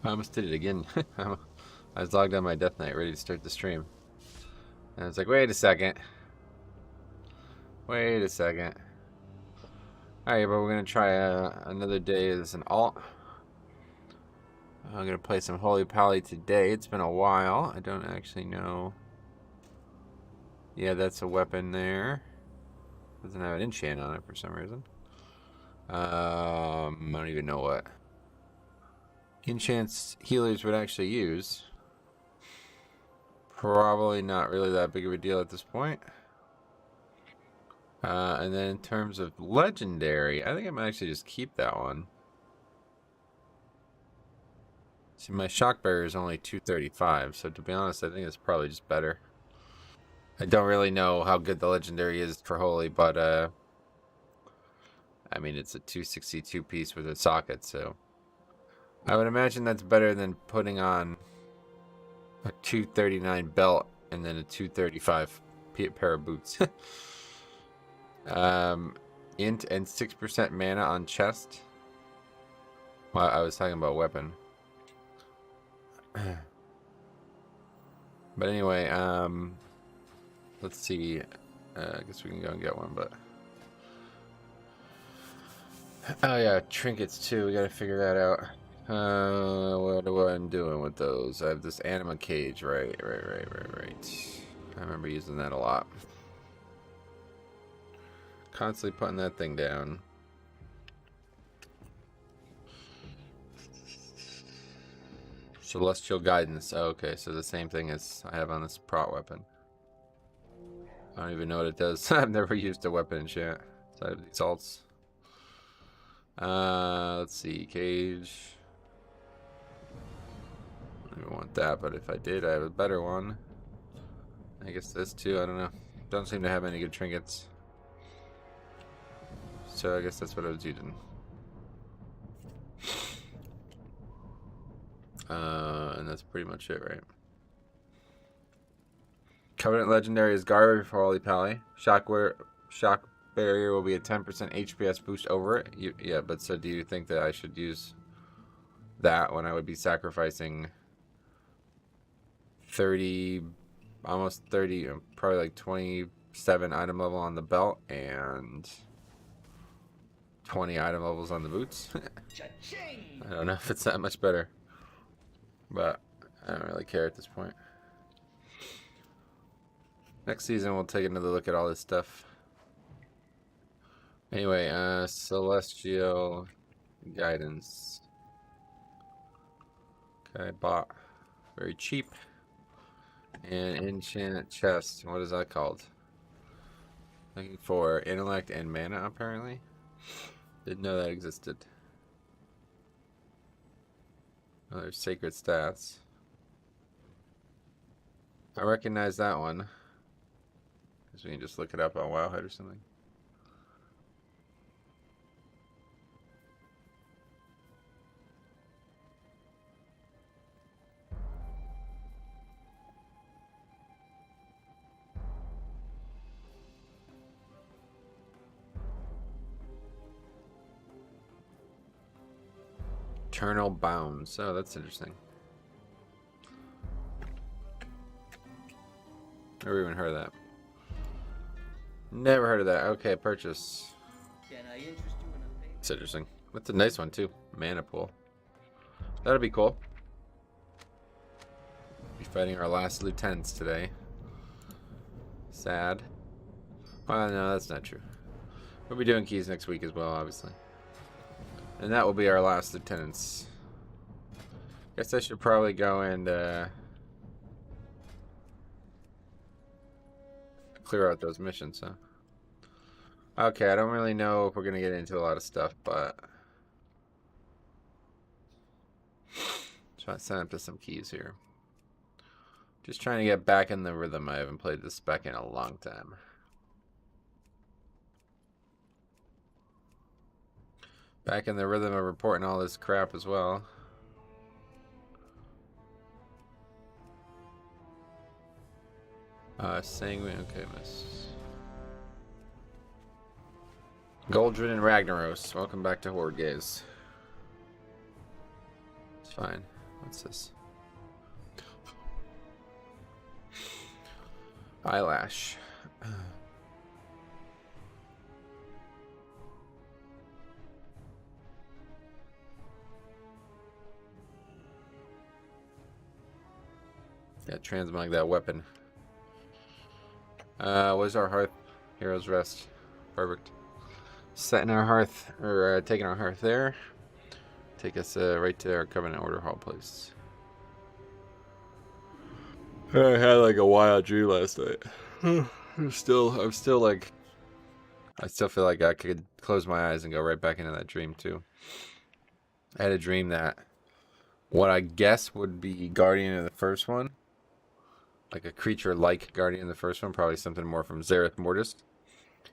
I almost did it again. I was logged on my Death Knight, ready to start the stream. And I was like, wait a second. Wait a second. Alright, but we're going to try another day as an alt. I'm going to play some Holy Pally today. It's been a while. I don't actually know. Yeah, that's a weapon there. Doesn't have an enchant on it for some reason. I don't even know what enchants healers would actually use. Probably not really that big of a deal at this point. And then in terms of legendary, I think I might actually just keep that one. See, my shock barrier is only 235, so to be honest, I think it's probably just better. I don't really know how good the legendary is for Holy, but I mean, it's a 262 piece with a socket, so I would imagine that's better than putting on a 239 belt and then a 235 pair of boots. Int and 6% mana on chest. Well, I was talking about weapon. But anyway, let's see. I guess we can go and get one, but oh yeah, trinkets too. We gotta figure that out. What am I doing with those? I have this anima cage, right. I remember using that a lot. Constantly putting that thing down. Celestial guidance. Oh, okay, so the same thing as I have on this prot weapon. I don't even know what it does. I've never used a weapon enchant. So I have these alts. Let's see, cage. I don't even want that, but if I did, I have a better one. I guess this too, I don't know. Don't seem to have any good trinkets. So I guess that's what I was using. And that's pretty much it, right? Covenant Legendary is garbage for Holy Pally. Shock Barrier will be a 10% HPS boost over it. Yeah, but so do you think that I should use that when I would be sacrificing 30, almost 30, probably like 27 item level on the belt and 20 item levels on the boots? I don't know if it's that much better, but I don't really care at this point. Next season we'll take another look at all this stuff. Anyway, Celestial Guidance. Okay, bought. Very cheap. And Enchant Chest. What is that called? Looking for Intellect and Mana, apparently. Didn't know that existed. Oh, there's Sacred Stats. I recognize that one. So we can just look it up on Wowhead or something. Eternal Bounds. Oh, that's interesting. Never even heard of that. Never heard of that. Okay, purchase. Can I interest you in a favor? It's interesting. That's a nice one too. Mana pool. That'll be cool. Be fighting our last lieutenants today. Sad. Well, no, that's not true. We'll be doing keys next week as well, obviously. And that will be our last lieutenants. Guess I should probably go and clear out those missions, huh? Okay, I don't really know if we're gonna get into a lot of stuff, but try to sign up to some keys here. Just trying to get back in the rhythm. I haven't played this spec in a long time. Back in the rhythm of reporting all this crap as well. Sanguine, okay, miss. Goldrin and Ragnaros, welcome back to Horde Gaze. It's fine. What's this? Eyelash. Yeah, transmog that weapon. Where's our hearth? Hero's Rest. Perfect. Setting our hearth, or taking our hearth there. Take us right to our Covenant Order Hall place. I had like a wild dream last night. I'm still like, I still feel like I could close my eyes and go right back into that dream too. I had a dream that what I guess would be Guardian of the first one, like a creature like Guardian of the first one, probably something more from Zereth Mortis,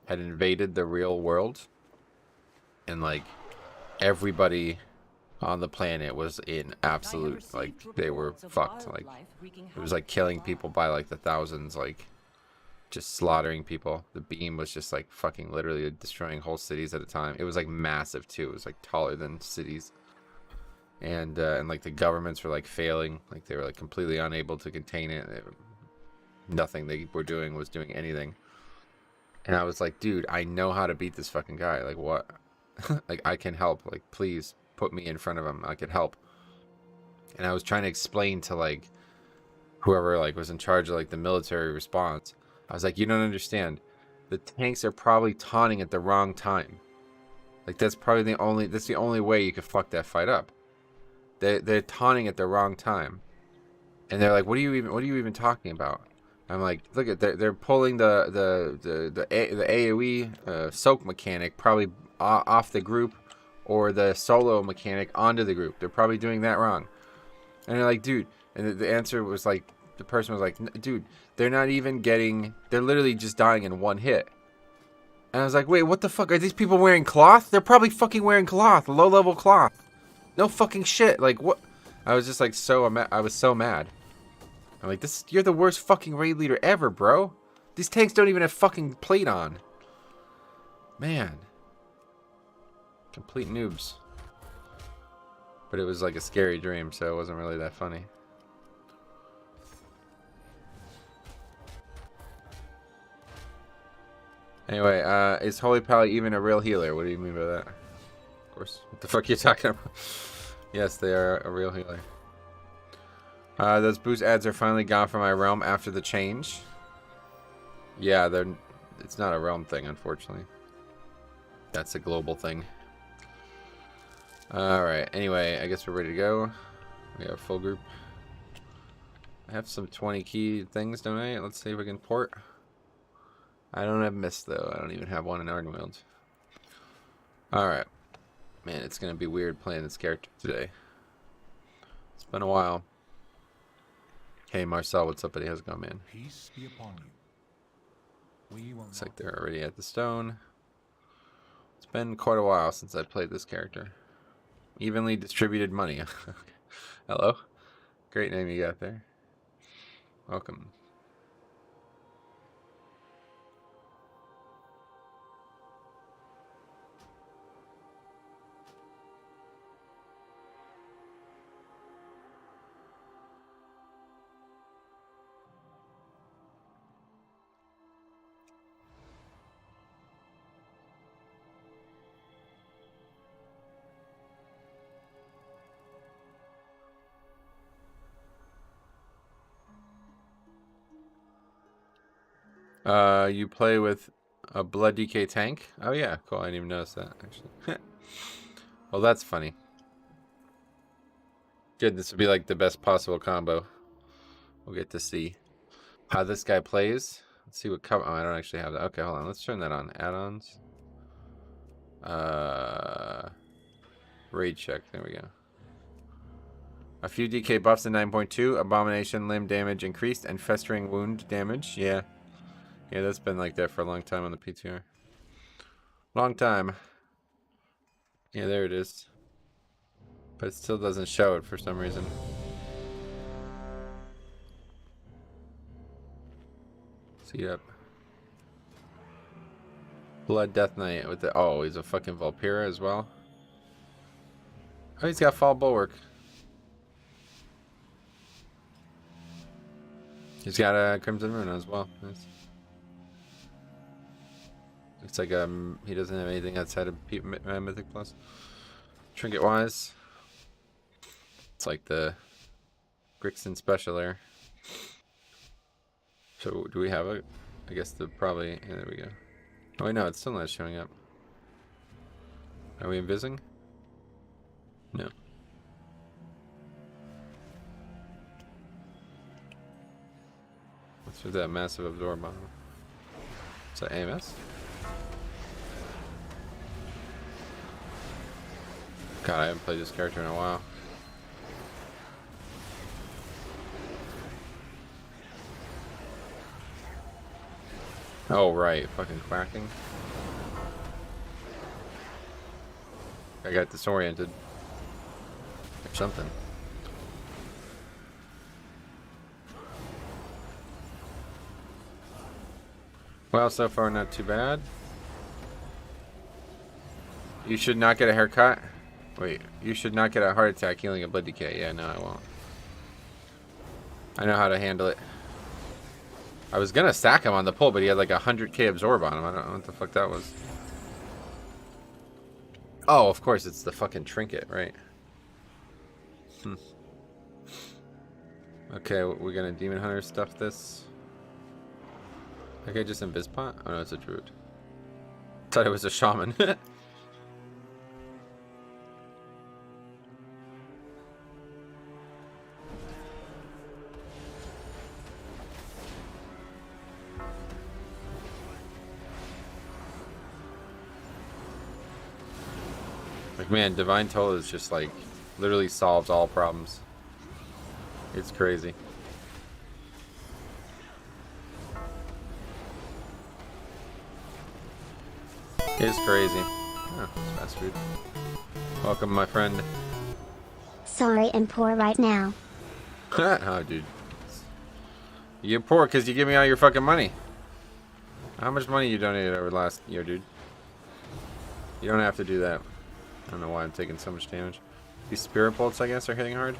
had invaded the real world, and like everybody on the planet was in absolute, like, they were fucked. Like, it was like killing people by like the thousands, like just slaughtering people. The beam was just like fucking literally destroying whole cities at a time. It was like massive too. It was like taller than cities. And like the governments were like failing. Like they were like completely unable to contain it. Nothing they were doing was doing anything. And I was like, dude, I know how to beat this fucking guy. Like, what? Like, I can help. Like, please put me in front of him. I could help. And I was trying to explain to like whoever like was in charge of like the military response. I was like, you don't understand. The tanks are probably taunting at the wrong time. Like, that's probably that's the only way you could fuck that fight up. They're taunting at the wrong time. And they're like, what are you even talking about? I'm like, look at, they're pulling the AoE soak mechanic probably off the group, or the solo mechanic onto the group. They're probably doing that wrong. And they're like, dude, and the answer was like, the person was like, dude, they're not even getting, they're literally just dying in one hit. And I was like, wait, what the fuck? Are these people wearing cloth? They're probably fucking wearing cloth, low-level cloth. No fucking shit. Like, what? I was just like I was so mad. I'm like, you're the worst fucking raid leader ever, bro. These tanks don't even have fucking plate on. Man. Complete noobs. But it was like a scary dream, so it wasn't really that funny. Anyway, is Holy Pally even a real healer? What do you mean by that? Of course. What the fuck are you talking about? Yes, they are a real healer. Those boost ads are finally gone from my realm after the change. Yeah, it's not a realm thing, unfortunately. That's a global thing. Alright, anyway, I guess we're ready to go. We have a full group. I have some 20 key things, don't I? Let's see if we can port. I don't have mist, though. I don't even have one in Ardenweald. Alright. Man, it's going to be weird playing this character today. It's been a while. Hey, Marcel, what's up, buddy? How's it going, man? Peace be upon you. Looks like they're already at the stone. It's been quite a while since I played this character. Evenly distributed money. Hello? Great name you got there. Welcome. You play with a Blood DK tank? Oh yeah, cool. I didn't even notice that, actually. Well, that's funny. Good, this would be like the best possible combo. We'll get to see how this guy plays. Let's see what oh, I don't actually have that. Okay, hold on. Let's turn that on. Add-ons. Raid check. There we go. A few DK buffs in 9.2. Abomination limb damage increased and festering wound damage. Yeah. Yeah, that's been like that for a long time on the PTR. Long time. Yeah, there it is. But it still doesn't show it for some reason. See up. Blood Death Knight with the, oh, he's a fucking Valpyra as well. Oh, he's got Fall Bulwark. He's got a Crimson Rune as well. Nice. Looks like he doesn't have anything outside of Mythic Plus. Trinket wise, it's like the Grixton special there. So do we have it? I guess probably. Yeah, there we go. Oh wait, no, it's still not showing up. Are we invising? No. What's with that massive absorb on him? Is that AMS? God, I haven't played this character in a while. Oh, right. Fucking quacking. I got disoriented. Or something. Well, so far not too bad. You should not get a haircut. Wait, you should not get a heart attack healing a blood decay. Yeah, no, I won't. I know how to handle it. I was gonna stack him on the pull, but he had like 100k absorb on him. I don't know what the fuck that was. Oh, of course, it's the fucking trinket, right? Okay, we're gonna Demon Hunter stuff this. Okay, just in Bizpot? Oh no, it's a druid. Thought it was a shaman. Like, man, Divine Toll is just like literally solves all problems. It's crazy. It's crazy. Oh, it's fast food. Welcome, my friend. Sorry, I'm poor right now. Oh, dude. You're poor because you give me all your fucking money. How much money you donated over the last year, dude? You don't have to do that. I don't know why I'm taking so much damage. These spirit bolts, I guess, are hitting hard.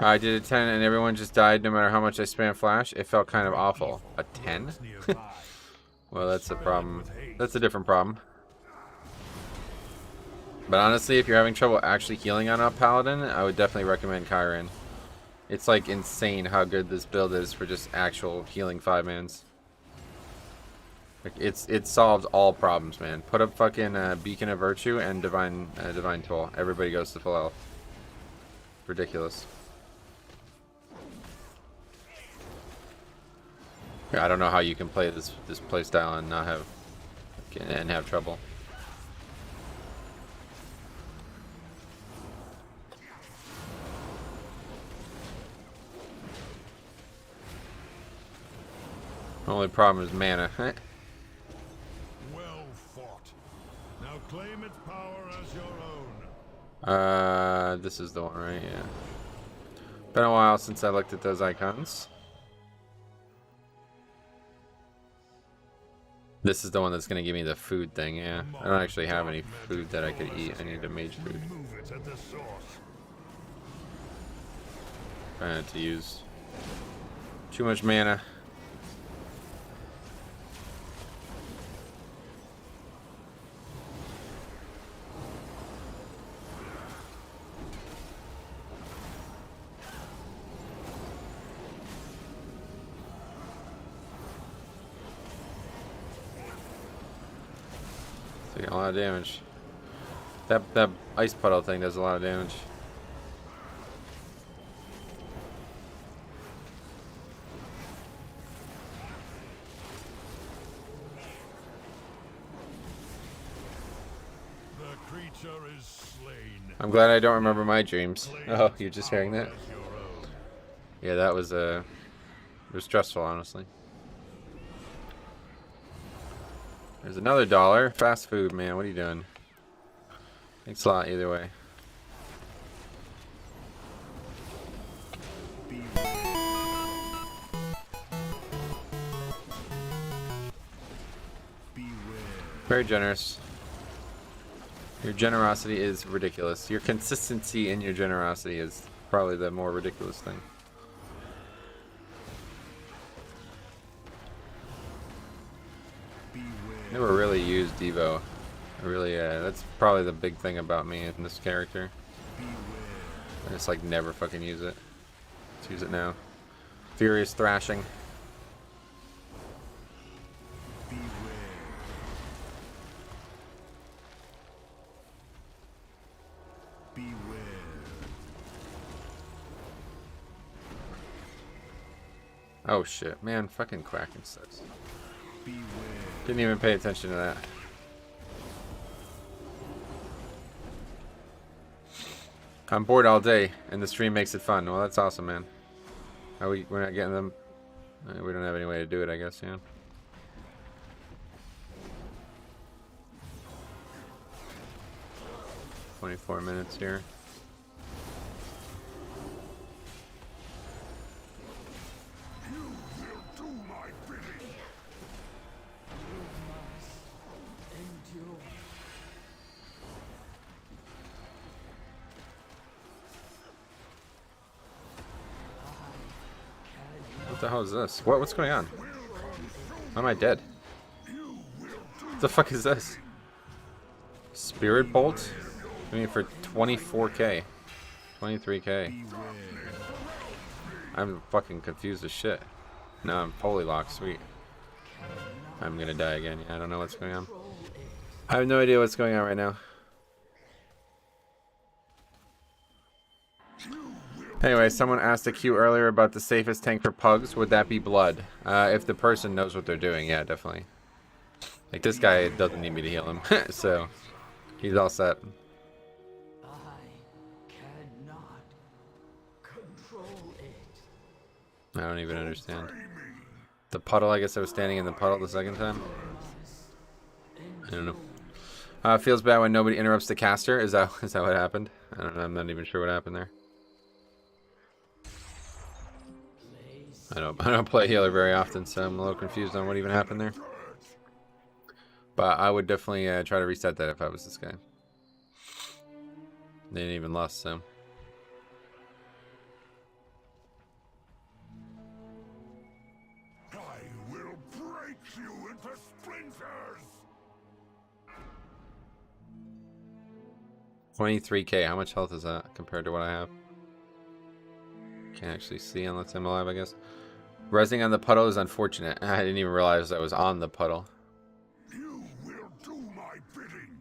I did a 10 and everyone just died no matter how much I spam flash. It felt kind of awful. A 10? Well, that's a problem. That's a different problem. But honestly, if you're having trouble actually healing on a Paladin, I would definitely recommend Kyron. It's like insane how good this build is for just actual healing 5-mans. Like it solves all problems, man. Put up fucking Beacon of Virtue and Divine Toll. Everybody goes to full health. Ridiculous. I don't know how you can play this playstyle and not have trouble. Only problem is mana. Well fought. Now claim its power as your own. This is the one, right? Yeah. Been a while since I looked at those icons. This is the one that's gonna give me the food thing, yeah. I don't actually have any food that I could eat. I need a mage food. Trying not to use too much mana. Taking a lot of damage. That ice puddle thing does a lot of damage. The creature is slain. I'm glad I don't remember my dreams. Oh, you're just hearing that? Yeah, that was it was stressful, honestly. There's another $1. Fast food, man. What are you doing? Thanks a lot either way. Very generous. Your generosity is ridiculous. Your consistency in your generosity is probably the more ridiculous thing. Never really used Devo. I really, that's probably the big thing about me in this character. I just like never fucking use it. Let's use it now. Furious Thrashing. Oh shit, man, fucking Kraken sucks. Didn't even pay attention to that. I'm bored all day, and the stream makes it fun. Well, that's awesome, man. We're not getting them. We don't have any way to do it, I guess, yeah. "24 minutes here. What the hell is this? What's going on? Why am I dead? What the fuck is this? Spirit Bolt? I mean, for 24k. 23k. I'm fucking confused as shit. No, I'm fully locked. Sweet. I'm gonna die again. Yeah, I don't know what's going on. I have no idea what's going on right now. Anyway, someone asked a queue earlier about the safest tank for pugs. Would that be blood? If the person knows what they're doing, yeah, definitely. Like, this guy doesn't need me to heal him, so he's all set. I don't even understand. The puddle, I guess I was standing in the puddle the second time. I don't know. Feels bad when nobody interrupts the caster. Is that what happened? I don't know. I'm not even sure what happened there. I don't play healer very often, so I'm a little confused on what even happened there. But I would definitely try to reset that if I was this guy. They didn't even lost, so. I will break you into splinters. 23k. How much health is that compared to what I have? Can't actually see unless I'm alive, I guess. Resting on the puddle is unfortunate. I didn't even realize I was on the puddle. You will do my bidding.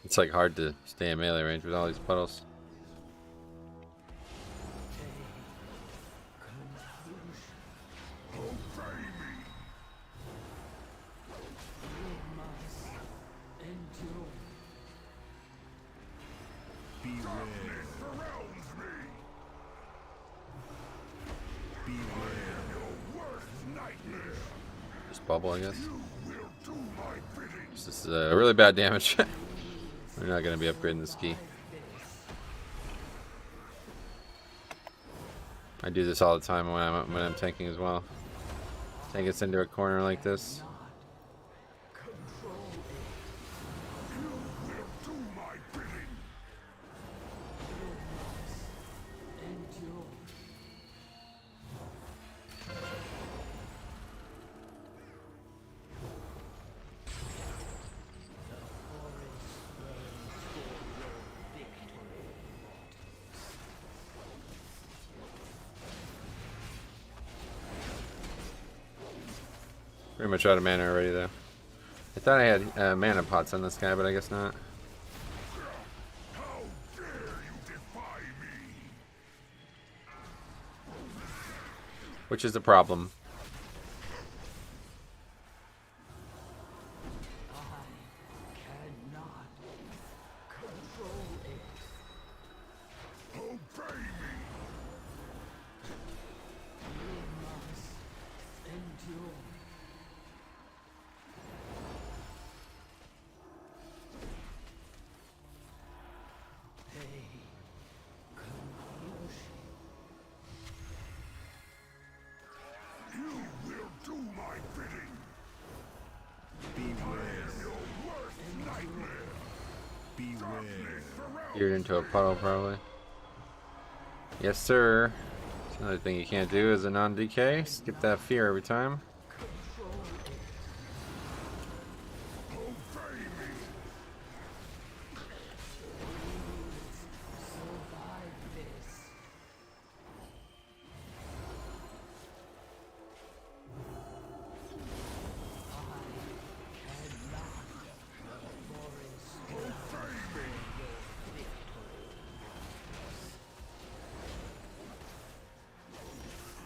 It's like hard to stay in melee range with all these puddles. Just bubble, I guess. This is really bad damage. We're not going to be upgrading the ski. I do this all the time when I'm tanking as well. Tank us into a corner like this. Pretty much out of mana already, though. I thought I had mana pots on this guy, but I guess not. How dare you defy me? Which is a problem. Obey me. You will do my bidding. Beware your worst nightmare. Beware. Geared into a puddle, probably. Yes, sir. Another thing you can't do is a non-decay. Skip that fear every time. Obey me.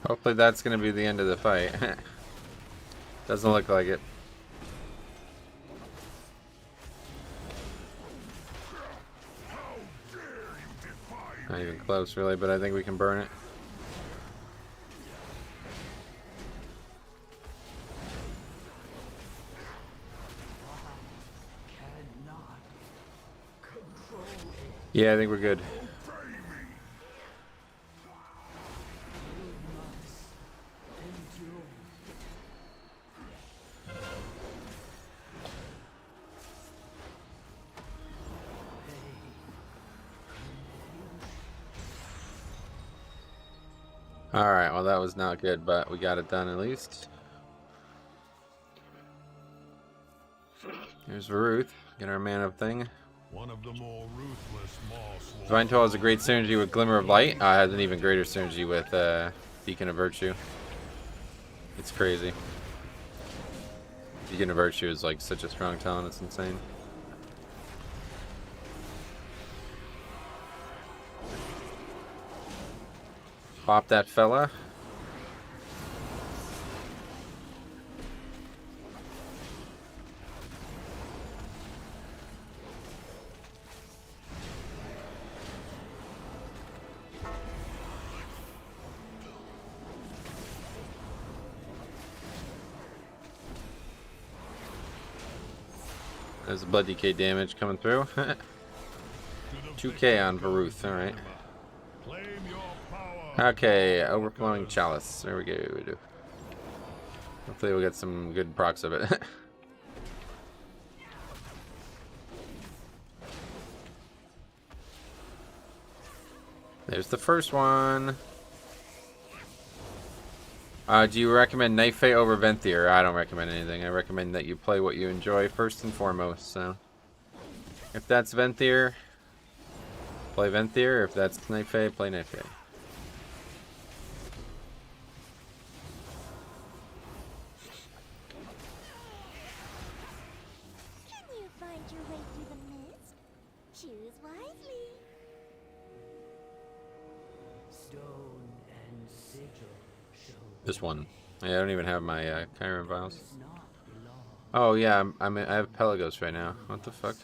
Hopefully that's going to be the end of the fight. Doesn't look like it. Not even close, really, but I think we can burn it. Yeah, I think we're good. Alright, well that was not good, but we got it done at least. Here's Varuth. Get our mana thing. One of the more ruthless moss. Divine Toll has a great synergy with Glimmer of Light. Has an even greater synergy with Beacon of Virtue. It's crazy. Beacon of Virtue is like such a strong talent, it's insane. Pop that fella. There's blood decay damage coming through. 2k on Varuth, alright. Claim your power. Okay, overflowing chalice. There we go. Hopefully we'll get some good procs of it. There's the first one. Do you recommend Knife Fate over Venthyr? I don't recommend anything. I recommend that you play what you enjoy first and foremost. So, if that's Venthyr, play Venthyr. If that's Knife Fate, play Knife Fate. Can you find your way through the mist? Choose wisely. Stone and sigil show This one. Yeah, I don't even have my Chiron vials. does not belong. Oh yeah, I have Pelagos right now. What the fuck?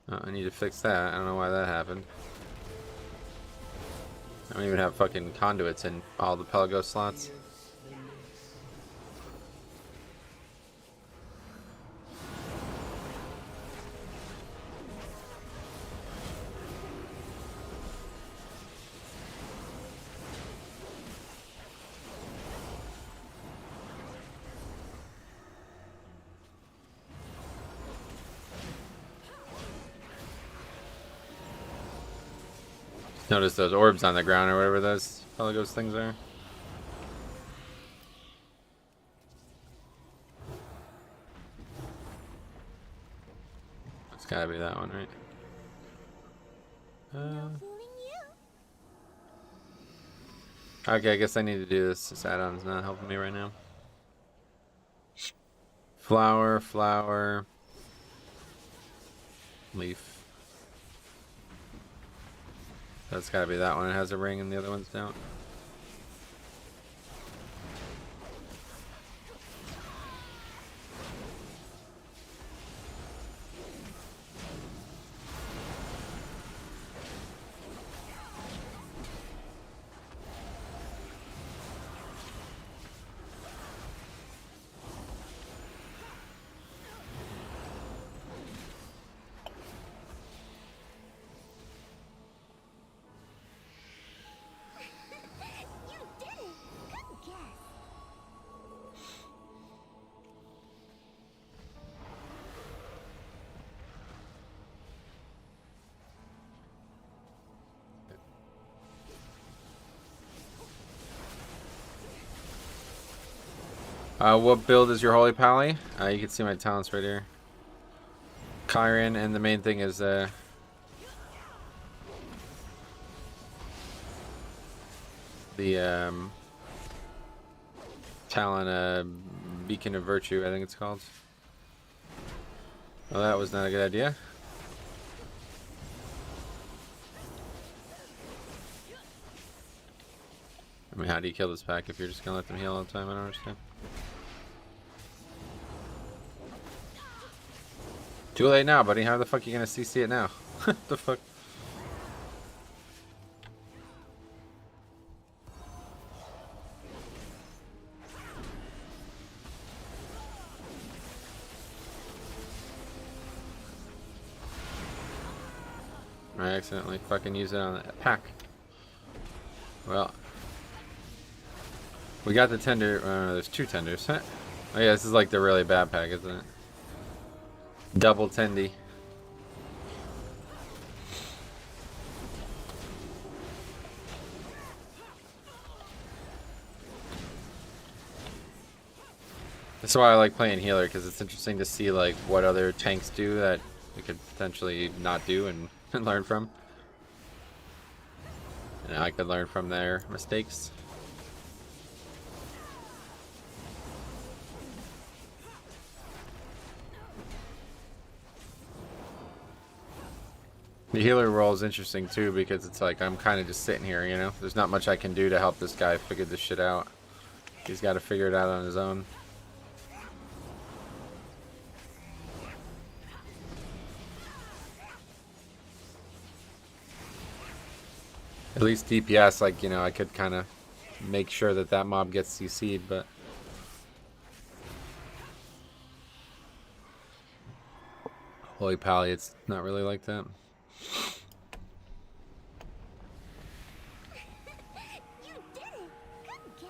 Oh, I need to fix that. I don't know why that happened. I don't even have fucking conduits in all the Pelagos slots. Notice those orbs on the ground or whatever those Pelagos things are. It's gotta be that one, right? Fooling you. Okay, I guess I need to do this. This add-on's not helping me right now. Flower, flower, leaf. That's gotta be that one. It has a ring and the other ones don't. You did it! Good guess. What build is your Holy Pally? You can see my talents right here. Chiron, and the main thing is the talent Beacon of Virtue, I think it's called. Well, that was not a good idea. I mean, how do you kill this pack if you're just gonna let them heal all the time? I don't understand. Too late now, buddy. How the fuck are you gonna CC it now? The fuck? I accidentally fucking used it on that pack. Well, we got the tender. There's 2 tenders. Huh? Oh yeah, this is like the really bad pack, isn't it? Double tendy. That's why I like playing healer, because it's interesting to see like what other tanks do that we could potentially not do and learn from. And I could learn from their mistakes. The healer role is interesting too, because it's like I'm kind of just sitting here, you know? There's not much I can do to help this guy figure this shit out. He's got to figure it out on his own. At least DPS, like, you know, I could kind of make sure that that mob gets CC'd, but... Holy Pally, it's not really like that. You did it! Good guess.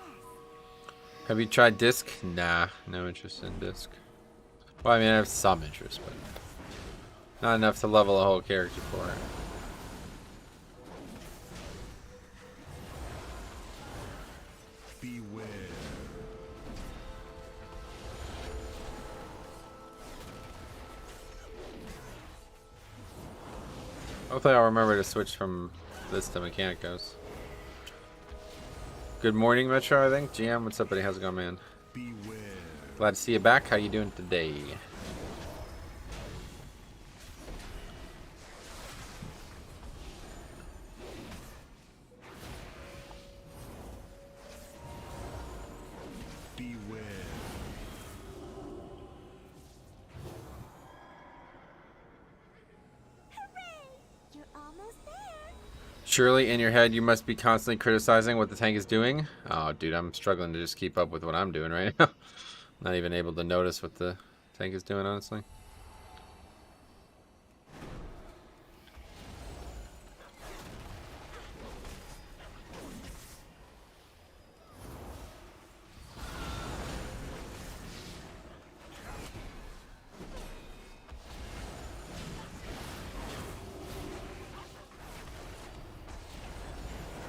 Have you tried disc? Nah, no interest in disc. Well, I mean, I have some interest, but not enough to level a whole character for it. Beware. Hopefully I'll remember to switch from this to Mechanicos. Good morning, Metro, I think. GM, what's up, buddy? How's it going, man? Beware. Glad to see you back. How you doing today? Beware. Hooray! You're almost there. Surely in your head you must be constantly criticizing what the tank is doing. Oh, dude, I'm struggling to just keep up with what I'm doing right now. Not even able to notice what the tank is doing, honestly.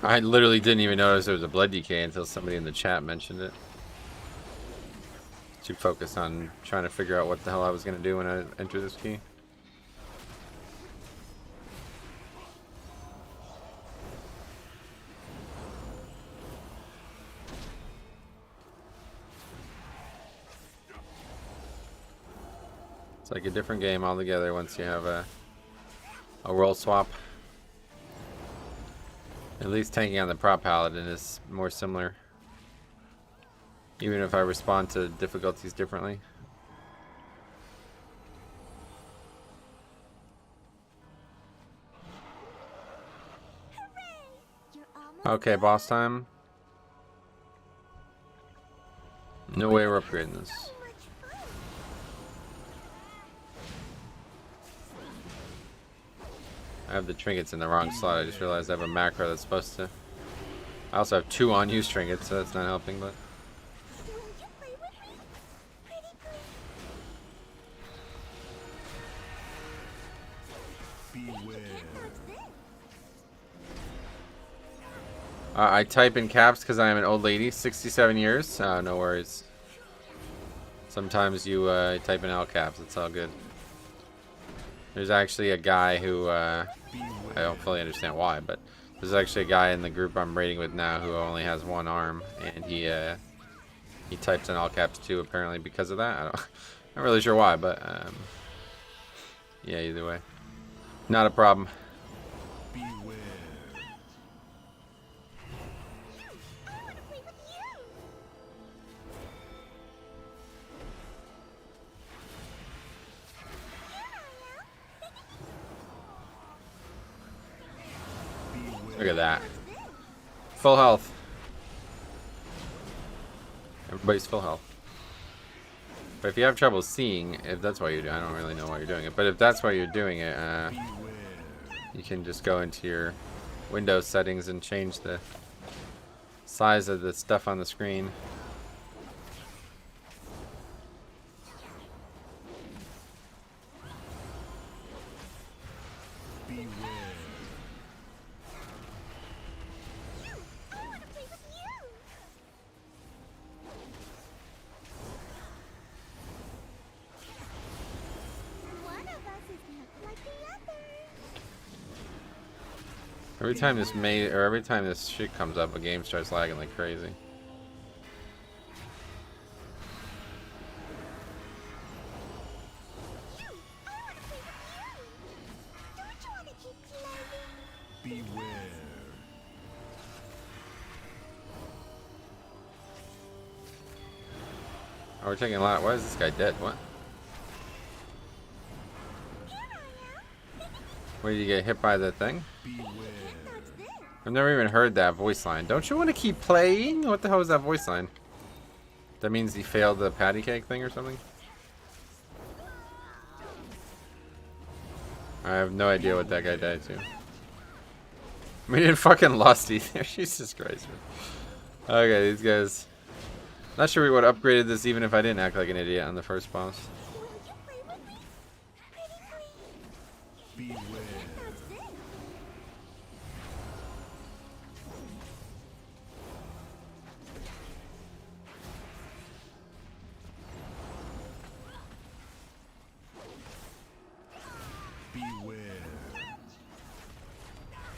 I literally didn't even notice there was a blood decay until somebody in the chat mentioned it. Too focused on trying to figure out what the hell I was going to do when I enter this key. It's like a different game altogether once you have a role swap. At least tanking on the prop Paladin is more similar. Even if I respond to difficulties differently. You're almost Okay, boss time. No way we're upgrading this. so much fun. I have the trinkets in the wrong slot. I just realized I have a macro that's supposed to... I also have 2 unused trinkets, so that's not helping, but... Will you play with me? Pretty please. Beware. What's this? I type in caps because I am an old lady, 67 years. No worries. Sometimes you type in all caps. It's all good. There's actually a guy who I don't fully understand why, but there's actually a guy in the group I'm raiding with now who only has 1 arm, and he types in all caps too. Apparently because of that. I'm not really sure why, but yeah. Either way, not a problem. Beware. I want to play with you. Look at that. Full health. Everybody's full health. But if you have trouble seeing, if that's why you're doing, I don't really know why you're doing it. But if that's why you're doing it, you can just go into your Windows settings and change the size of the stuff on the screen. Beware. I want to play with you. One of us is not like the other. Every time this shit comes up, a game starts lagging like crazy. I want to play with you. Don't you want to keep playing? Beware. Oh, we're taking a lot. Why is this guy dead? What? Where did you get hit by the thing? Beware. What's this? I've never even heard that voice line. Don't you want to keep playing? What the hell is that voice line? That means he failed the patty cake thing or something? I have no idea what that guy died to. We didn't fucking lost either. Jesus Christ. Okay, these guys. Not sure we would have upgraded this even if I didn't act like an idiot on the first boss. Will you play with me? Pretty please. Beware. What's this? Beware.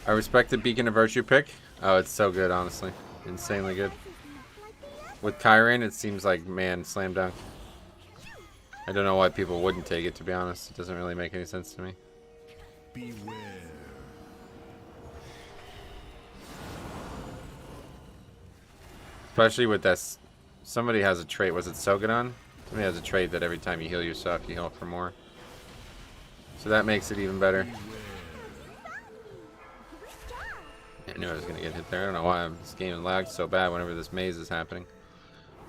I respect the Beacon of Virtue pick. Oh, it's so good, honestly. Insanely good. This is not like the other. With Kyren, it seems like, man, slam dunk. I don't know why people wouldn't take it, to be honest. It doesn't really make any sense to me. Beware. Especially with this. Somebody has a trait. Was it Sogadon? Somebody has a trait that every time you heal yourself, you heal for more. So that makes it even better. I knew I was going to get hit there. I don't know why this game lagged so bad whenever this maze is happening.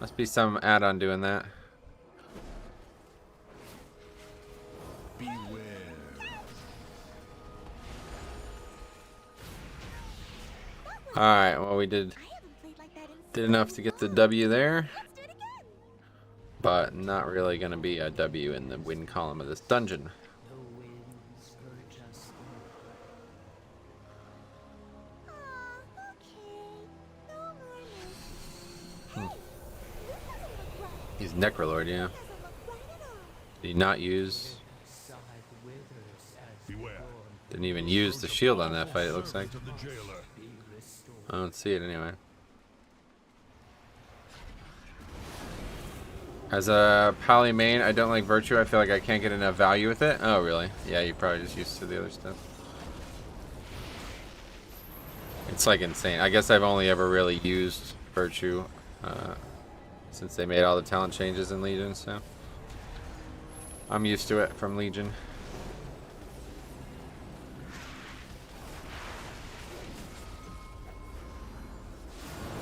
Must be some add-on doing that. Beware. Alright, well we did I haven't played like that in did enough to get the W there. Let's do it again. But not really going to be a W in the win column of this dungeon. The winds urge us Aw, okay. No more news. Hey, this doesn't look right. He's Necrolord, yeah. Doesn't look right at all. Did he not use... side withers as Beware. dawn Didn't even use the shield on that fight, it looks like. To the jailer. be restored. I don't see it anyway. As a Pally main, I don't like Virtue. I feel like I can't get enough value with it. Oh, really? Yeah, you're probably just used to the other stuff. It's like insane. I guess I've only ever really used Virtue since they made all the talent changes in Legion, so I'm used to it from Legion.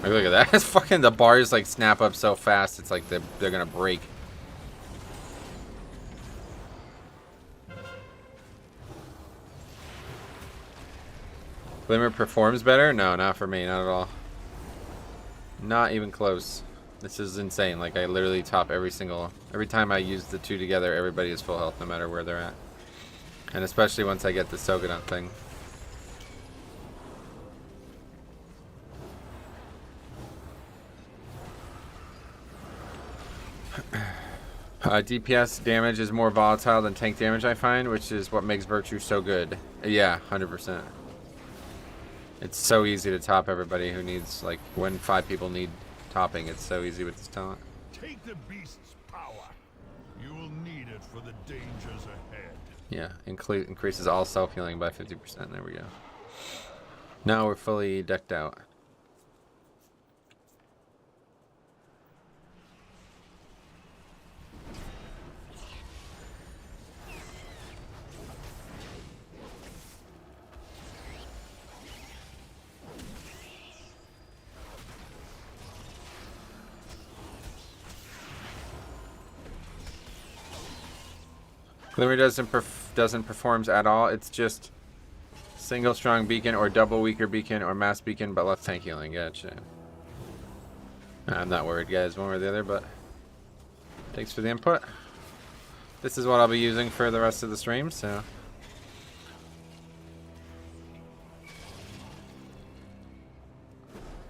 Like, look at that. It's fucking the bars like snap up so fast. It's like they're gonna break. Glimmer performs better? No, not for me, not at all. Not even close. This is insane. Like, I literally top every time I use the two together, everybody is full health no matter where they're at. And especially once I get the Sogadon thing. DPS damage is more volatile than tank damage, I find, which is what makes Virtue so good. Yeah, 100%. It's so easy to top everybody who needs, like, when 5 people need topping, it's so easy with this talent. Take the beast's power. You will need it for the dangers ahead. Yeah, increases all self-healing by 50%. There we go. Now we're fully decked out. Glimmer doesn't performs at all. It's just single strong beacon or double weaker beacon or mass beacon, but less tank healing. Gotcha. I'm not worried, guys, one way or the other, but thanks for the input. This is what I'll be using for the rest of the stream, so.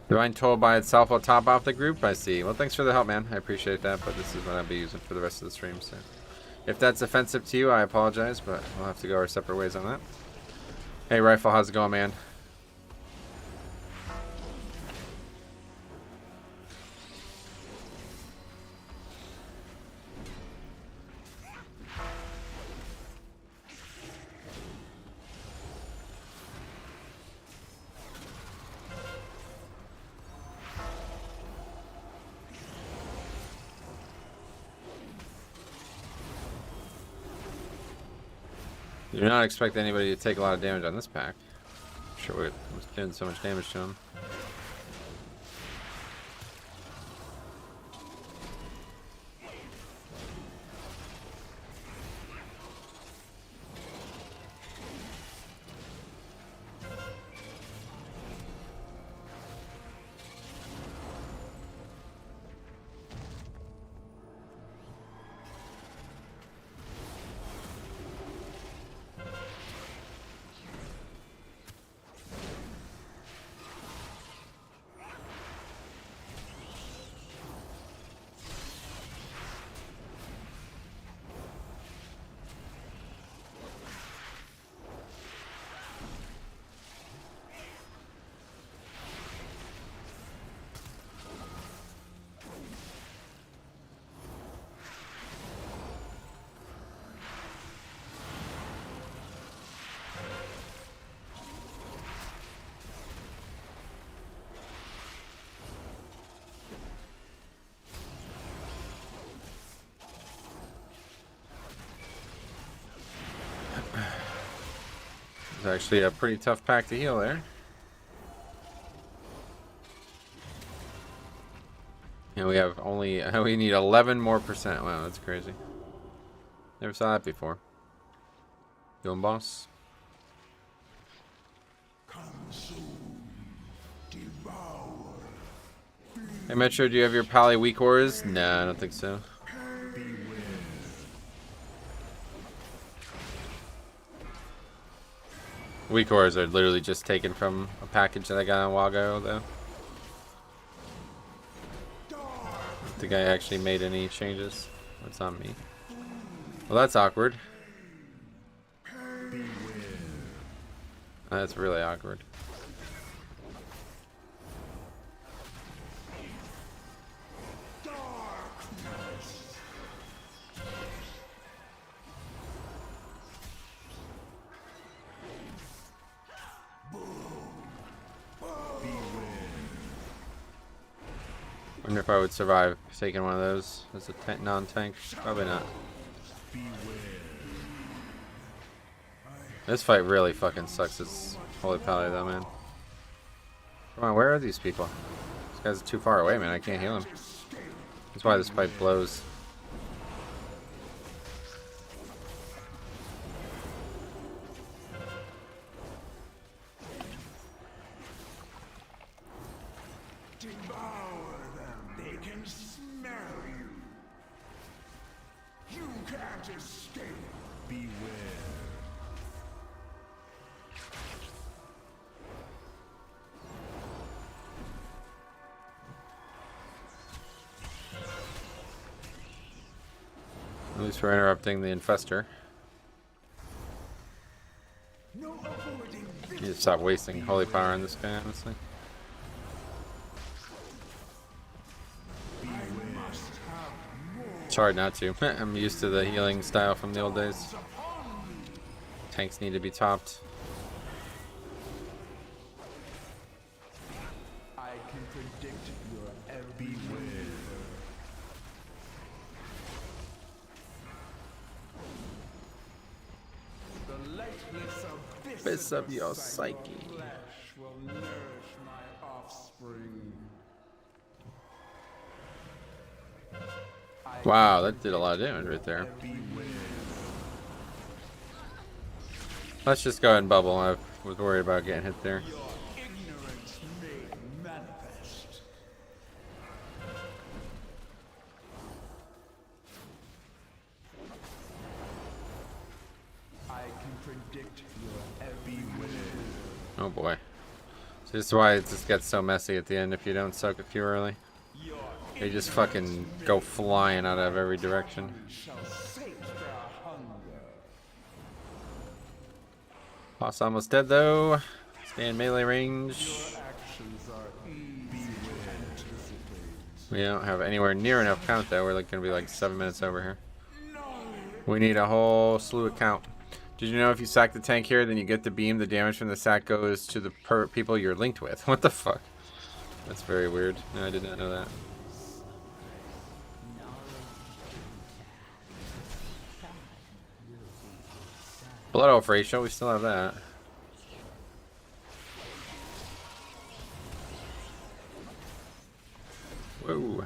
Divine Toll by itself will top off the group. I see. Well, thanks for the help, man. I appreciate that, but this is what I'll be using for the rest of the stream, so. If that's offensive to you, I apologize, but we'll have to go our separate ways on that. Hey, Rifle, how's it going, man? Do not expect anybody to take a lot of damage on this pack. I'm sure we're doing so much damage to him. It's actually a pretty tough pack to heal there. And we have only, we need 11 more %. Wow, that's crazy. Never saw that before. Going boss. Hey Metro, do you have your Pally weak auras? Nah, I don't think so. Weak auras are literally just taken from a package that I got on Wago, though. I don't think I actually made any changes. What's on me? Well, that's awkward. That's really awkward. Wonder if I would survive taking one of those as a non-tank. Probably not. This fight really fucking sucks. It's Holy Paladin though, man. Come on, where are these people? This guy's too far away, man. I can't heal him. That's why this fight blows. Devour them. They can smell you. You can't escape. Beware. At least we're interrupting the infester. No avoiding this. Need to stop wasting holy power on this guy, honestly. It's hard not to. I'm used to the healing style from the old days. Tanks need to be topped. I can predict your every move. The lightness of Fist of your psyche. flesh will nourish my offspring. Wow, that did a lot of damage right there. Let's just go ahead and bubble. I was worried about getting hit there. Your ignorance made manifest. I can predict your every move. Oh boy. So this is why it just gets so messy at the end if you don't soak it too early. Your They just fucking go flying out of every direction. shall sate their hunger. Boss almost dead though. Stay in melee range. Your actions are easy to anticipate. We don't have anywhere near enough count though. We're like gonna be like 7 minutes over here. We need a whole slew of count. Did you know if you sack the tank here, then you get the beam, the damage from the sack goes to the people you're linked with? What the fuck? That's very weird. No, I did not know that. Blood off ratio, we still have that. Whoa.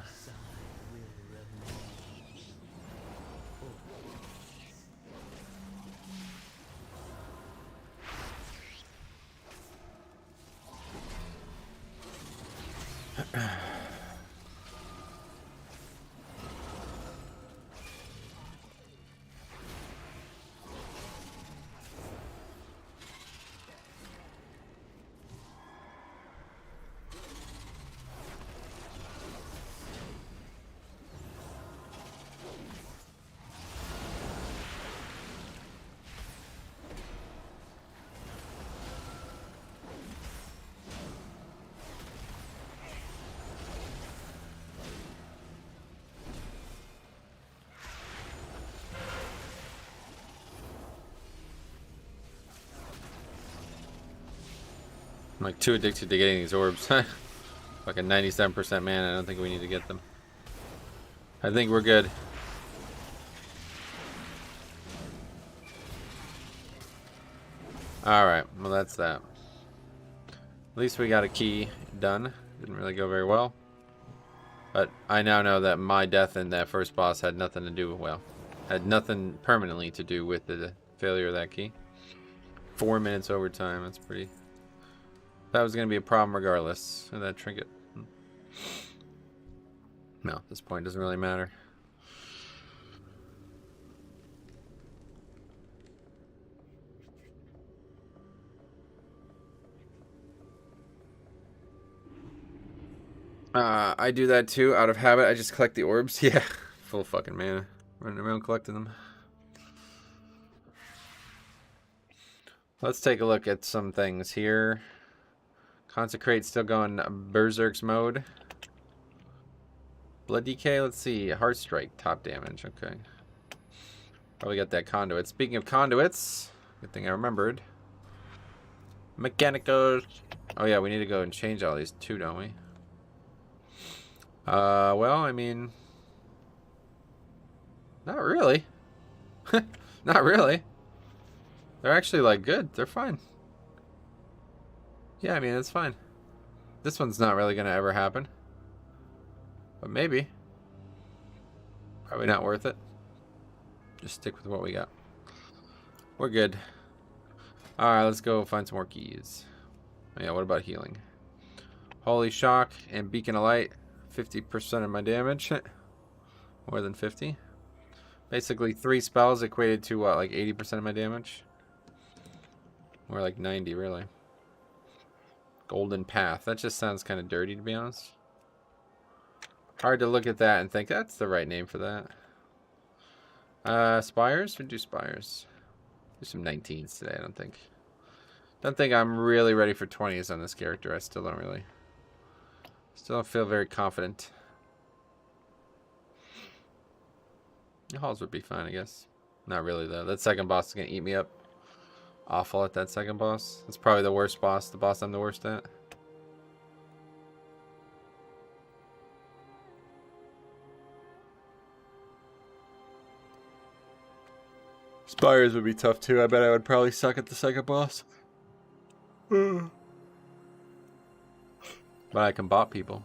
I'm like too addicted to getting these orbs. Fucking 97% mana. I don't think we need to get them. I think we're good. Alright, well that's that. At least we got a key done. Didn't really go very well. But I now know that my death in that first boss had nothing to do with, well, had nothing permanently to do with the failure of that key. 4 minutes overtime, that's pretty... That was going to be a problem regardless of that trinket. No, at this point it doesn't really matter. I do that too, out of habit. I just collect the orbs. Yeah, full fucking mana. Running around collecting them. Let's take a look at some things here. Consecrate still going Berserk's mode. Blood decay, let's see. Heart strike, top damage, okay. Probably got that conduit. Speaking of conduits, good thing I remembered. Mechanicals. Oh yeah, we need to go and change all these too, don't we? Well, I mean, not really. Not really. They're actually, like, good. They're fine. Yeah, I mean, it's fine. This one's not really gonna ever happen. But maybe. Probably not worth it. Just stick with what we got. We're good. Alright, let's go find some more keys. Oh, yeah, what about healing? Holy Shock and Beacon of Light. 50% of my damage. More than 50. Basically, 3 spells equated to what, like 80% of my damage? Or like 90, really. Golden Path. That just sounds kind of dirty, to be honest. Hard to look at that and think that's the right name for that. Spires? We'll do Spires. Do some 19s today, I don't think. Don't think I'm really ready for 20s on this character. I still don't really. Still don't feel very confident. The halls would be fine, I guess. Not really, though. That second boss is going to eat me up. Awful at that second boss. That's probably the worst boss. The boss I'm the worst at. Spires would be tough, too. I bet I would probably suck at the second boss. But I can bot people.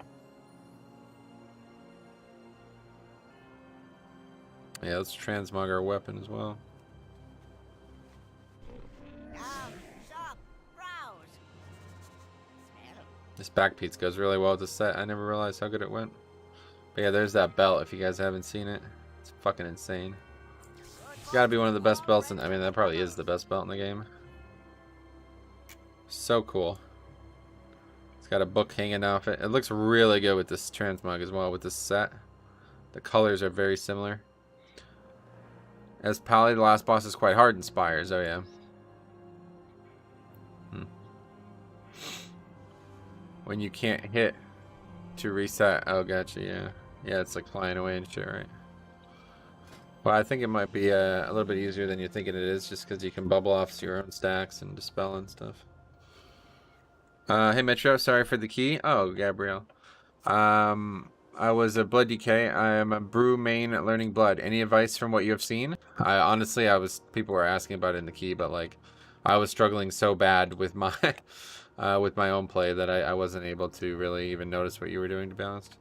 Yeah, let's transmog our weapon as well. This back piece goes really well with the set. I never realized how good it went. But yeah, there's that belt if you guys haven't seen it. It's fucking insane. It's gotta be one of the best belts in... I mean, that probably is the best belt in the game. So cool. It's got a book hanging off it. It looks really good with this transmog as well, with this set. The colors are very similar. As Paladin, the last boss is quite hard in Spires. Oh, yeah. When you can't hit to reset. Oh, gotcha, yeah. Yeah, it's like flying away and shit, right? Well, I think it might be a little bit easier than you're thinking it is, just because you can bubble off your own stacks and dispel and stuff. Hey, Metro, sorry for the key. Oh, Gabrielle. I was a Blood DK. I am a brew main at learning blood. Any advice from what you have seen? Honestly, people were asking about it in the key, but like, I was struggling so bad with my with my own play that I wasn't able to really even notice what you were doing, to be honest.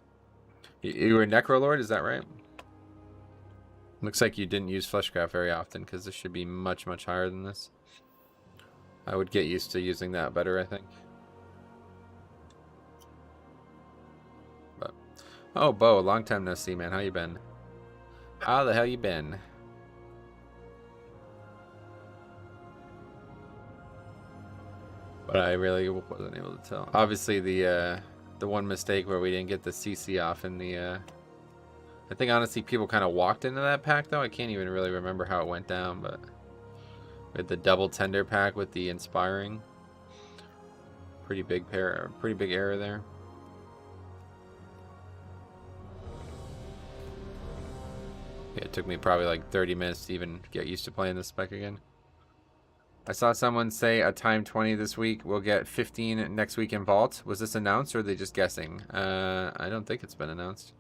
You were Necrolord, is that right? Looks like you didn't use Fleshcraft very often, because this should be much, much higher than this. I would get used to using that better, I think. But oh, Bo, long time no see, man. How you been? How the hell you been? But I really wasn't able to tell. Obviously, the one mistake where we didn't get the CC off in the... I think, honestly, people kind of walked into that pack, though. I can't even really remember how it went down, but... with the double tender pack with the inspiring. Pretty big error there. Yeah, it took me probably like 30 minutes to even get used to playing this spec again. I saw someone say a time 20 this week. We'll get 15 next week in Vault. Was this announced or are they just guessing? I don't think it's been announced.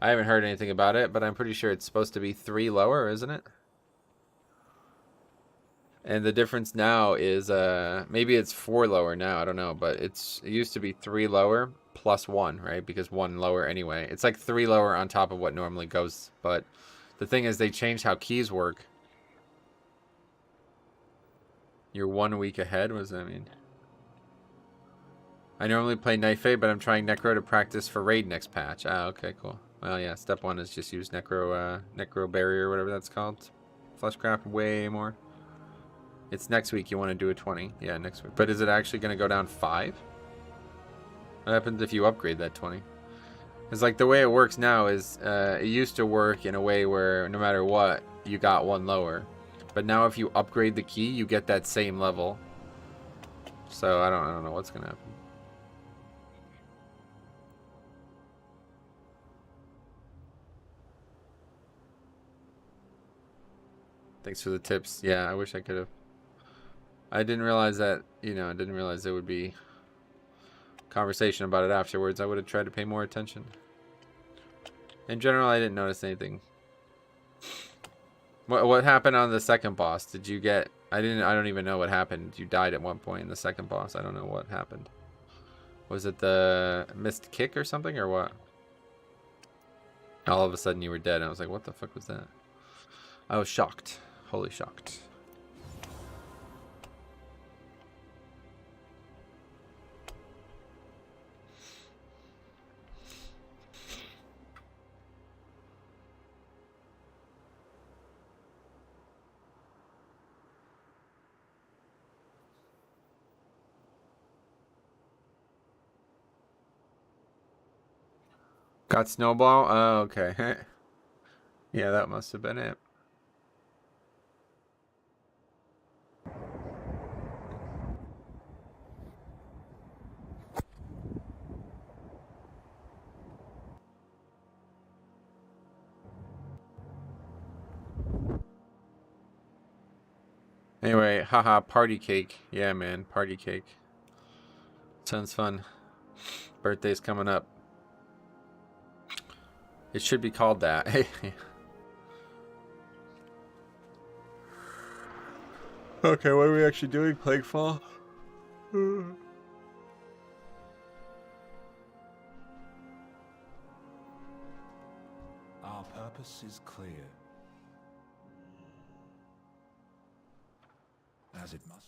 I haven't heard anything about it, but I'm pretty sure it's supposed to be 3 lower, isn't it? And the difference now is maybe it's 4 lower now. I don't know, but it used to be 3 lower plus 1, right? Because 1 lower anyway. It's like 3 lower on top of what normally goes. But the thing is, they changed how keys work. You're 1 week ahead? What does that mean? I normally play Knife Fade, but I'm trying Necro to practice for Raid next patch. Ah, okay, cool. Well, yeah, step 1 is just use Necro Barrier, whatever that's called. Fleshcraft way more. It's next week you want to do a 20. Yeah, next week. But is it actually going to go down 5? What happens if you upgrade that 20? It's like the way it works now is it used to work in a way where no matter what, you got 1 lower. But now if you upgrade the key, you get that same level. So I don't know what's going to happen. Thanks for the tips. Yeah, I wish I could have. I didn't realize that, you know, I didn't realize there would be conversation about it afterwards. I would have tried to pay more attention. In general, I didn't notice anything. What happened on the second boss? Did you get... I don't even know what happened. You died at one point in the second boss. I don't know what happened. Was it the missed kick or something, or what? All of a sudden you were dead. And I was like, what the fuck was that? I was shocked. Holy shocked. Got snowball? Oh, okay. Yeah, that must have been it. Anyway, haha, party cake. Yeah, man, party cake. Sounds fun. Birthday's coming up. It should be called that. Okay, what are we actually doing? Plaguefall? Our purpose is clear. As it must be.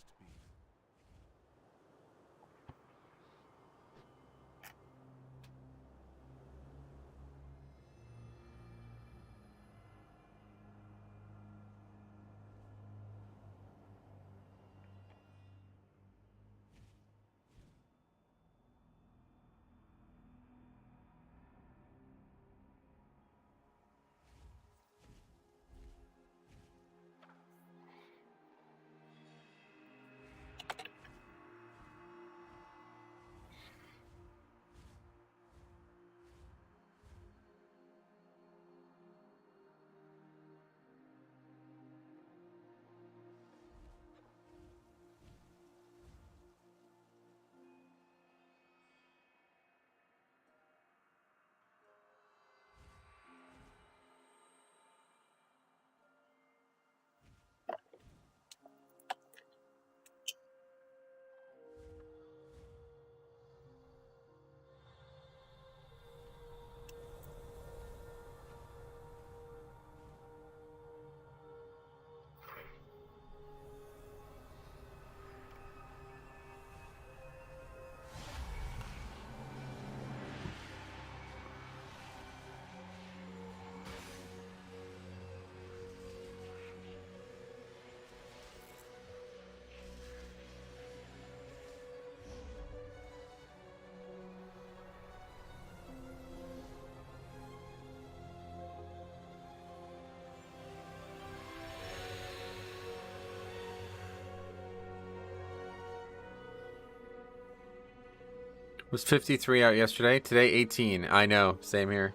Was 53 out yesterday? Today 18. I know, same here.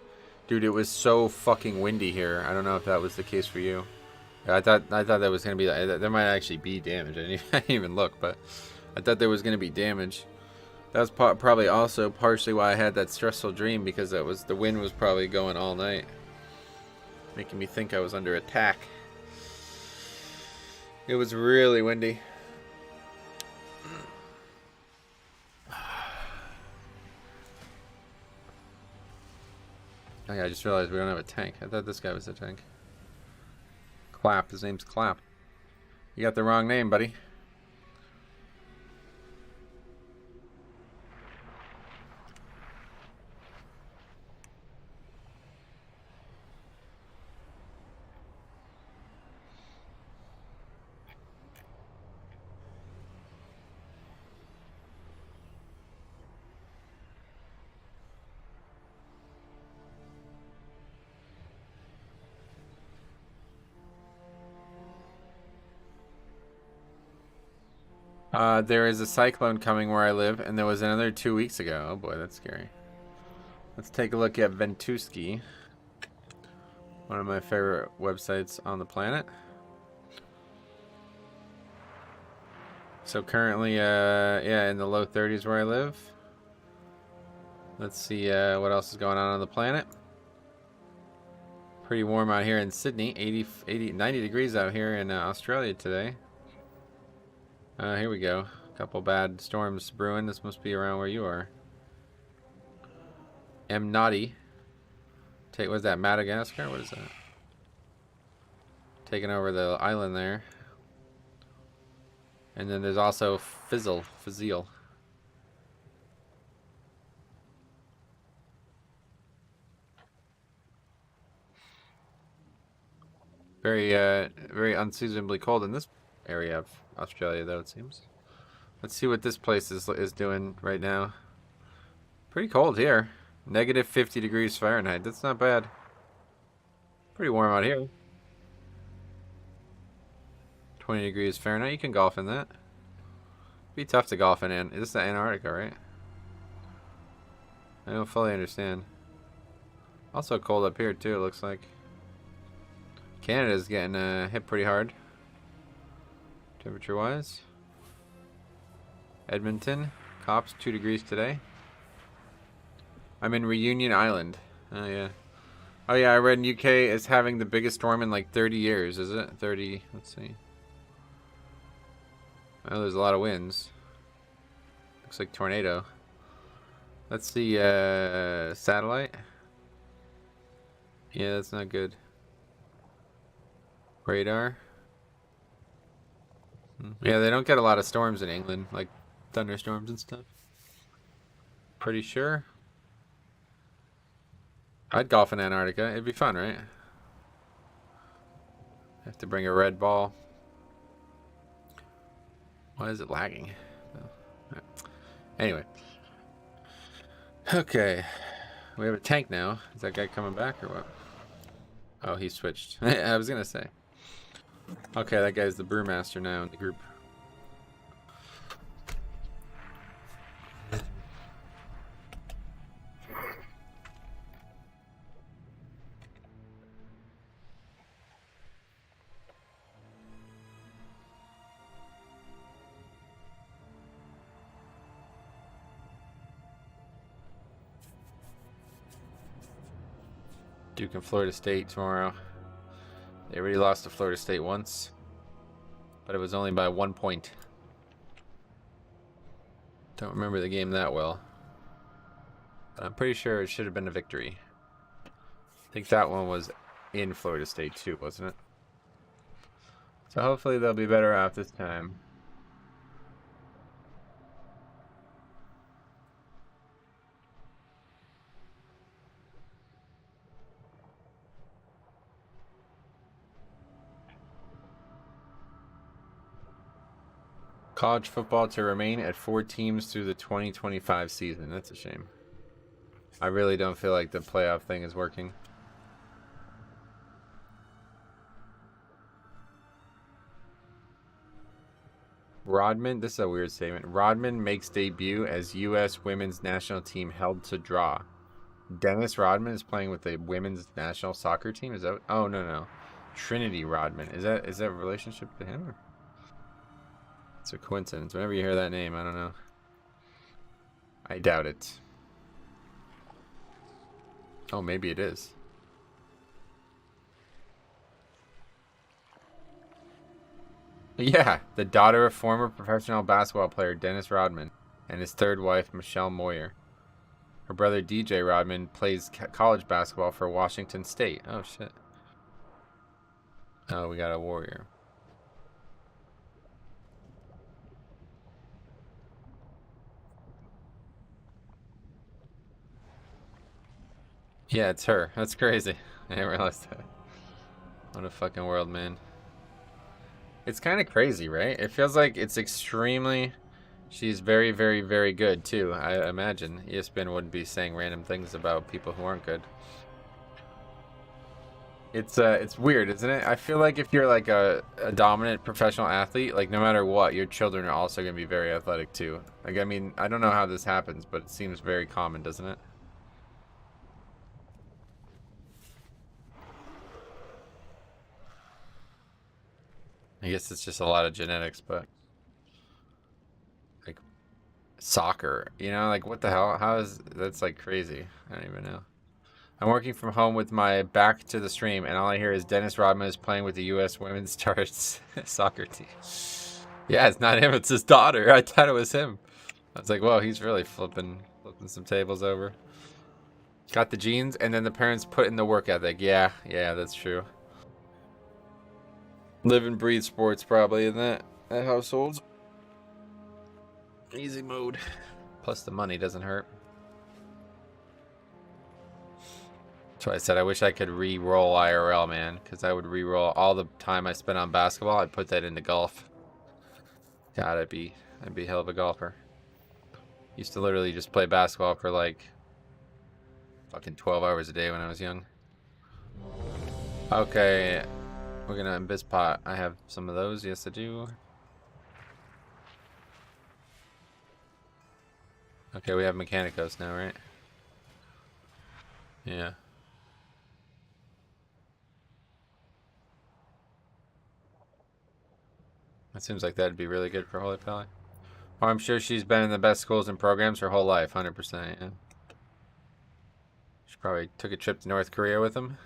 Dude, it was so fucking windy here. I don't know if that was the case for you. I thought that was gonna be... There might actually be damage. I didn't even look, but I thought there was gonna be damage. That was probably also partially why I had that stressful dream, because the wind was probably going all night, making me think I was under attack. It was really windy. Oh yeah, I just realized we don't have a tank. I thought this guy was a tank. Clap. His name's Clap. You got the wrong name, buddy. There is a cyclone coming where I live, and there was another 2 weeks ago. Oh boy, that's scary. Let's take a look at Ventuski, one of my favorite websites on the planet. So currently, yeah, in the low 30s where I live. Let's see what else is going on the planet. Pretty warm out here in Sydney. 90 degrees out here in Australia today. Here we go. A couple bad storms brewing. This must be around where you are. M. Naughty. What's that? Madagascar? What is that? Taking over the island there. And then there's also Fazil. Very unseasonably cold in this area of Australia, though, it seems. Let's see what this place is doing right now. Pretty cold here. Negative 50 degrees Fahrenheit. That's not bad. Pretty warm out here. 20 degrees Fahrenheit. You can golf in that. Be tough to golf in. This is Antarctica, right? I don't fully understand. Also cold up here, too, it looks like. Canada's getting hit pretty hard. Temperature-wise. Edmonton. Cops, 2 degrees today. I'm in Reunion Island. Oh, yeah. Oh, yeah, I read UK is having the biggest storm in like 30 years, is it? 30, let's see. Oh, there's a lot of winds. Looks like tornado. Let's see, satellite. Yeah, that's not good. Radar. Yeah, they don't get a lot of storms in England, like thunderstorms and stuff. Pretty sure. I'd golf in Antarctica. It'd be fun, right? Have to bring a red ball. Why is it lagging? Oh. Anyway. Okay. We have a tank now. Is that guy coming back or what? Oh, he switched. I was going to say. Okay, that guy's the brewmaster now in the group. Duke and Florida State tomorrow. They already lost to Florida State once, but it was only by 1 point. Don't remember the game that well, but I'm pretty sure it should have been a victory. I think that one was in Florida State too, wasn't it? So hopefully they'll be better off this time. College football to remain at 4 teams through the 2025 season. That's a shame. I really don't feel like the playoff thing is working. Rodman, this is a weird statement. Rodman makes debut as U.S. women's national team held to draw. Dennis Rodman is playing with the women's national soccer team? Is that? Oh, no. Trinity Rodman. Is that a relationship to him? Or? It's a coincidence. Whenever you hear that name, I don't know. I doubt it. Oh, maybe it is. Yeah, the daughter of former professional basketball player Dennis Rodman and his third wife, Michelle Moyer. Her brother DJ Rodman plays college basketball for Washington State. Oh, shit. Oh, we got a warrior. Yeah, it's her. That's crazy. I didn't realize that. What a fucking world, man. It's kind of crazy, right? It feels like it's extremely... She's very, very, very good, too. I imagine ESPN wouldn't be saying random things about people who aren't good. It's weird, isn't it? I feel like if you're like a dominant professional athlete, like no matter what, your children are also going to be very athletic, too. Like, I mean, I don't know how this happens, but it seems very common, doesn't it? I guess it's just a lot of genetics, but like soccer, you know, like what the hell? How is that's like crazy? I don't even know. I'm working from home with my back to the stream, and all I hear is Dennis Rodman is playing with the U.S. women's stars soccer team. Yeah, it's not him, it's his daughter. I thought it was him. I was like, whoa, he's really flipping some tables over. Got the genes, and then the parents put in the work ethic. Yeah, that's true. Live and breathe sports probably in that household. Easy mode. Plus the money doesn't hurt. That's why I said I wish I could re-roll IRL, man, because I would re-roll all the time I spent on basketball. I'd put that into golf. God, I'd be a hell of a golfer. Used to literally just play basketball for like fucking 12 hours a day when I was young. Okay, we're gonna Abyss Pot. I have some of those. Yes, I do. Okay, we have Mechanicos now, right? Yeah. It seems like that'd be really good for Holy Pally. Oh, I'm sure she's been in the best schools and programs her whole life, 100%, yeah. She probably took a trip to North Korea with him.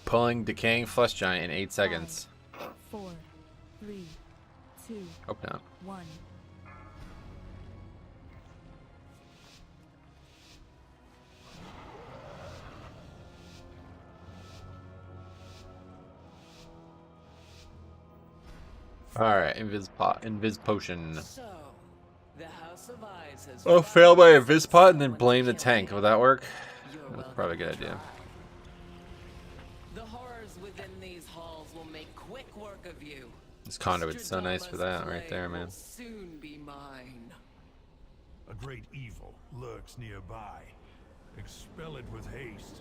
Pulling Decaying Flesh Giant in 8 seconds. 5, 4, 3, 2, Hope not. 1. Alright, Invis Potion. So, the House of Eyes has Oh, fail by a Invis Pot and then blame the tank. Will that work? You're That's welcome probably a good to idea. try. The horrors within these halls will make quick work of you. This conduit's so nice for that right there, man. Will soon be mine. A great evil lurks nearby. Expel it with haste.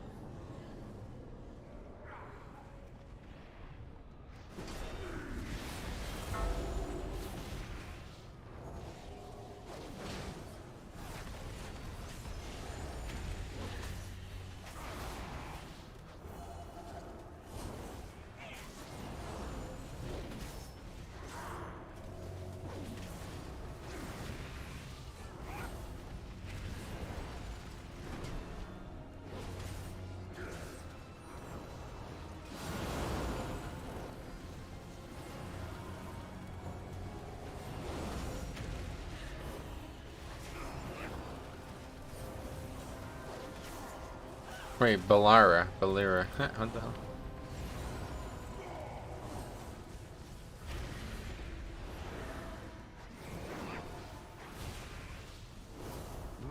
Wait, Balira. What the hell?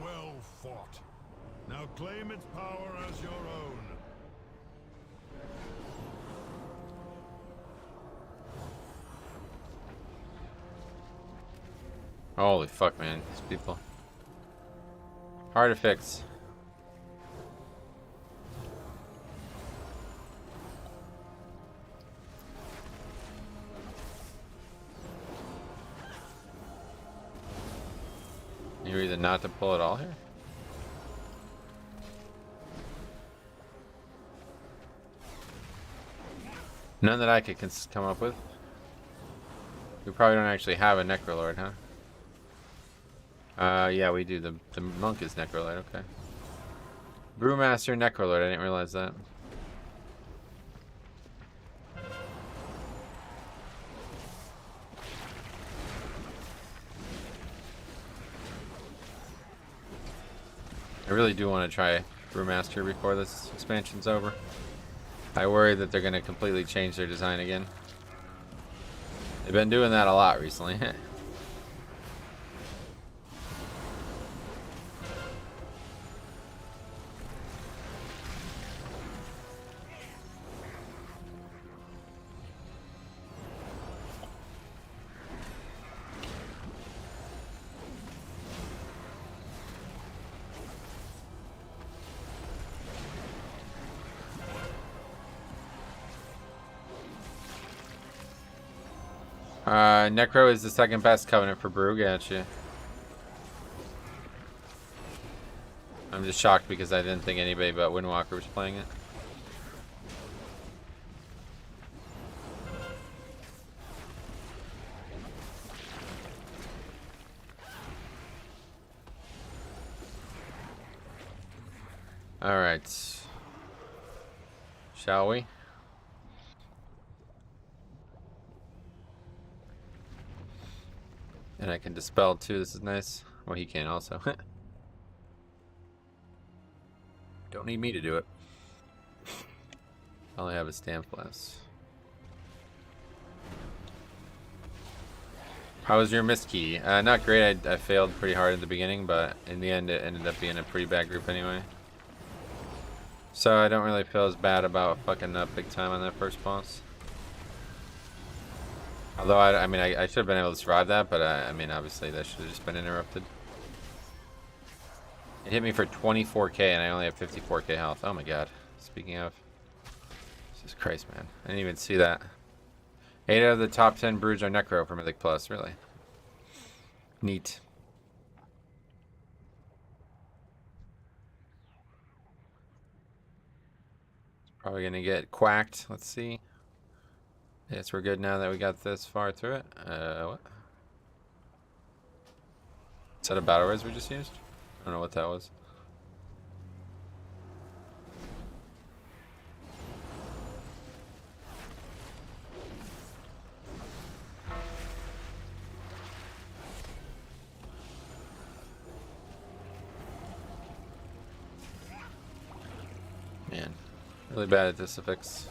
Well fought. Now claim its power as your own. Holy fuck, man. These people. Hard to fix. You're either not to pull it all here? None that I could come up with. We probably don't actually have a Necrolord, huh? Yeah, we do. The monk is Necrolord, okay. Brewmaster Necrolord, I didn't realize that. I really do want to try Brewmaster before this expansion's over. I worry that they're going to completely change their design again. They've been doing that a lot recently. Necro is the second best covenant for Brew, gotcha. I'm just shocked because I didn't think anybody but Windwalker was playing it. Alright. Shall we? And I can dispel too, this is nice. Well, he can also. Don't need me to do it. I only have a stamp flask. How was your missed key? Not great. I failed pretty hard at the beginning, but in the end it ended up being a pretty bad group anyway. So I don't really feel as bad about fucking up big time on that first boss. Although I mean I should have been able to survive that, but I mean obviously that should have just been interrupted. It hit me for 24k and I only have 54k health. Oh my god. Speaking of, Jesus Christ, man, I didn't even see that. 8 out of the top 10 brews are Necro for Mythic Plus, really. Neat. Probably gonna get quacked. Let's see. Yes, we're good now that we got this far through it. What? Is that a battle res we just used? I don't know what that was. Man, really bad at this affix.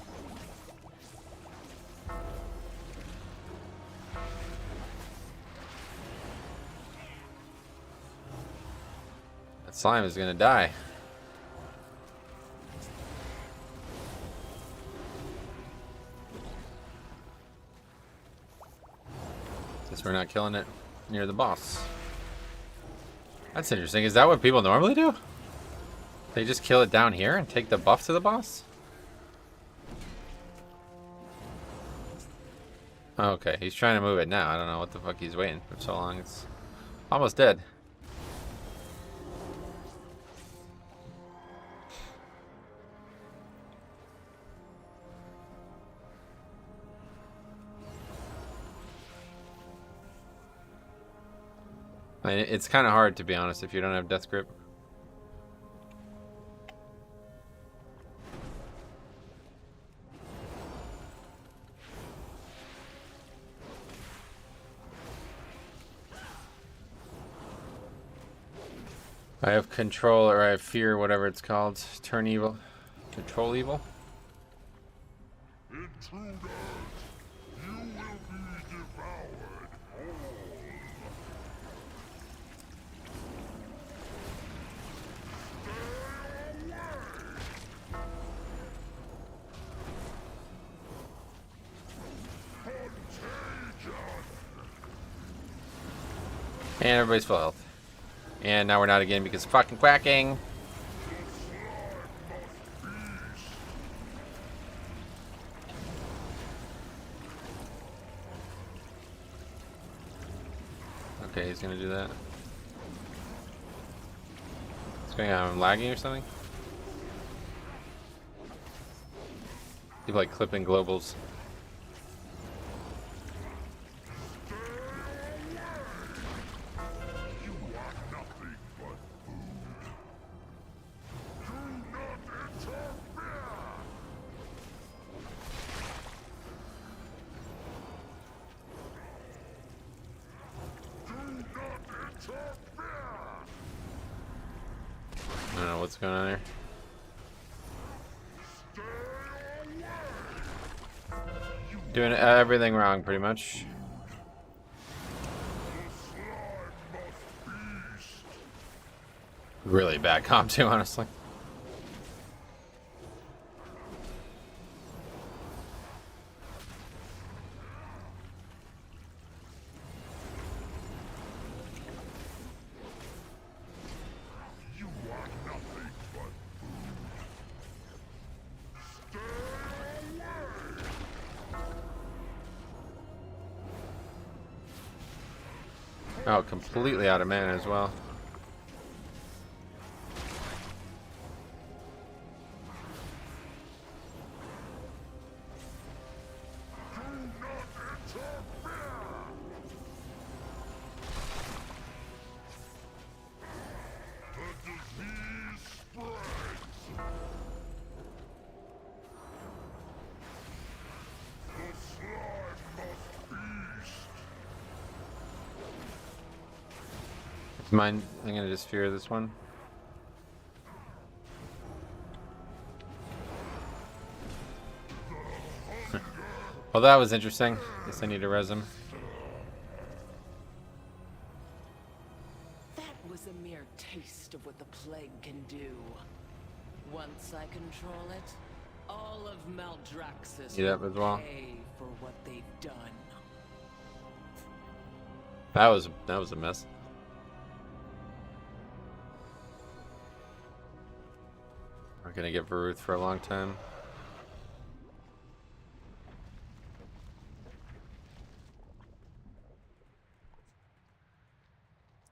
That slime is gonna die. Guess we're not killing it near the boss. That's interesting. Is that what people normally do? They just kill it down here and take the buff to the boss? Okay, he's trying to move it now. I don't know what the fuck he's waiting for so long. It's almost dead. I mean, it's kind of hard, to be honest, if you don't have Death Grip. I have control, or I have fear, whatever it's called. Turn evil. Control evil. Intruders, you will be devoured whole. And everybody's full health. And now we're not again because fucking quacking. Okay, he's gonna do that. What's going on? I'm lagging or something? People like clipping globals. I don't know what's going on here. Doing everything wrong, pretty much. Really bad comp too, honestly. Oh, completely out of mana as well. Mine, I'm gonna just fear this one. Well, that was interesting. Guess I need to res him. That was a mere taste of what the plague can do. Once I control it, all of Maldraxxus Eat up will as well. pay for what they've done. That was a mess. Not gonna get Varuth for a long time.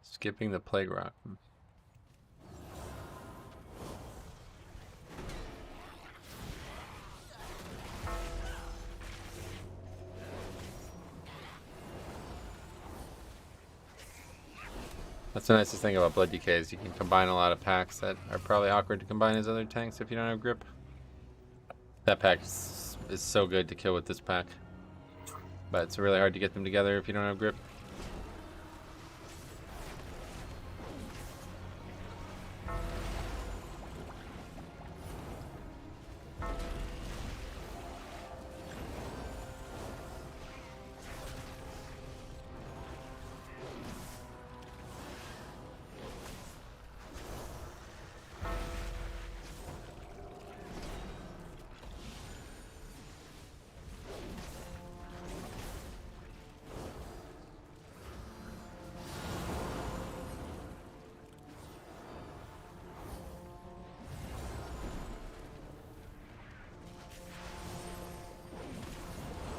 Skipping the Plague Rock. That's the nicest thing about Blood DK is you can combine a lot of packs that are probably awkward to combine as other tanks if you don't have grip. That pack is so good to kill with this pack. But it's really hard to get them together if you don't have grip.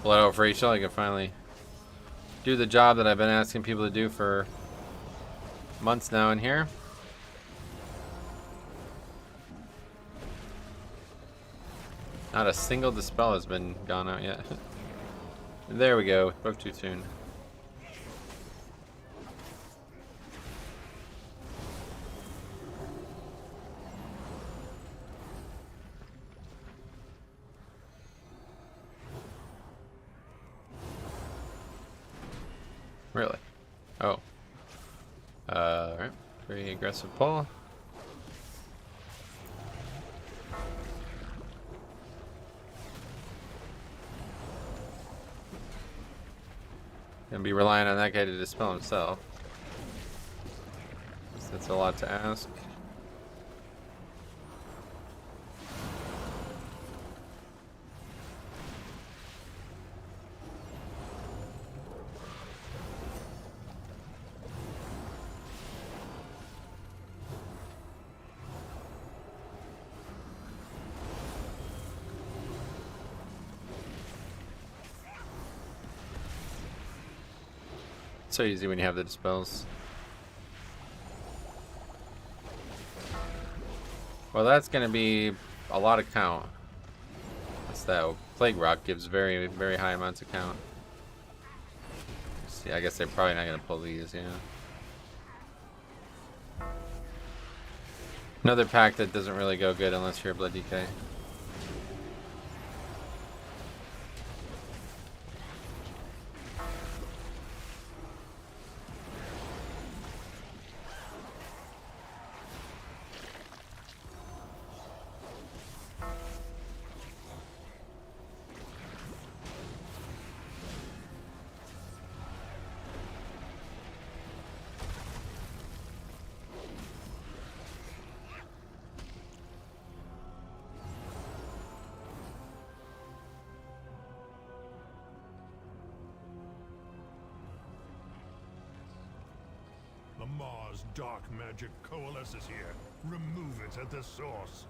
Blood out for Rachel, I can finally do the job that I've been asking people to do for months now in here. Not a single dispel has been gone out yet. There we go. Spoke too soon. Really? Oh. Alright. Very aggressive pull. Gonna be relying on that guy to dispel himself. That's a lot to ask. So easy when you have the dispels. Well, that's gonna be a lot of count. What's that? Plague Rock gives very, very high amounts of count. See, I guess they're probably not gonna pull these, yeah. Another pack that doesn't really go good unless you're a Blood DK. The Mars dark magic coalesces here. Remove it at the source.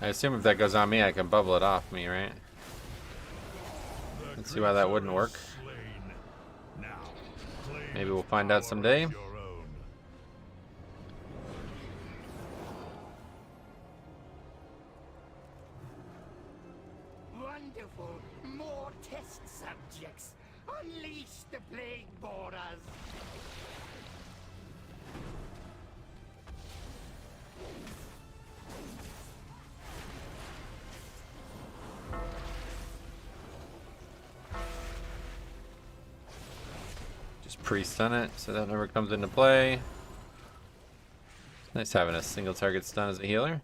I assume if that goes on me, I can bubble it off me, right? Let's see why that wouldn't work. Maybe we'll find out someday. Wonderful! More test subjects! Unleash the plague boarders! Just pre-stun it, so that never comes into play. It's nice having a single target stun as a healer.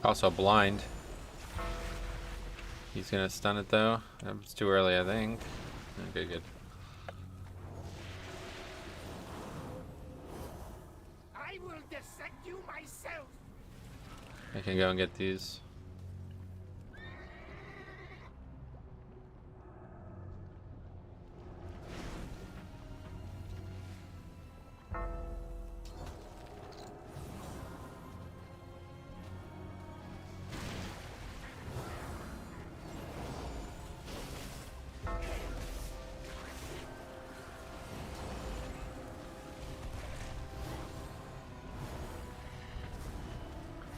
Also blind. He's gonna stun it though. It's too early, I think. Okay, good. I will dissect you myself! I can go and get these.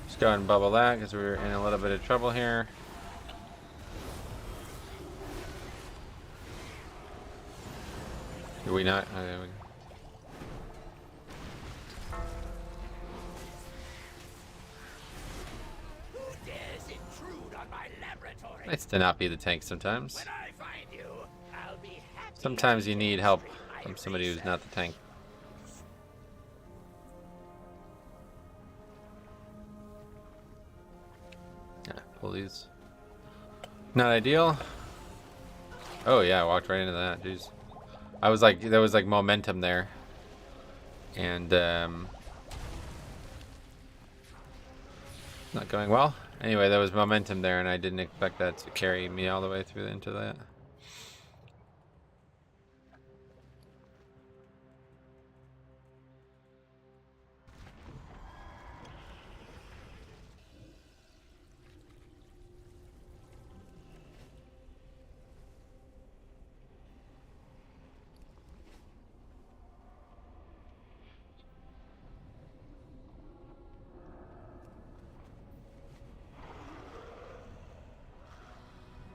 Just go ahead and bubble that because we're in a little bit of trouble here. Did we not? Oh, there we go. Who dares intrude on my laboratory? Nice to not be the tank sometimes. When I find you, I'll be happy. Sometimes you need help from somebody who's not the tank. Pull these. Not ideal. Oh yeah, I walked right into that. Jeez. I was like, there was like momentum there, and not going well. Anyway, there was momentum there, and I didn't expect that to carry me all the way through into that.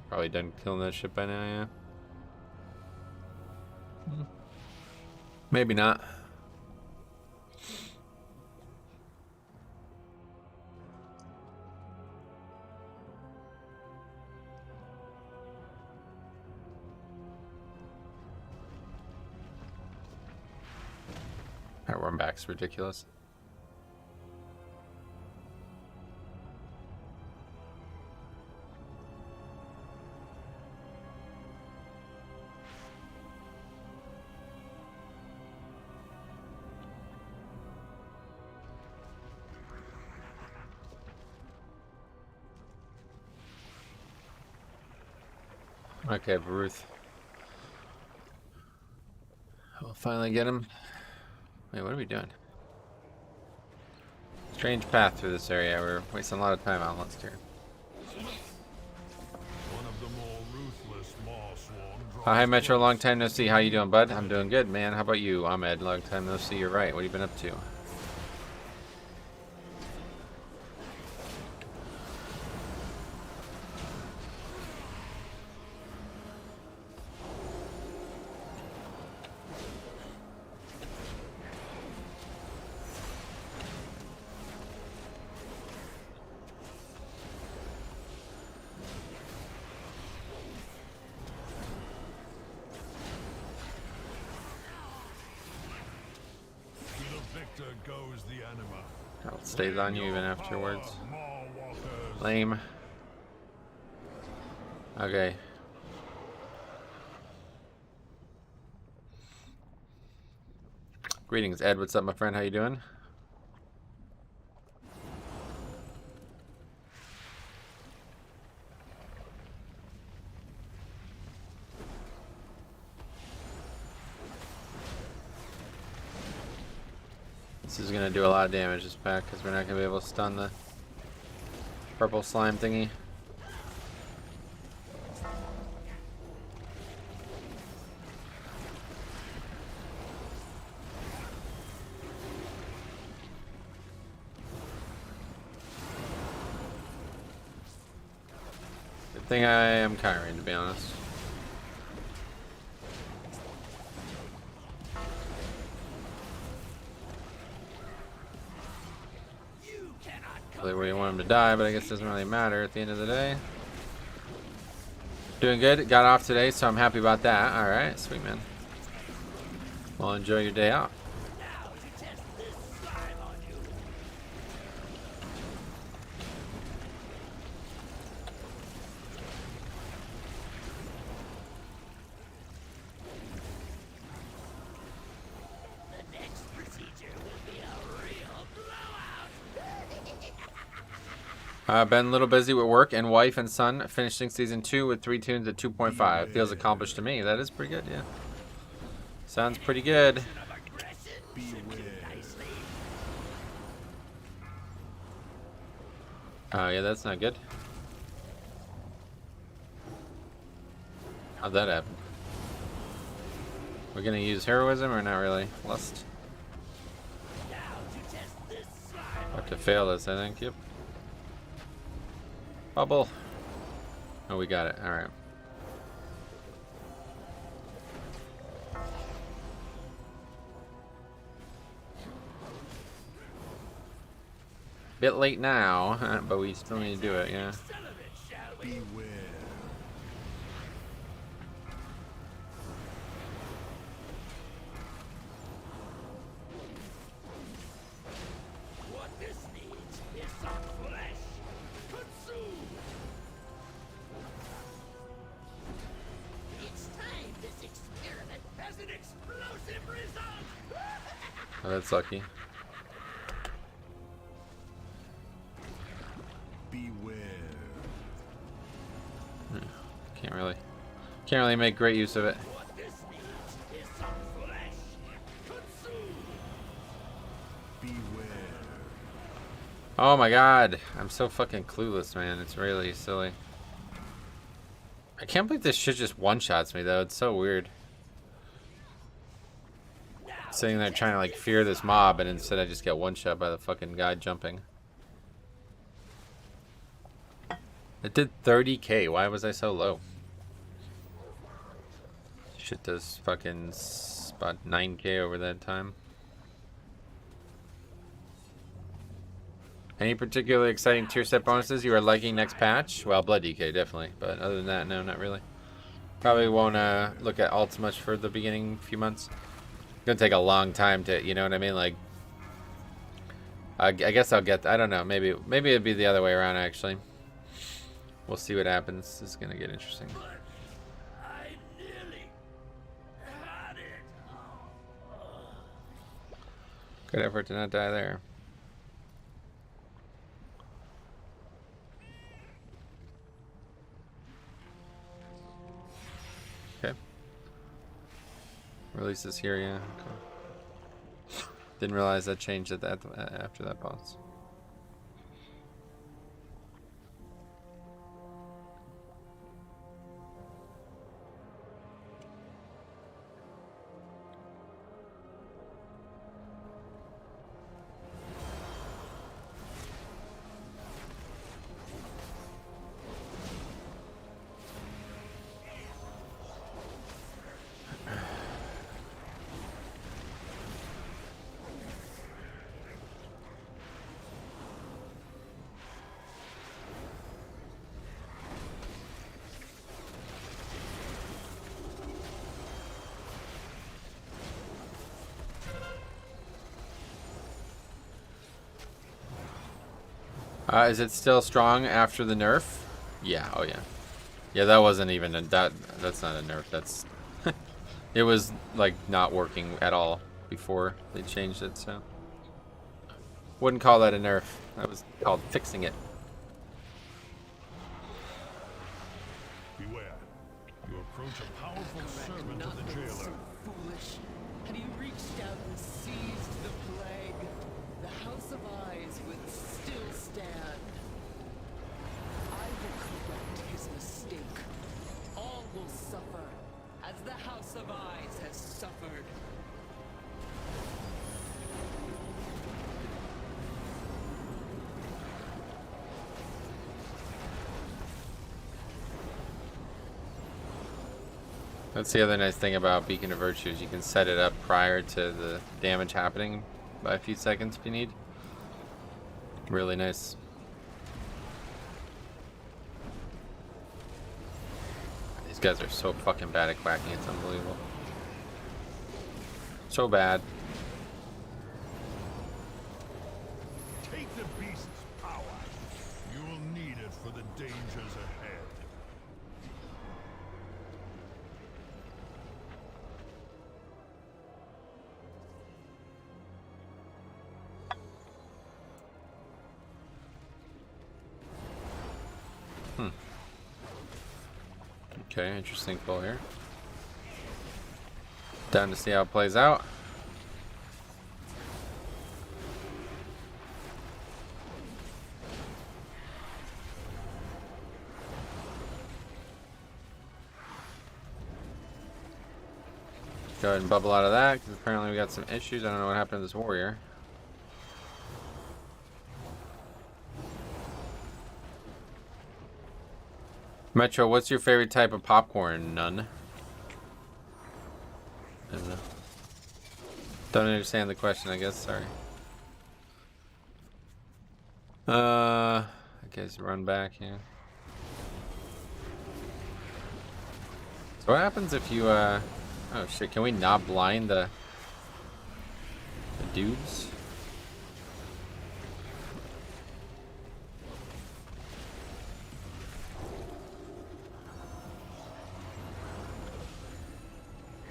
Probably done killing that shit by now, yeah. Maybe not. That worm back's ridiculous. Okay, Baruth. We'll finally get him. Wait, what are we doing? Strange path through this area. We're wasting a lot of time on Let's here. One of the more ruthless Marsworn Hi, Metro. Long time no see. How you doing, bud? I'm doing good, man. How about you, Ahmed? Long time no see. You're right. What have you been up to? goes the anima. Oh, it stays on you even afterwards. More walkers. Lame. Okay. Greetings, Ed. What's up, my friend? How you doing? This is gonna do a lot of damage this pack because we're not gonna be able to stun the purple slime thingy. Good thing I am Kyrie, to be honest. Really where you want him to die, but I guess it doesn't really matter at the end of the day. Doing good. Got off today, so I'm happy about that. Alright, sweet man. Well, enjoy your day out. Been a little busy with work and wife and son, finishing season 2 with 3 tunes at 2.5. Feels accomplished to me. That is pretty good, yeah. Sounds pretty good. Yeah, that's not good. How'd that happen? We're gonna use heroism or not really? Lust. Have to fail this, I think. Yep. Bubble. Oh, we got it. All right. Bit late now, but we still need to do it, yeah. Beware. What this needs is some flesh. Consume. It's time this experiment has an explosive result. Oh, that's lucky. Beware. Can't really make great use of it. What this needs is some flesh. Consume. Beware. Oh my god, I'm so fucking clueless, man. It's really silly. I can't believe this shit just one-shots me, though. It's so weird. Sitting there trying to, like, fear this mob, and instead I just get one-shot by the fucking guy jumping. It did 30k. Why was I so low? Shit does fucking about 9k over that time. Any particularly exciting tier set bonuses you are liking next patch? Well, Blood DK, definitely. But other than that, no, not really. Probably won't look at alts much for the beginning few months. It's gonna take a long time to, you know what I mean? Like, I guess I'll get, I don't know, maybe it'd be the other way around, actually. We'll see what happens. This is gonna get interesting. I nearly had it. Good effort to not die there. Okay. Release this here, yeah. Okay. Didn't realize that changed at that after that boss. Is it still strong after the nerf? Yeah, oh yeah. Yeah, that wasn't even a, that's not a nerf, that's it was like not working at all before they changed it, so wouldn't call that a nerf. That was called fixing it. Beware. You approach a powerful servant of the jailer. So foolish. Had he reached out and seized the plague? That's the other nice thing about Beacon of Virtues. You can set it up prior to the damage happening by a few seconds if you need. Really nice. These guys are so fucking bad at quacking, it's unbelievable. So bad. Take the beast's power. You will need it for the dangers ahead. Okay, interesting pull here. Down to see how it plays out. Go ahead and bubble out of that, because apparently we got some issues. I don't know what happened to this warrior. Metro, what's your favorite type of popcorn? None. Don't understand the question, I guess. Sorry. I guess run back here. So what happens if you, oh shit, can we not blind the dudes?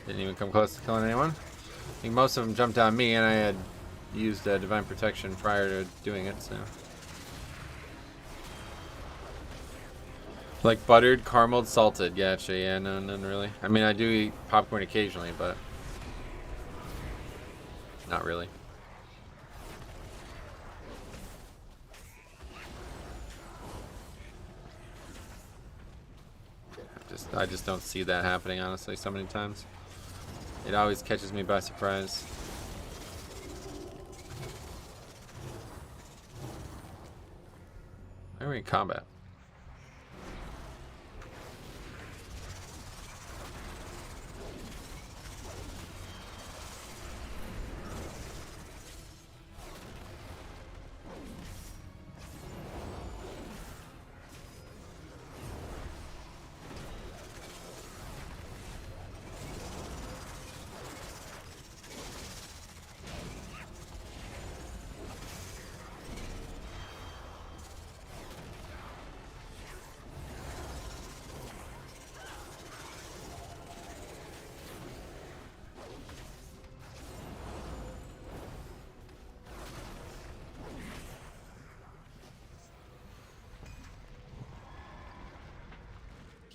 Didn't even come close to killing anyone. I think most of them jumped on me, and I had used Divine Protection prior to doing it, so. Like buttered, carameled, salted. Gotcha, yeah, no, none really. I mean, I do eat popcorn occasionally, but not really. I just don't see that happening, honestly, so many times. It always catches me by surprise. Why are we in combat?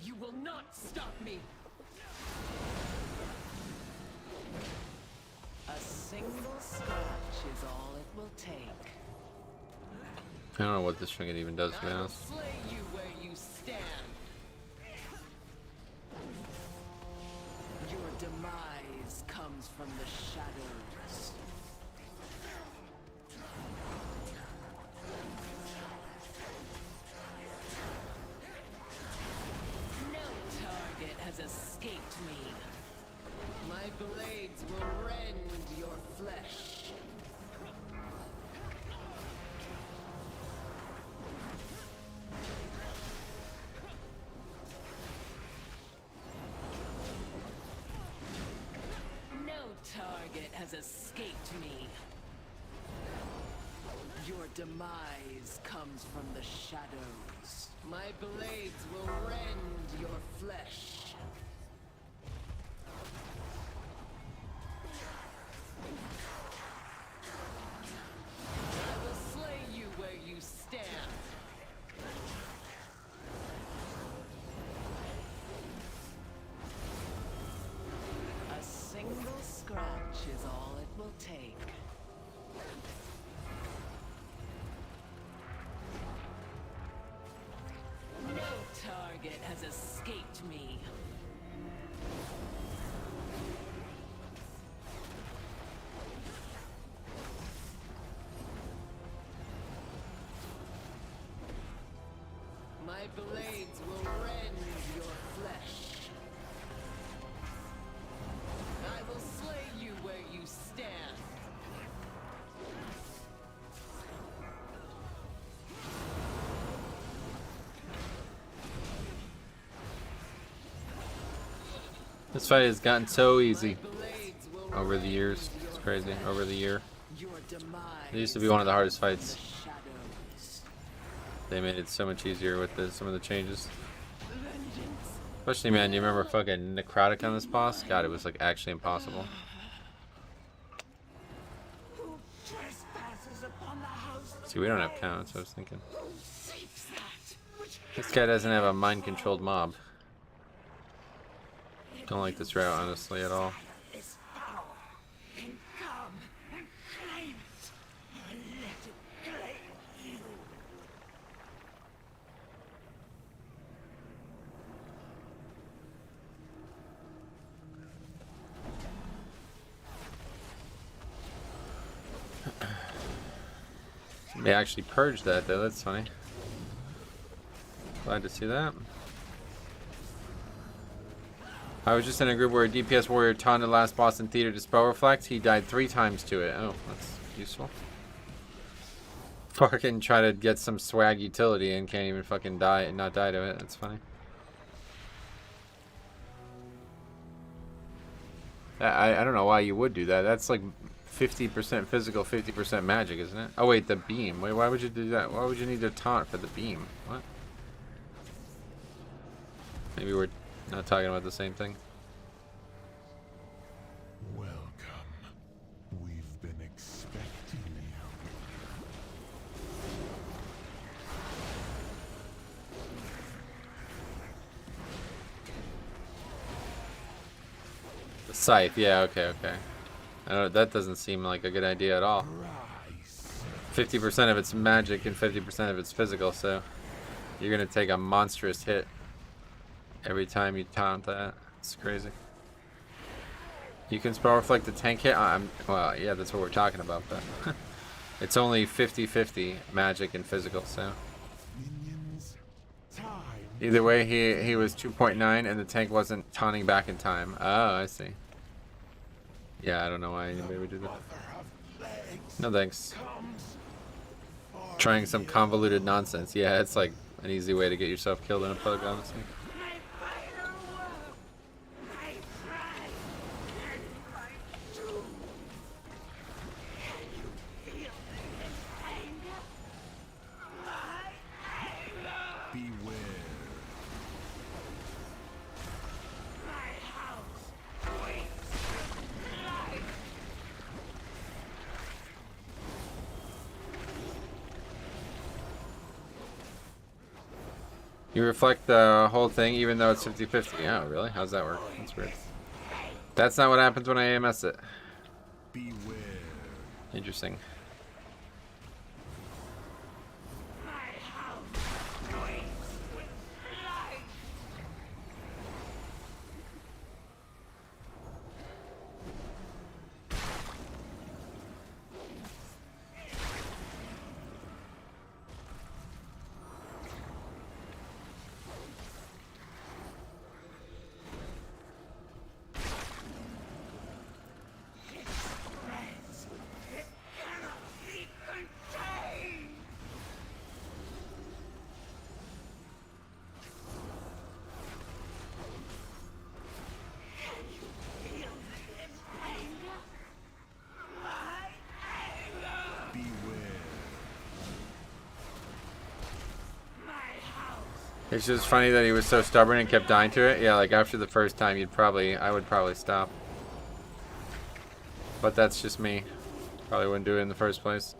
You will not stop me! A single scratch is all it will take. I don't know what this trinket even does, to be I will honest. slay you where you stand. Your demise comes from the shadows. No target has escaped me. My blades will rend your flesh. No target has escaped me. Your demise comes from the shadows. My blades will rend your flesh. I will slay you where you stand. A single scratch is all it will take. No target has escaped me. My blades will rend your flesh. This fight has gotten so easy over the years. It's crazy. Over the year. It used to be one of the hardest fights. They made it so much easier with some of the changes. Especially, man, you remember fucking necrotic on this boss? God, it was like actually impossible. See, we don't have counts, I was thinking. This guy doesn't have a mind-controlled mob. Don't like this route, honestly, at all. They actually purged that though, that's funny. Glad to see that. I was just in a group where a DPS warrior taunted last boss in theater to spell reflect. He died 3 times to it. Oh, that's useful. Fucking try to get some swag utility and can't even fucking die and not die to it. That's funny. I don't know why you would do that. That's like 50% physical, 50% magic, isn't it? Oh wait, the beam. Wait, why would you do that? Why would you need to taunt for the beam? What? Maybe we're not talking about the same thing. Welcome. We've been expecting you. The scythe, yeah, okay. I don't, that doesn't seem like a good idea at all. 50% of it's magic and 50% of it's physical, so you're gonna take a monstrous hit every time you taunt that. It's crazy. You can spell reflect the tank hit. Well, yeah, that's what we're talking about, but it's only 50-50 magic and physical, so either way, he was 2.9 and the tank wasn't taunting back in time. Oh, I see. Yeah, I don't know why anybody would do that. No thanks. Trying some convoluted nonsense. Yeah, it's like an easy way to get yourself killed in a pug, honestly. You reflect the whole thing even though it's 50-50. Oh, really? How's that work? That's weird. That's not what happens when I AMS it. Beware. Interesting. It's just funny that he was so stubborn and kept dying to it. Yeah, like after the first time, I would probably stop. But that's just me. Probably wouldn't do it in the first place.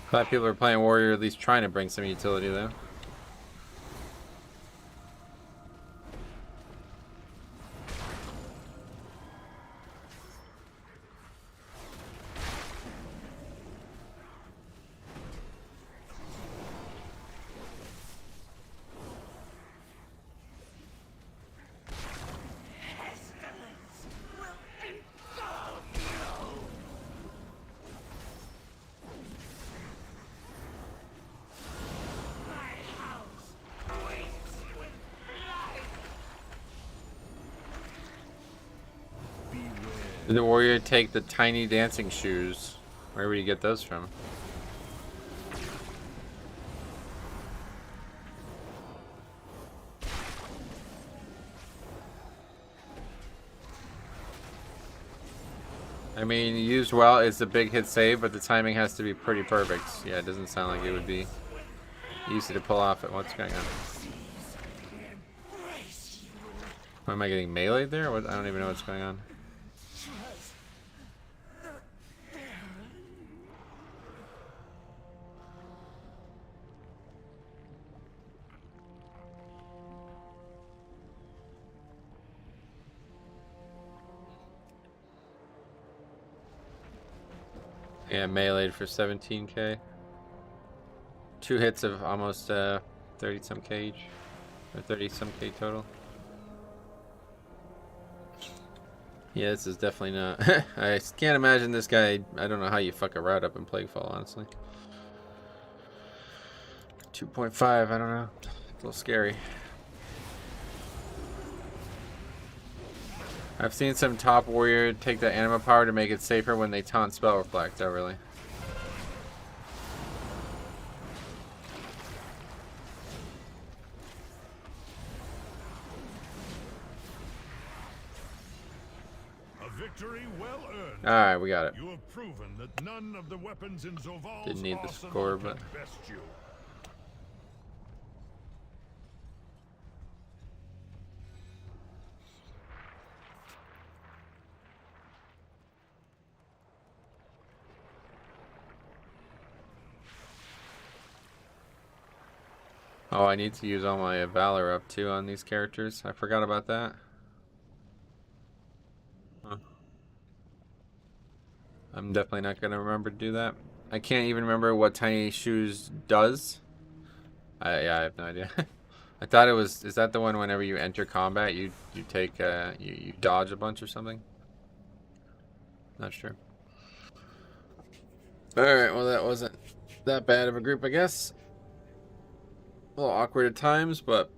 Glad people are playing warrior, at least trying to bring some utility though. Did the warrior take the tiny dancing shoes? Where would you get those from? I mean, used well is a big hit save, but the timing has to be pretty perfect. Yeah, it doesn't sound like it would be easy to pull off it. What's going on? Am I getting meleeed there? What? I don't even know what's going on. Yeah, meleeed for 17k. 2 hits of almost 30 some k each. Or 30 some k total. Yeah, this is definitely not. I can't imagine this guy. I don't know how you fuck a route up in Plaguefall, honestly. 2.5, I don't know. It's a little scary. I've seen some top warrior take that anima power to make it safer when they taunt spell reflect. Oh, really? Victory well earned. All right, we got it. You have proven that none of the weapons in Zoval's Didn't need the arsenal score, can but best you. oh, I need to use all my valor up too on these characters. I forgot about that. Huh. I'm definitely not gonna remember to do that. I can't even remember what Tiny Shoes does. Yeah, I have no idea. I thought it was. Is that the one whenever you enter combat, you take you dodge a bunch or something? Not sure. All right. Well, that wasn't that bad of a group, I guess. A little awkward at times, but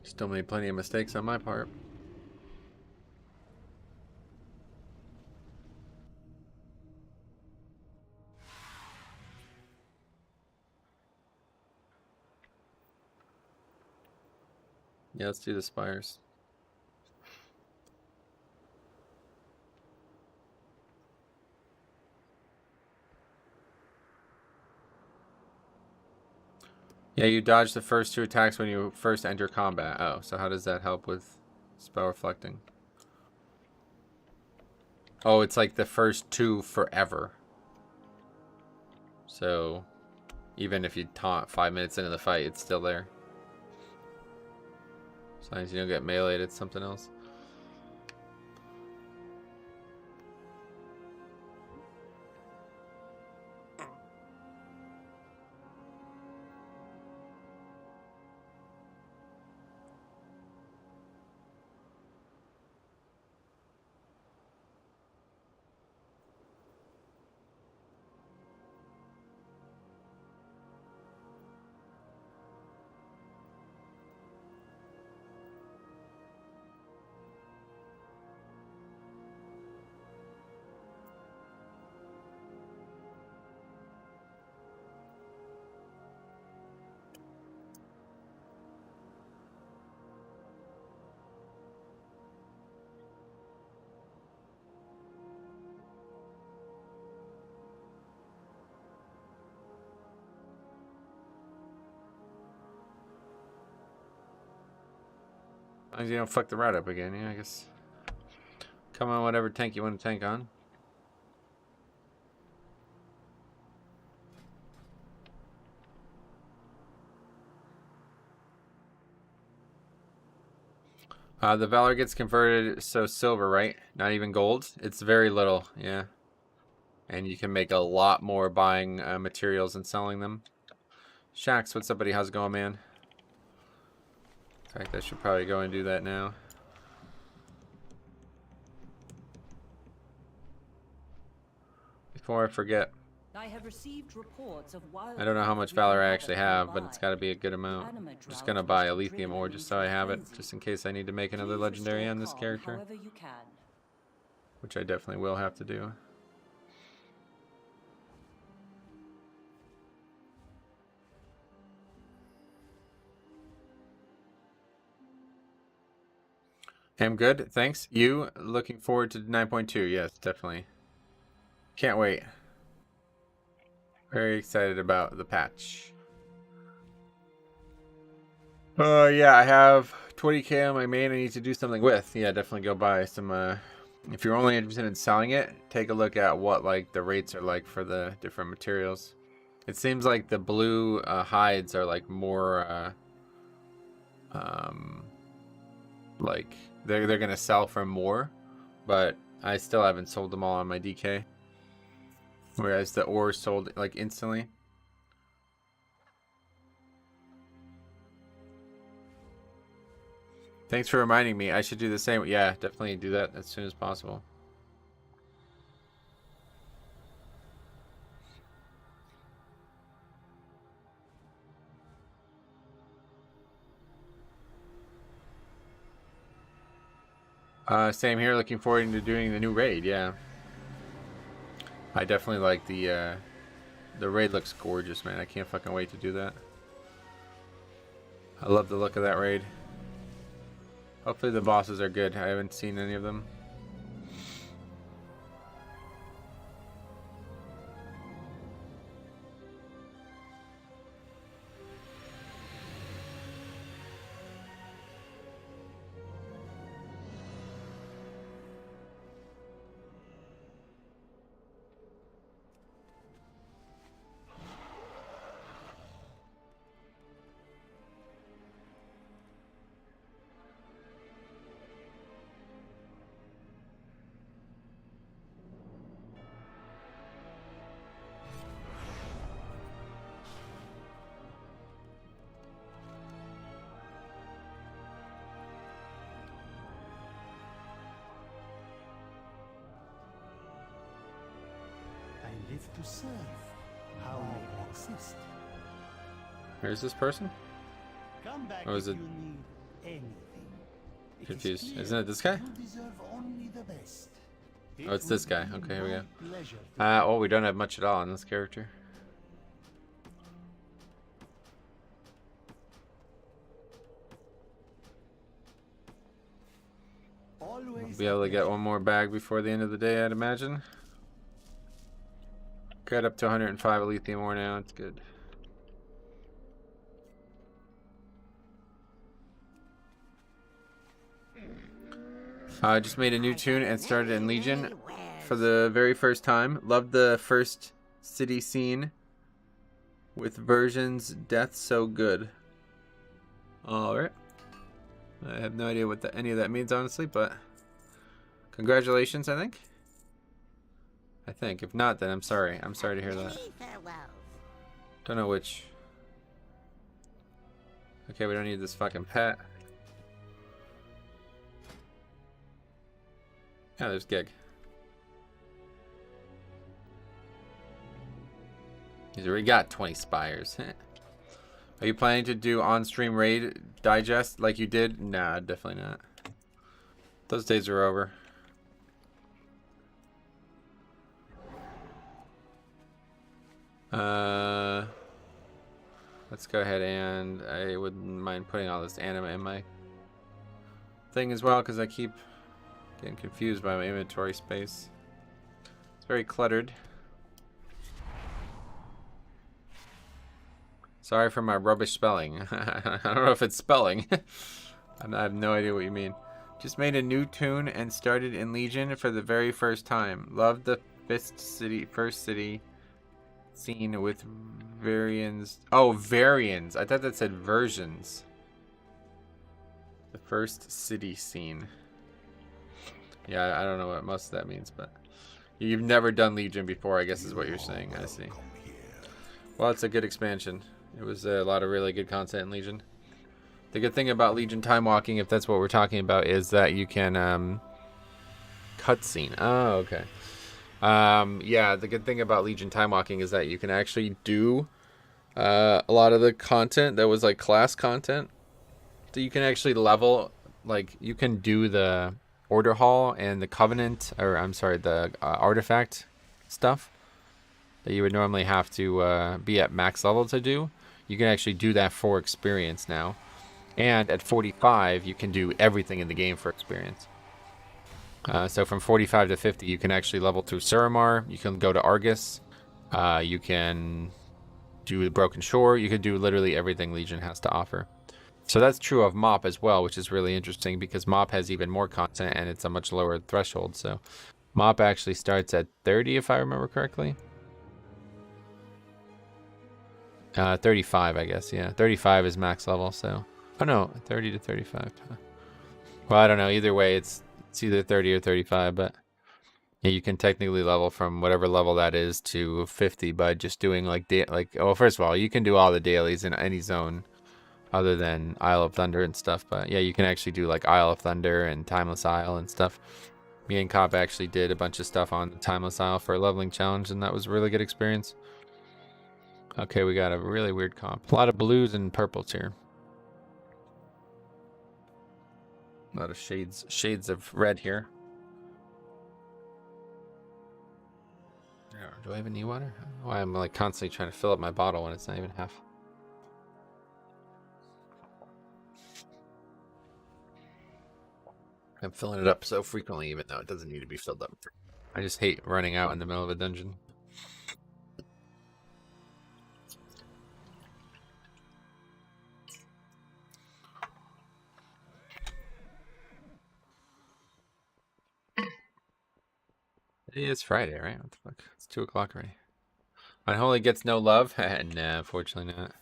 still made plenty of mistakes on my part. Yeah, let's do the spires. Yeah, you dodge the first 2 attacks when you first enter combat. Oh, so how does that help with spell reflecting? Oh, it's like the first 2 forever. So even if you taunt 5 minutes into the fight, it's still there. As long as you don't get meleeed, it's something else. As long as you don't fuck the route up again, yeah, I guess. Come on, whatever tank you want to tank on. The Valor gets converted, so silver, right? Not even gold? It's very little, yeah. And you can make a lot more buying materials and selling them. Shax, what's up, buddy? How's it going, man? In fact, I should probably go and do that now. Before I forget. I have received reports of wild I don't know how much Valor I actually have, but it's got to be a good amount. I'm just going to buy a lithium ore just so I have it, just in case I need to make another legendary on this character. Which I definitely will have to do. I'm good, thanks. You looking forward to 9.2? Yes, definitely. Can't wait. Very excited about the patch. Yeah, I have 20k on my main I need to do something with. Yeah, definitely go buy some. If you're only interested in selling it, take a look at what like the rates are like for the different materials. It seems like the blue hides are like more like they're gonna sell for more, but I still haven't sold them all on my DK. Whereas the ore sold like instantly. Thanks for reminding me. I should do the same. Yeah, definitely do that as soon as possible. Same here. Looking forward to doing the new raid. Yeah, I definitely like the raid. Looks gorgeous, man. I can't fucking wait to do that. I love the look of that raid. Hopefully the bosses are good. I haven't seen any of them. I live to serve. How may I assist? Where's this person? Come back Or is if it- you need anything. It is Confused. clear Isn't it this guy? you deserve only the best. Oh, it's this guy. Okay, here we go. Pleasure to Oh, we don't have much at all on this character. always Be able to get one more bag before the end of the day, I'd imagine. Got up to 105 lithium ore now. It's good. I just made a new tune and started in Legion for the very first time. Loved the first city scene with versions. Death so good. Alright. I have no idea what any of that means, honestly, but congratulations, I think. If not, then I'm sorry. I'm sorry to hear that. Don't know which. Okay, we don't need this fucking pet. Yeah, there's Gig. He's already got 20 spires. Are you planning to do on-stream raid digest like you did? Nah, definitely not. Those days are over. Let's go ahead and I wouldn't mind putting all this anime in my thing as well because I keep getting confused by my inventory space. It's very cluttered. Sorry for my rubbish spelling. I don't know if it's spelling. I have no idea what you mean. Just made a new tune and started in Legion for the very first time. Loved the first city scene with variants. Oh, variants. I thought that said versions. The first city scene. Yeah, I don't know what most of that means, but you've never done Legion before, I guess is what you're saying. I see. Well, it's a good expansion. It was a lot of really good content in Legion. The good thing about Legion time walking, if that's what we're talking about, is that you can cutscene. Oh, okay. Yeah, the good thing about Legion time walking is that you can actually do a lot of the content that was like class content. So you can actually level, like you can do the Order Hall and the Covenant, or I'm sorry, the artifact stuff that you would normally have to be at max level to do. You can actually do that for experience now. And at 45, you can do everything in the game for experience. So from 45 to 50, you can actually level through Suramar. You can go to Argus. You can do the Broken Shore. You can do literally everything Legion has to offer. So that's true of Mop as well, which is really interesting because Mop has even more content and it's a much lower threshold. So Mop actually starts at 30, if I remember correctly. 35, I guess, yeah. 35 is max level, so... Oh, no, 30 to 35. Well, I don't know. Either way, it's either 30 or 35, but... Yeah, you can technically level from whatever level that is to 50 by just doing, like... well, first of all, you can do all the dailies in any zone other than Isle of Thunder and stuff, but yeah, you can actually do, like, Isle of Thunder and Timeless Isle and stuff. Me and Cop actually did a bunch of stuff on the Timeless Isle for a leveling challenge, and that was a really good experience. Okay, we got a really weird comp. A lot of blues and purples here. A lot of shades of red here. Do I even need water? Why I'm like constantly trying to fill up my bottle when it's not even half. I'm filling it up so frequently, even though it doesn't need to be filled up. I just hate running out in the middle of a dungeon. It's Friday, right? What the fuck? It's 2 o'clock already. Unholy gets no love? Nah, unfortunately not.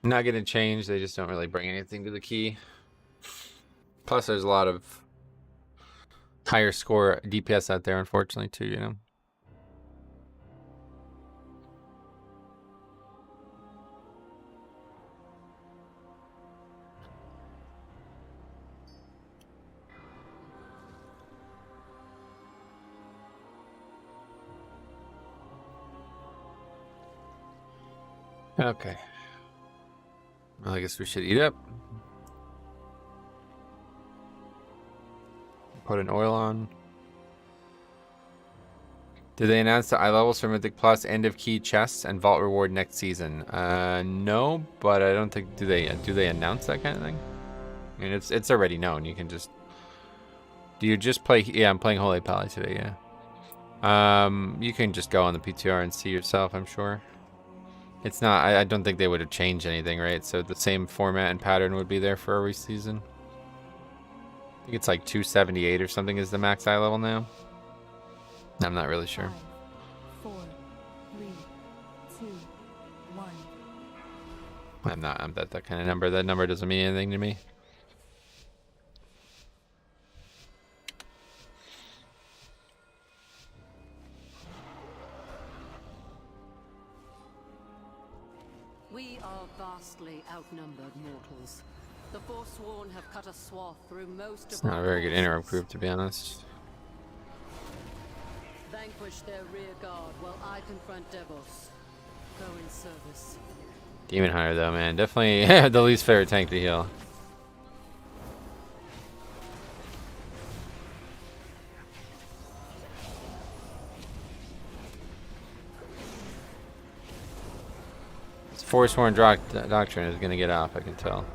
Not gonna change, they just don't really bring anything to the key. Plus there's a lot of higher score DPS out there, unfortunately, too, you know? Okay. Well, I guess we should eat up. Put an oil on. Did they announce the eye levels for Mythic Plus, end of key chests, and vault reward next season? No, but I don't think do they announce that kind of thing? I mean, it's already known. You can just. Do you just play? Yeah, I'm playing Holy Pally today. Yeah. You can just go on the PTR and see yourself. I'm sure. It's not. I don't think they would have changed anything, right? So the same format and pattern would be there for every season. I think it's like 278 or something is the max eye level now. I'm not really sure. 5, 4, 3, 2, 1. I'm that kind of number. That number doesn't mean anything to me. We are vastly outnumbered mortals. The Forsworn have cut a swath through most It's of not our a very good forces. interrupt group, to be honest. Vanquish their rear guard while I confront Devos. Go in service. Demon Hunter, though, man. Definitely the least favorite tank to heal. This Forsworn Doctrine is going to get off, I can tell.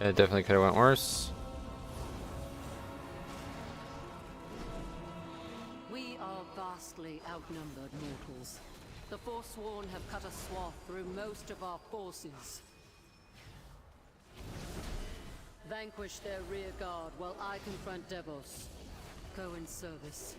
It definitely could have went worse. We are vastly outnumbered mortals. The Forsworn have cut a swath through most of our forces. Vanquish their rear guard while I confront Devos. Go in service.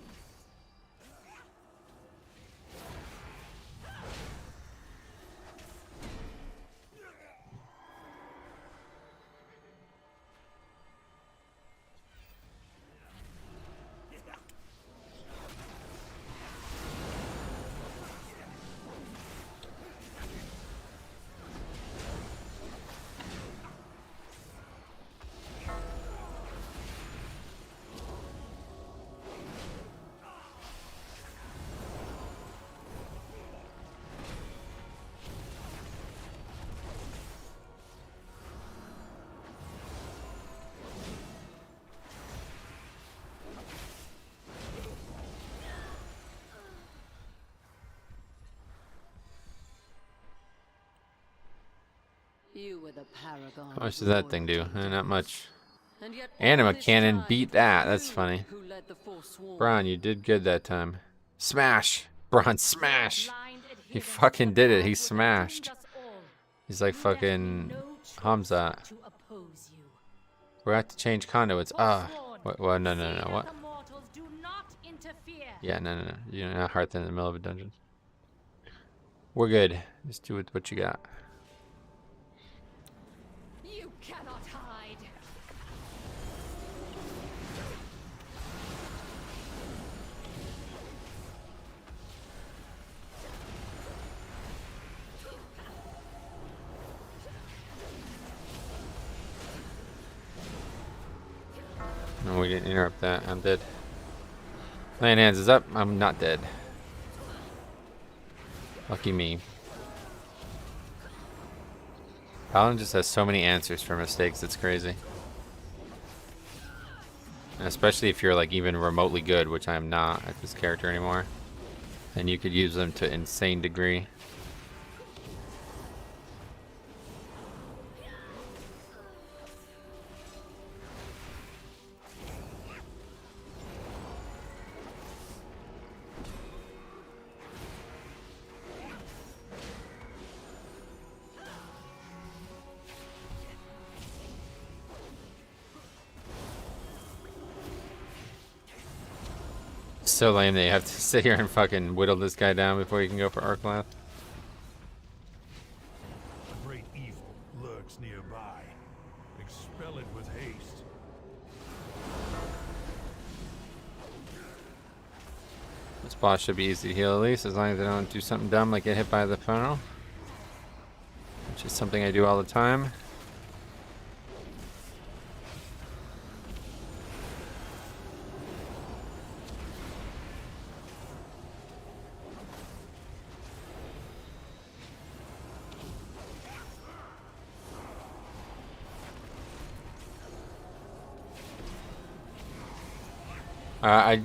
You were the paragon. How much does that thing do? Not much. And yet Anima all this cannon time, beat it was that. That's you funny. who led the Forsworn. Braun, you did good that time. Smash! Braun, smash! He fucking did it. He smashed. He's like fucking Hamza. We have to change conduits. What, no, what? Yeah, no. You're not Hearth in the middle of a dungeon. We're good. Just do what you got. You cannot hide. No, we didn't interrupt that. I'm dead. Laying hands is up. I'm not dead. Lucky me. Paladin just has so many answers for mistakes. It's crazy. And especially if you're like even remotely good, which I'm not at this character anymore. And you could use them to an insane degree. So lame that you have to sit here and fucking whittle this guy down before you can go for Arclath. A great evil lurks nearby. Expel it with haste. This boss should be easy to heal at least, as long as I don't do something dumb like get hit by the funnel. Which is something I do all the time.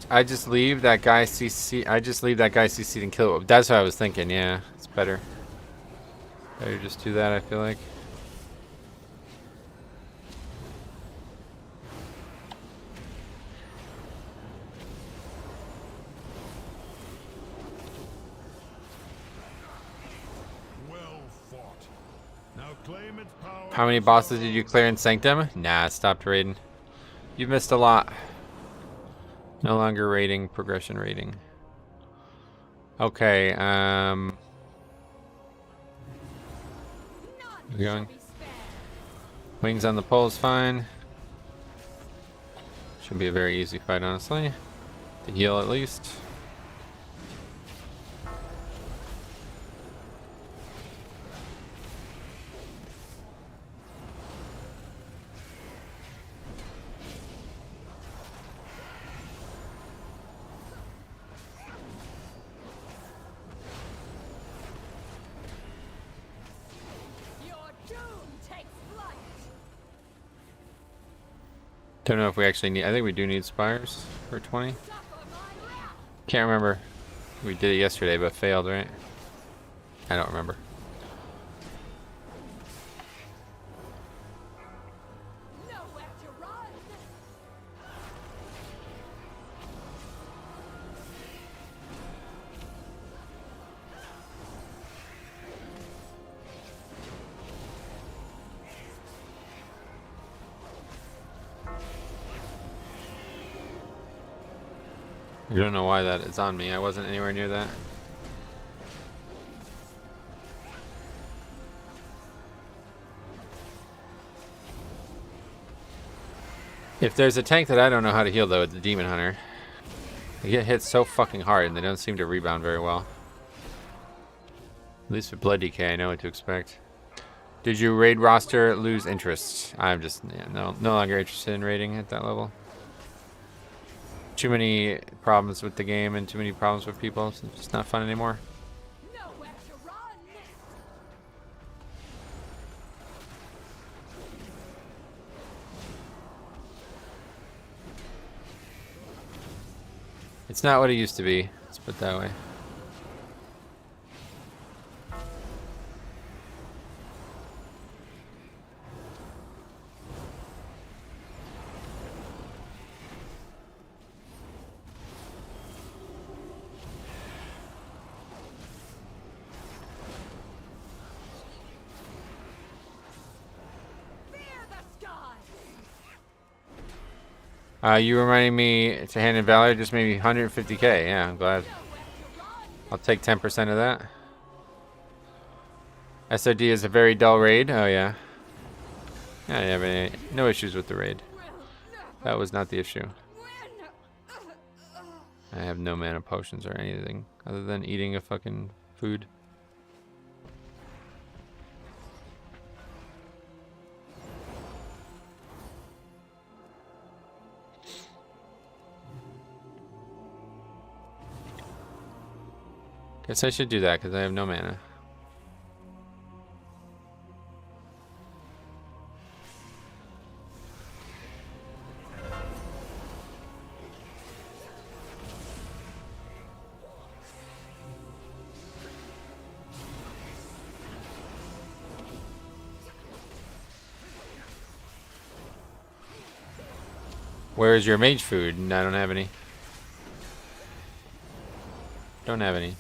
I just leave that guy CC. I just leave that guy CC'd and kill it. That's what I was thinking. Yeah, it's better. Better just do that. I feel like. Well fought. Now claim its power. How many bosses did you clear in Sanctum? Nah, I stopped raiding. You've missed a lot. No longer rating, progression rating. Okay, we're going. Wings on the pole is fine. Should be a very easy fight, honestly. To heal at least. Don't know if we actually need. I think we do need spires for 20. Can't remember. We did it yesterday, but failed, right? I don't remember. I don't know why that is on me. I wasn't anywhere near that. If there's a tank that I don't know how to heal, though, it's the Demon Hunter. They get hit so fucking hard, and they don't seem to rebound very well. At least with Blood DK, I know what to expect. Did your raid roster lose interest? I'm just no longer interested in raiding at that level. Too many problems with the game and too many problems with people. So it's just not fun anymore. Nowhere to run. It's not what it used to be. Let's put it that way. You reminding me to hand in Valor just maybe 150k. Yeah, I'm glad. I'll take 10% of that. SOD is a very dull raid. Oh yeah. Yeah, I have no issues with the raid. That was not the issue. I have no mana potions or anything other than eating a fucking food. Guess I should do that because I have no mana. Where's your mage food? I don't have any. Don't have any.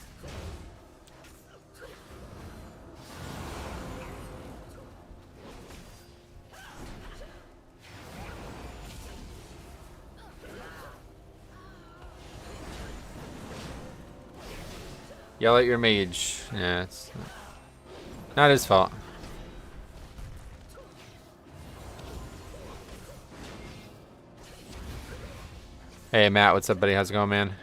Yell at your mage. Yeah, it's not his fault. Hey Matt, what's up buddy? How's it going, man?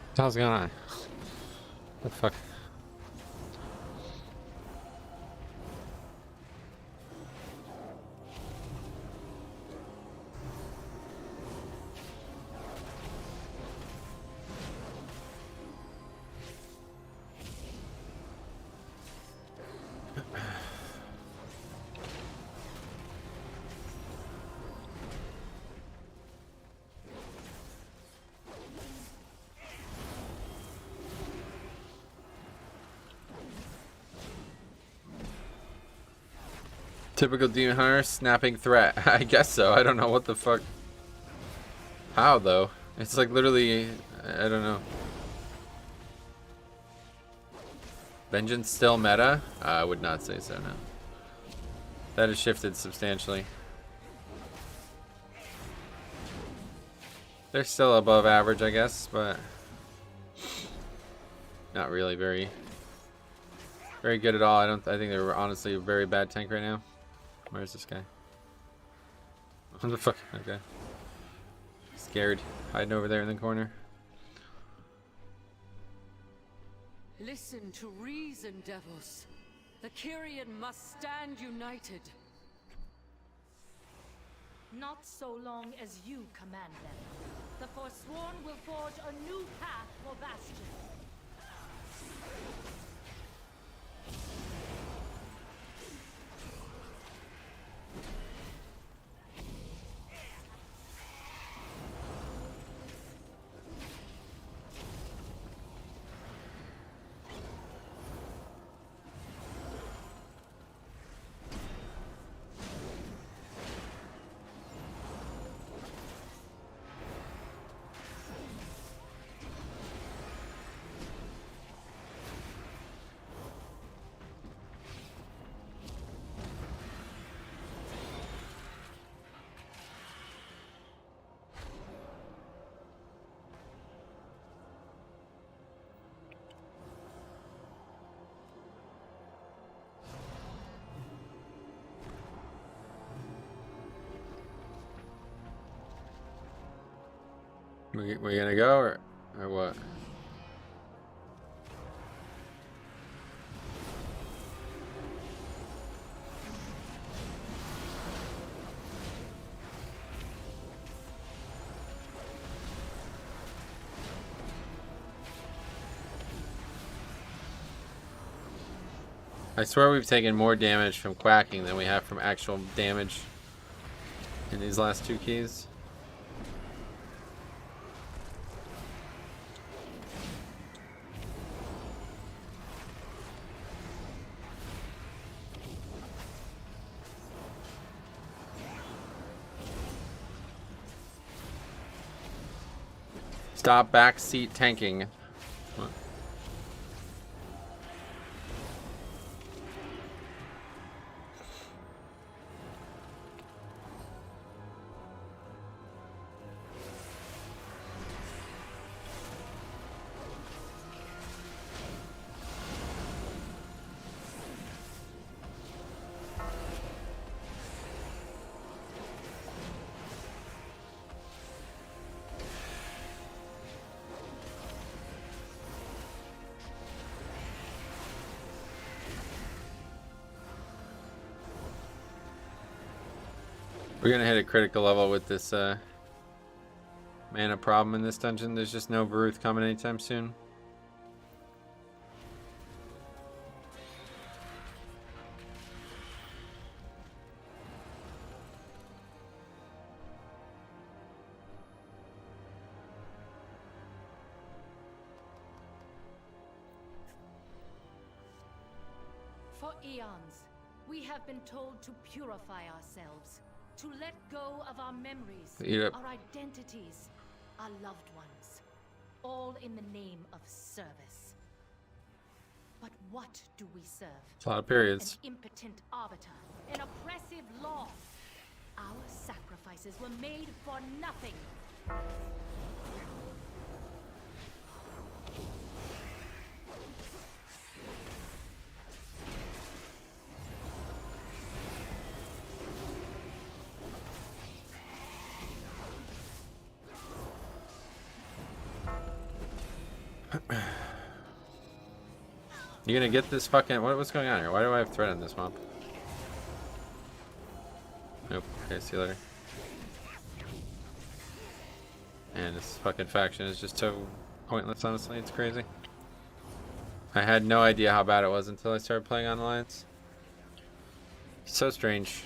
What the hell's going on? What the fuck? Typical demon hunter snapping threat. I guess so. I don't know what the fuck. How though? It's like literally, I don't know. Vengeance still meta? I would not say so, no. That has shifted substantially. They're still above average, I guess, but not really very good at all. I think they're honestly a very bad tank right now. Where's this guy? What the fuck? Okay. Scared. Hiding over there in the corner. Listen to reason, devils. The Kyrian must stand united. Not so long as you command them. The Forsworn will forge a new path for Bastion. We gonna go or what? I swear we've taken more damage from quacking than we have from actual damage in these last two keys. Stop backseat tanking. What? We're gonna hit a critical level with this mana problem in this dungeon. There's just no Baruth coming anytime soon. For eons, we have been told to purify ourselves, to let go of our memories, our identities, our loved ones, all in the name of service. But what do we serve? It's a lot of periods. An impotent arbiter, an oppressive law. Our sacrifices were made for nothing. You gonna get this fucking... What's going on here? Why do I have threat on this mob? Nope. Okay, see you later. And this fucking faction is just so pointless, honestly. It's crazy. I had no idea how bad it was until I started playing on Alliance. So strange.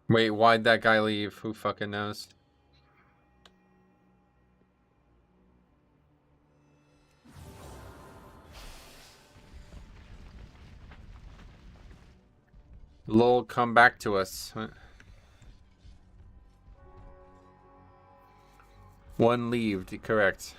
Wait, why'd that guy leave? Who fucking knows? Lol, come back to us. One leaved, correct.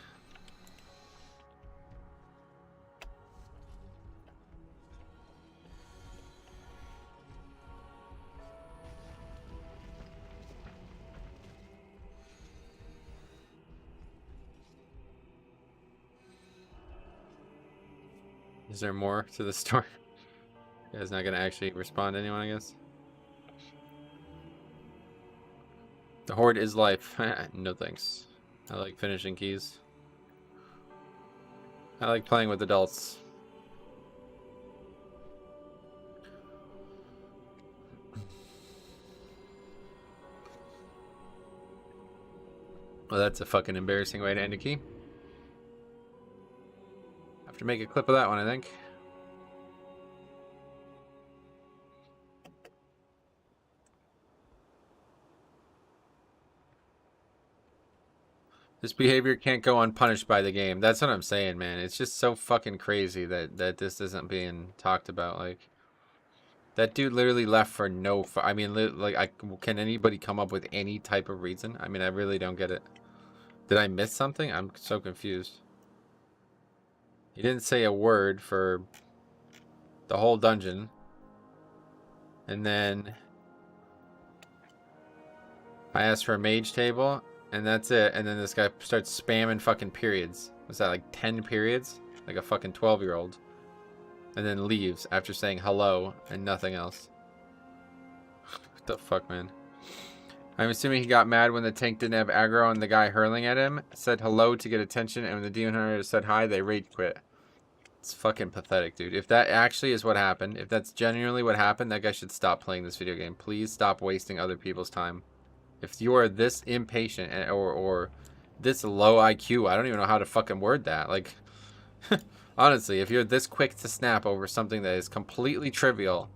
Is there more to the story? You guys not gonna actually respond to anyone, I guess? The Horde is life. No thanks. I like finishing keys. I like playing with adults. Well, that's a fucking embarrassing way to end a key. Have to make a clip of that one, I think. This behavior can't go unpunished by the game. That's what I'm saying, man. It's just so fucking crazy that this isn't being talked about. Like, that dude literally left for no... I mean, like, can anybody come up with any type of reason? I mean, I really don't get it. Did I miss something? I'm so confused. He didn't say a word for the whole dungeon. And then I asked for a mage table, and that's it. And then this guy starts spamming fucking periods. Was that like 10 periods? Like a fucking 12-year-old. And then leaves after saying hello and nothing else. What the fuck, man? I'm assuming he got mad when the tank didn't have aggro and the guy hurling at him said hello to get attention, and when the demon hunter said hi, they rage quit. It's fucking pathetic, dude. If that actually is what happened, if that's genuinely what happened, that guy should stop playing this video game. Please stop wasting other people's time. If you are this impatient or this low IQ, I don't even know how to fucking word that. Like, honestly, if you're this quick to snap over something that is completely trivial,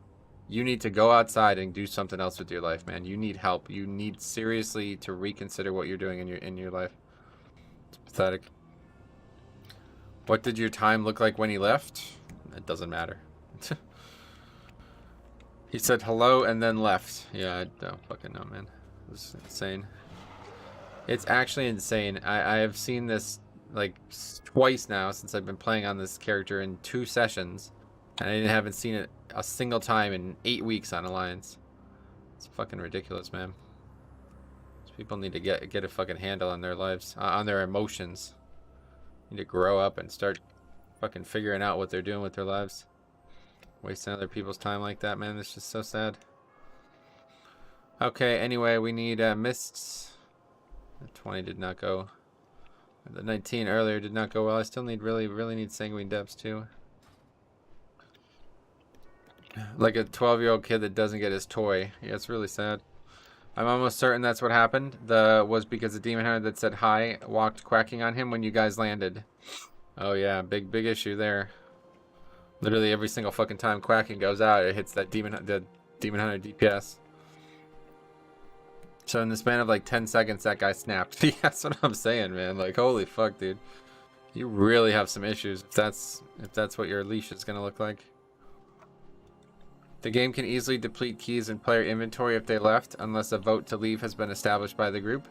you need to go outside and do something else with your life, man. You need help. You need seriously to reconsider what you're doing in your life. It's pathetic. What did your time look like when he left? It doesn't matter. He said hello and then left. Yeah, I don't fucking know, man. It was insane. It's actually insane. I have seen this like twice now since I've been playing on this character in 2 sessions. And I haven't seen it a single time in 8 weeks on Alliance. It's fucking ridiculous, man. These people need to get a fucking handle on their lives, on their emotions. Need to grow up and start fucking figuring out what they're doing with their lives. Wasting other people's time like that, man. It's just so sad. Okay, anyway, we need mists. The 20 did not go. The 19 earlier did not go well. I still need really need sanguine depths too. Like a 12-year-old kid that doesn't get his toy. Yeah, it's really sad. I'm almost certain that's what happened. Was because the demon hunter that said hi walked quacking on him when you guys landed. Oh yeah, big issue there. Literally every single fucking time quacking goes out, it hits that demon hunter DPS. So in the span of like 10 seconds, that guy snapped. Yeah, that's what I'm saying, man. Like, holy fuck, dude. You really have some issues if that's what your leash is gonna look like. The game can easily deplete keys in player inventory if they left, unless a vote to leave has been established by the group.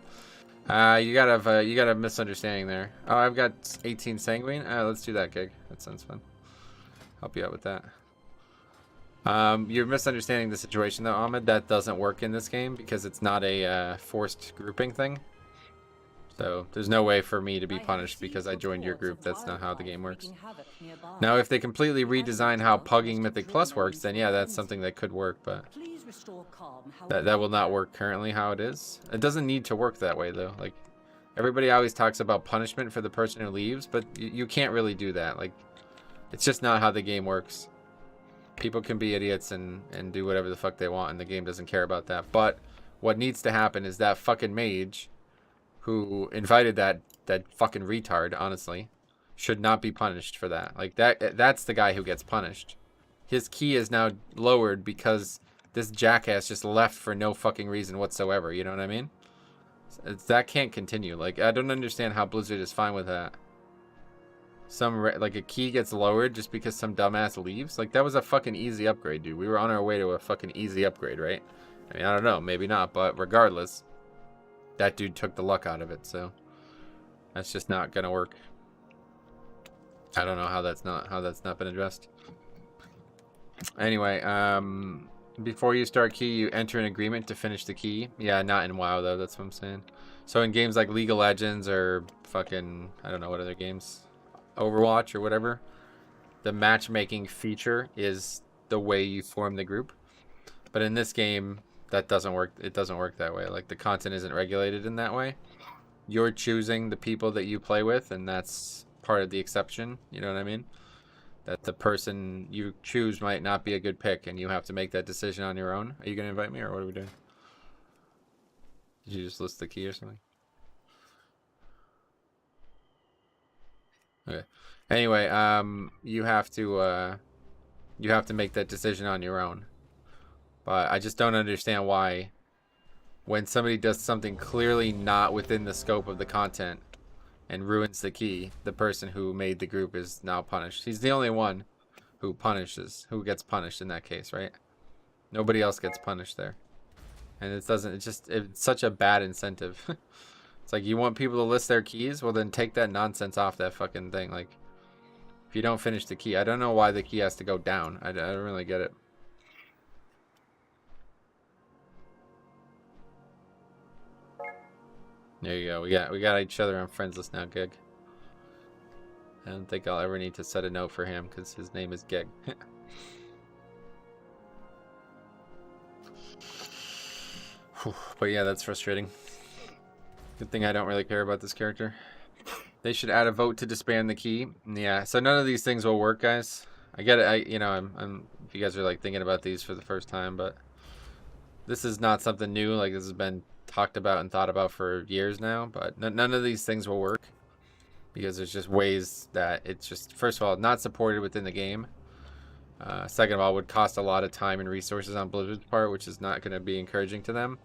You got a misunderstanding there. Oh, I've got 18 sanguine. Let's do that gig. That sounds fun. Help you out with that. You're misunderstanding the situation though, Ahmed. That doesn't work in this game because it's not a forced grouping thing. So there's no way for me to be punished because I joined your group. That's not how the game works. Now, if they completely redesign how Pugging Mythic Plus works, then yeah, that's something that could work, but that will not work currently how it is. It doesn't need to work that way though. Like, everybody always talks about punishment for the person who leaves, but you can't really do that. Like, it's just not how the game works. People can be idiots and do whatever the fuck they want, and the game doesn't care about that. But what needs to happen is that fucking mage who invited that fucking retard, honestly, should not be punished for that. Like, that's the guy who gets punished. His key is now lowered because this jackass just left for no fucking reason whatsoever. You know what I mean? That can't continue. Like, I don't understand how Blizzard is fine with that. Like, a key gets lowered just because some dumbass leaves. Like, that was a fucking easy upgrade, dude. We were on our way to a fucking easy upgrade, right? I mean, I don't know, maybe not, but regardless, that dude took the luck out of it, so that's just not gonna work. I don't know how that's not been addressed. Anyway, before you start key, you enter an agreement to finish the key. Yeah, not in WoW though, that's what I'm saying. So in games like League of Legends or fucking, I don't know what other games, Overwatch or whatever, the matchmaking feature is the way you form the group. But in this game, that doesn't work. It doesn't work that way. Like, the content isn't regulated in that way. You're choosing the people that you play with, and that's part of the exception. You know what I mean? That the person you choose might not be a good pick, and you have to make that decision on your own. Are you going to invite me, or what are we doing? Did you just list the key or something? Okay. Anyway, you have to make that decision on your own. But I just don't understand why, when somebody does something clearly not within the scope of the content and ruins the key, the person who made the group is now punished. He's the only one who gets punished in that case, right? Nobody else gets punished there. And it's such a bad incentive. It's like, you want people to list their keys? Well, then take that nonsense off that fucking thing. Like, if you don't finish the key, I don't know why the key has to go down. I don't really get it. There you go. We got each other on friends list now, Gig. I don't think I'll ever need to set a note for him because his name is Gig. But yeah, that's frustrating. Good thing I don't really care about this character. They should add a vote to disband the key. Yeah, so none of these things will work, guys. I get it. I'm if you guys are like thinking about these for the first time, but this is not something new. Like, this has been talked about and thought about for years now, but none of these things will work because there's just ways that it's just, first of all, not supported within the game. Second of all, would cost a lot of time and resources on Blizzard's part, which is not going to be encouraging to them.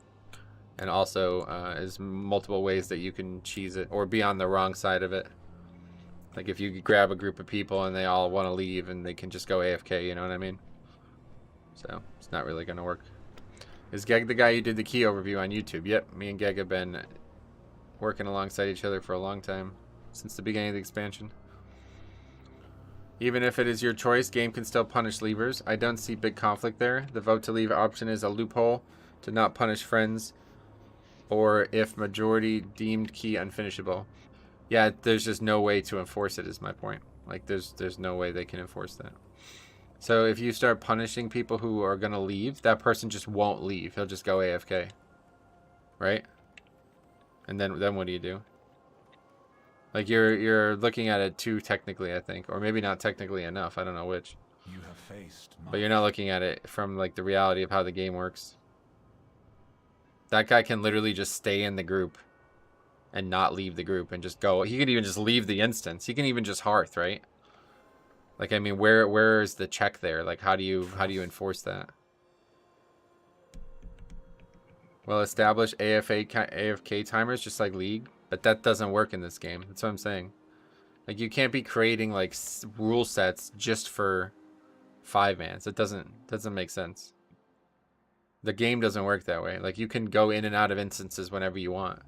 And also, is multiple ways that you can cheese it or be on the wrong side of it. Like if you grab a group of people and they all want to leave and they can just go AFK, you know what I mean? So, it's not really going to work. Is Geg the guy who did the key overview on YouTube? Yep, me and Geg have been working alongside each other for a long time. Since the beginning of the expansion. Even if it is your choice, game can still punish leavers. I don't see big conflict there. The vote to leave option is a loophole to not punish friends, or if majority deemed key unfinishable. Yeah, there's just no way to enforce it is my point. Like there's no way they can enforce that. So if you start punishing people who are gonna leave, that person just won't leave. He'll just go AFK. Right? And then what do you do? Like you're looking at it too technically, I think, or maybe not technically enough. I don't know which. You have faced but you're not looking at it from like the reality of how the game works. That guy can literally just stay in the group and not leave the group and just go. He could even just leave the instance. He can even just hearth, right? Like I mean, where is the check there? Like how do you enforce that? Well, establish AFK timers just like League. But that doesn't work in this game. That's what I'm saying. Like, you can't be creating, like, rule sets just for 5-mans. It doesn't make sense. The game doesn't work that way. Like, you can go in and out of instances whenever you want.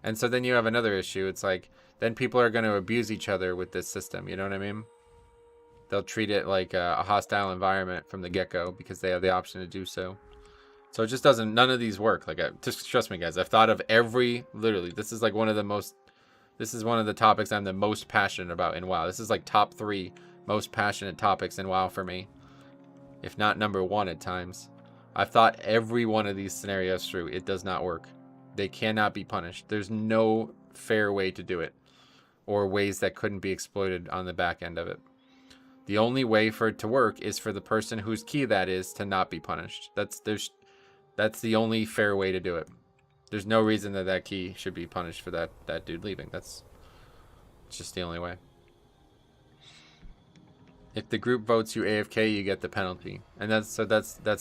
And so then you have another issue. It's like, then people are going to abuse each other with this system. You know what I mean? They'll treat it like a hostile environment from the get-go because they have the option to do so. So it just doesn't, none of these work. Like, just trust me, guys. I've thought of literally, this is like one of the topics I'm the most passionate about in WoW. This is like top 3 most passionate topics in WoW for me. If not number 1 at times. I've thought every one of these scenarios through. It does not work. They cannot be punished. There's no fair way to do it. Or ways that couldn't be exploited on the back end of it. The only way for it to work is for the person whose key that is to not be punished. That's the only fair way to do it. There's no reason that key should be punished for that dude leaving. It's just the only way. If the group votes you AFK, you get the penalty. And that's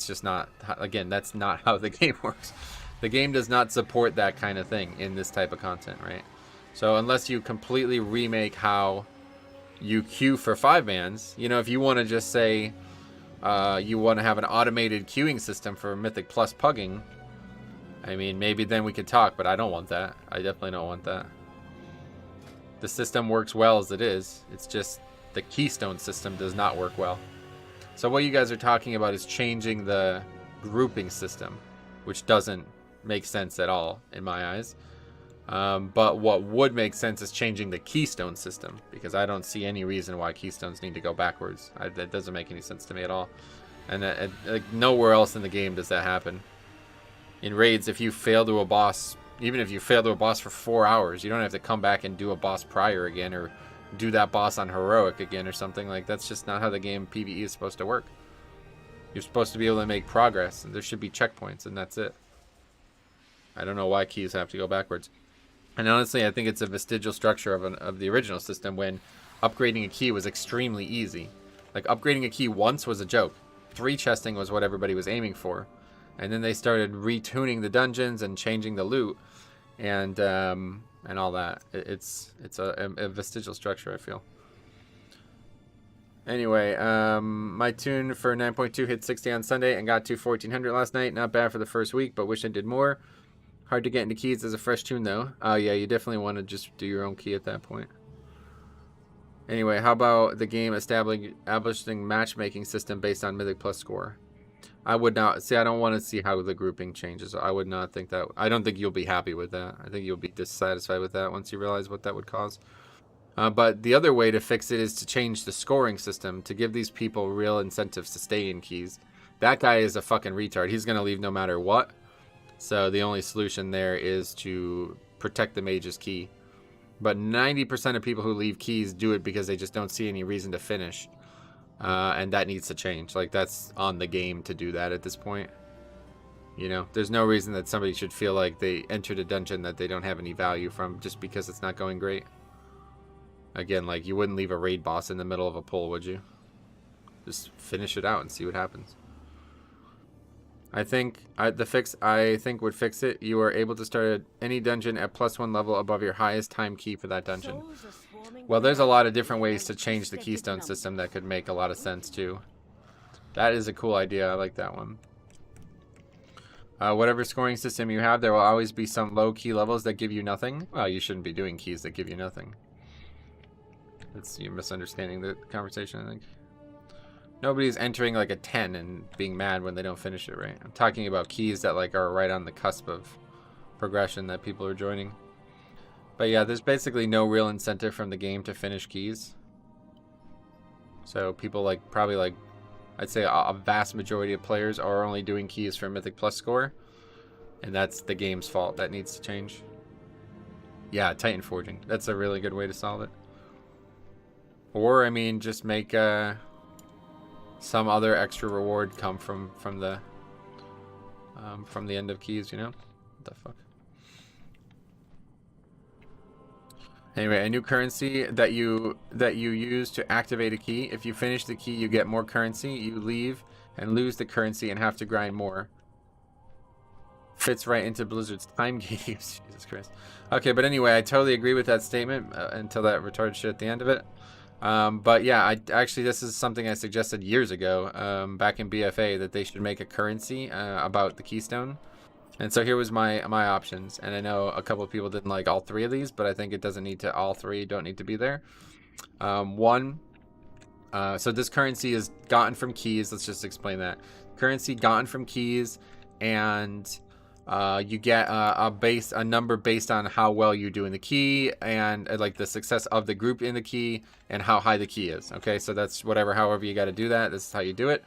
just not, again, that's not how the game works. The game does not support that kind of thing in this type of content, right? So unless you completely remake how you queue for 5-mans, you know, if you want to just say you want to have an automated queuing system for Mythic Plus Pugging, I mean, maybe then we could talk, but I don't want that. I definitely don't want that. The system works well as it is. It's just the Keystone system does not work well. So what you guys are talking about is changing the grouping system, which doesn't make sense at all in my eyes. But what would make sense is changing the Keystone system, because I don't see any reason why Keystones need to go backwards. That doesn't make any sense to me at all. And like nowhere else in the game does that happen. In raids, if you fail to a boss, even if you fail to a boss for 4 hours, you don't have to come back and do a boss prior again, or do that boss on heroic again or something. Like, that's just not how the game PvE is supposed to work. You're supposed to be able to make progress, and there should be checkpoints, and that's it. I don't know why keys have to go backwards. And honestly, I think it's a vestigial structure of the original system, when upgrading a key was extremely easy. Like, upgrading a key once was a joke. 3 chesting was what everybody was aiming for. And then they started retuning the dungeons and changing the loot and all that. It's a vestigial structure, I feel. Anyway, my tune for 9.2 hit 60 on Sunday and got to 1400 last night. Not bad for the first week, but wish I did more. Hard to get into keys as a fresh tune, though. Oh, yeah, you definitely want to just do your own key at that point. Anyway, how about the game establishing matchmaking system based on Mythic Plus score? I would not see. I don't want to see how the grouping changes. I would not think that. I don't think you'll be happy with that. I think you'll be dissatisfied with that once you realize what that would cause. But the other way to fix it is to change the scoring system to give these people real incentives to stay in keys. That guy is a fucking retard. He's gonna leave no matter what. So the only solution there is to protect the mage's key. But 90% of people who leave keys do it because they just don't see any reason to finish. And that needs to change. Like, that's on the game to do that at this point. You know, there's no reason that somebody should feel like they entered a dungeon that they don't have any value from just because it's not going great. Again, like, you wouldn't leave a raid boss in the middle of a pull, would you? Just finish it out and see what happens. I think the fix would fix it. You are able to start any dungeon at +1 level above your highest time key for that dungeon. Well, there's a lot of different ways to change the keystone system that could make a lot of sense too. That is a cool idea. I like that one. Whatever scoring system you have, there will always be some low key levels that give you nothing. Well, you shouldn't be doing keys that give you nothing. You're misunderstanding the conversation, I think. Nobody's entering like a 10 and being mad when they don't finish it, right? I'm talking about keys that like are right on the cusp of progression that people are joining. But yeah, there's basically no real incentive from the game to finish keys. So people like probably like, I'd say a vast majority of players are only doing keys for Mythic Plus score. And that's the game's fault. That needs to change. Yeah, Titan Forging. That's a really good way to solve it. Or, I mean, just make some other extra reward come from the end of keys, you know? What the fuck? Anyway, a new currency that you use to activate a key. If you finish the key, you get more currency. You leave and lose the currency and have to grind more. Fits right into Blizzard's time games. Jesus Christ. Okay, but anyway, I totally agree with that statement until that retarded shit at the end of it. But yeah, actually this is something I suggested years ago, back in BFA, that they should make a currency about the keystone. And so here was my options, and I know a couple of people didn't like all three of these, but I think it doesn't need to, all three don't need to be there. So this currency is gotten from keys. Let's just explain that. Currency gotten from keys, and you get a number based on how well you do in the key, and like the success of the group in the key, and how high the key is. Okay, so that's however you got to do that. This is how you do it.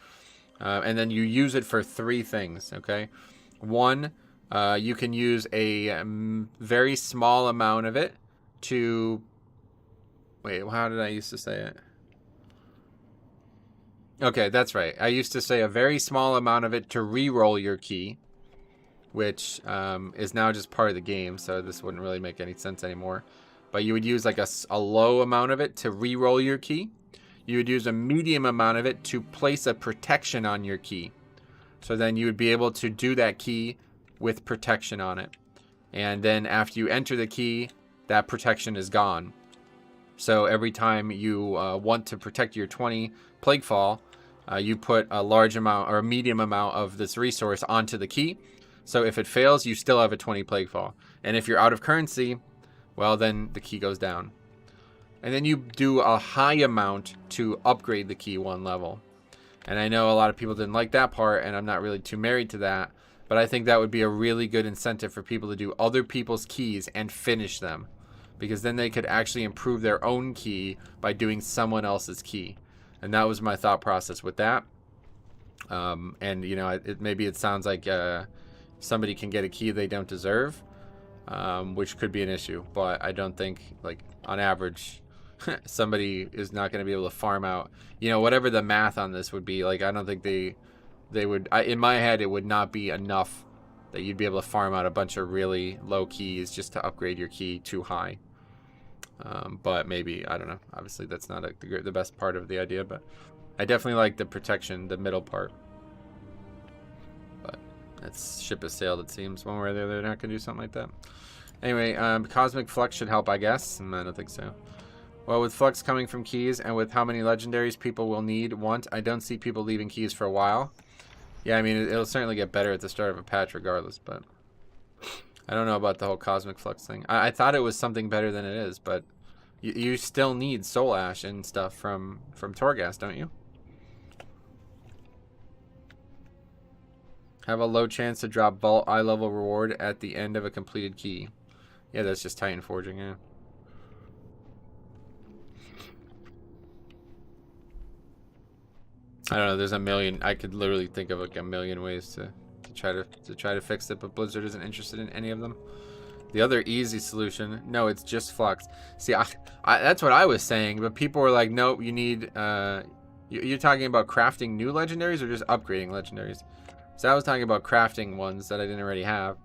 And then you use it for three things. Okay, one, you can use a very small amount of it to, wait, how did I used to say it? Okay, that's right. I used to say a very small amount of it to re-roll your key, which is now just part of the game, so this wouldn't really make any sense anymore. But you would use like a low amount of it to re-roll your key. You would use a medium amount of it to place a protection on your key. So then you would be able to do that key with protection on it. And then after you enter the key, that protection is gone. So every time you want to protect your 20 Plaguefall, you put a large amount or a medium amount of this resource onto the key. So if it fails, you still have a 20 Plaguefall. And if you're out of currency, well, then the key goes down. And then you do a high amount to upgrade the key one level. And I know a lot of people didn't like that part, and I'm not really too married to that. But I think that would be a really good incentive for people to do other people's keys and finish them. Because then they could actually improve their own key by doing someone else's key. And that was my thought process with that. And, you know, maybe it sounds like somebody can get a key they don't deserve, which could be an issue. But I don't think, like, on average, somebody is not going to be able to farm out, you know, whatever the math on this would be. Like, I don't think they would, in my head, it would not be enough that you'd be able to farm out a bunch of really low keys just to upgrade your key too high. But maybe, I don't know. Obviously, that's not the best part of the idea, but I definitely like the protection, the middle part. But that ship has sailed, it seems. One way or the other, they're not going to do something like that. Anyway, Cosmic Flux should help, I guess. I don't think so. Well, with Flux coming from keys and with how many legendaries people will want, I don't see people leaving keys for a while. Yeah, I mean, it'll certainly get better at the start of a patch regardless, but I don't know about the whole Cosmic Flux thing. I thought it was something better than it is, but you still need Soul Ash and stuff from Torghast, don't you? Have a low chance to drop Vault eye level reward at the end of a completed key. Yeah, that's just Titan Forging, yeah. I don't know, there's a million, I could literally think of like a million ways to try to fix it, but Blizzard isn't interested in any of them. The other easy solution, no, it's just Flux. See, that's what I was saying, but people were like, nope, you need, you're talking about crafting new legendaries or just upgrading legendaries? So I was talking about crafting ones that I didn't already have.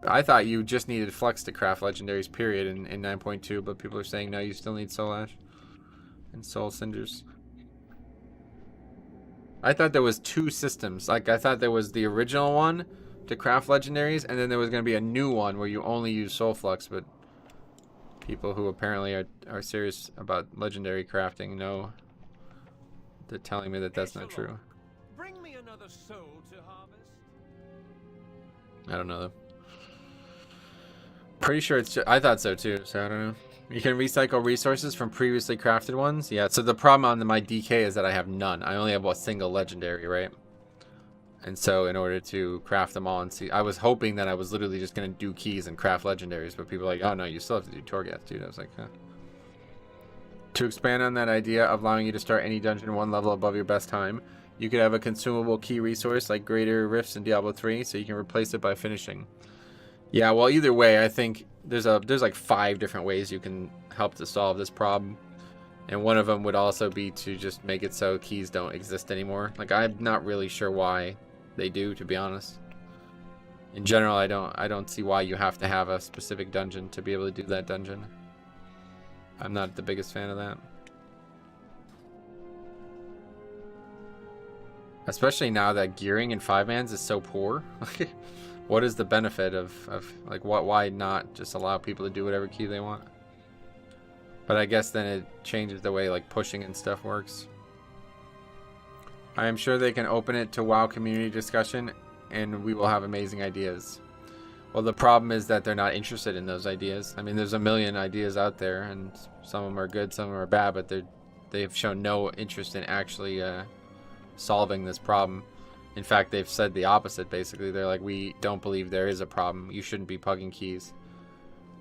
I thought you just needed Flux to craft legendaries, period, in 9.2, but people are saying no, you still need Soul Ash and Soul Cinders. I thought there was 2 systems. Like, I thought there was the original one to craft legendaries, and then there was going to be a new one where you only use Soul Flux, but people who apparently are serious about legendary crafting know. They're telling me that that's not true. Bring me another soul to harvest. I don't know though. Pretty sure it's I thought so too, so I don't know. You can recycle resources from previously crafted ones. Yeah, so the problem on my DK is that I have none. I only have a single legendary, right? And so in order to craft them all and see, I was hoping that I was literally just going to do keys and craft legendaries, but people are like, oh no, you still have to do Torghast, dude. I was like, huh. To expand on that idea of allowing you to start any dungeon 1 level above your best time, you could have a consumable key resource like Greater Rifts in Diablo 3, so you can replace it by finishing. Yeah, well, either way, I think there's like 5 different ways you can help to solve this problem. And one of them would also be to just make it so keys don't exist anymore. Like, I'm not really sure why they do, to be honest. In general, I don't see why you have to have a specific dungeon to be able to do that dungeon. I'm not the biggest fan of that. Especially now that gearing in 5-mans is so poor. What is the benefit of like, why not just allow people to do whatever key they want? But I guess then it changes the way like pushing and stuff works. I am sure they can open it to WoW community discussion and we will have amazing ideas. Well, the problem is that they're not interested in those ideas. I mean, there's a million ideas out there and some of them are good, some of them are bad, but they've shown no interest in actually solving this problem. In fact, they've said the opposite, basically. They're like, we don't believe there is a problem. You shouldn't be pugging keys.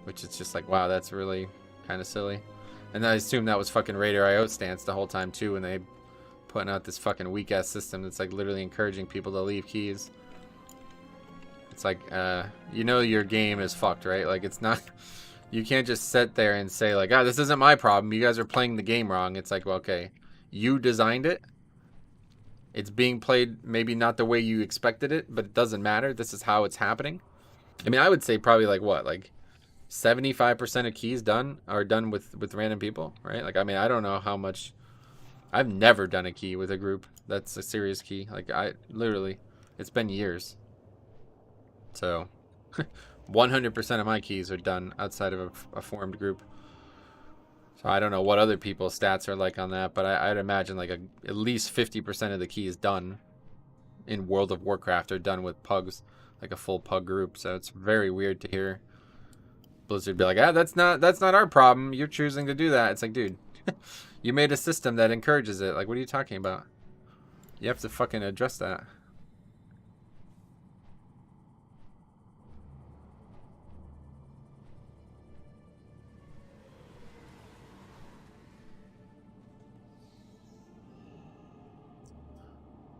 Which is just like, wow, that's really kind of silly. And I assume that was fucking Raider IO stance the whole time, too, when they putting out this fucking weak-ass system that's, like, literally encouraging people to leave keys. It's like, you know your game is fucked, right? Like, it's not... You can't just sit there and say, like, this isn't my problem. You guys are playing the game wrong. It's like, well, okay, you designed it. It's being played maybe not the way you expected it, but it doesn't matter. This is how it's happening. I mean, I would say probably like what, like 75% of keys are done with random people, right? Like, I mean, I don't know how much. I've never done a key with a group that's a serious key. Like, I literally, it's been years. So 100% of my keys are done outside of a formed group. So I don't know what other people's stats are like on that, but I'd imagine like at least 50% of the keys done in World of Warcraft are done with pugs, like a full pug group. So it's very weird to hear Blizzard be like, that's not our problem. You're choosing to do that. It's like, dude, you made a system that encourages it. Like, what are you talking about? You have to fucking address that.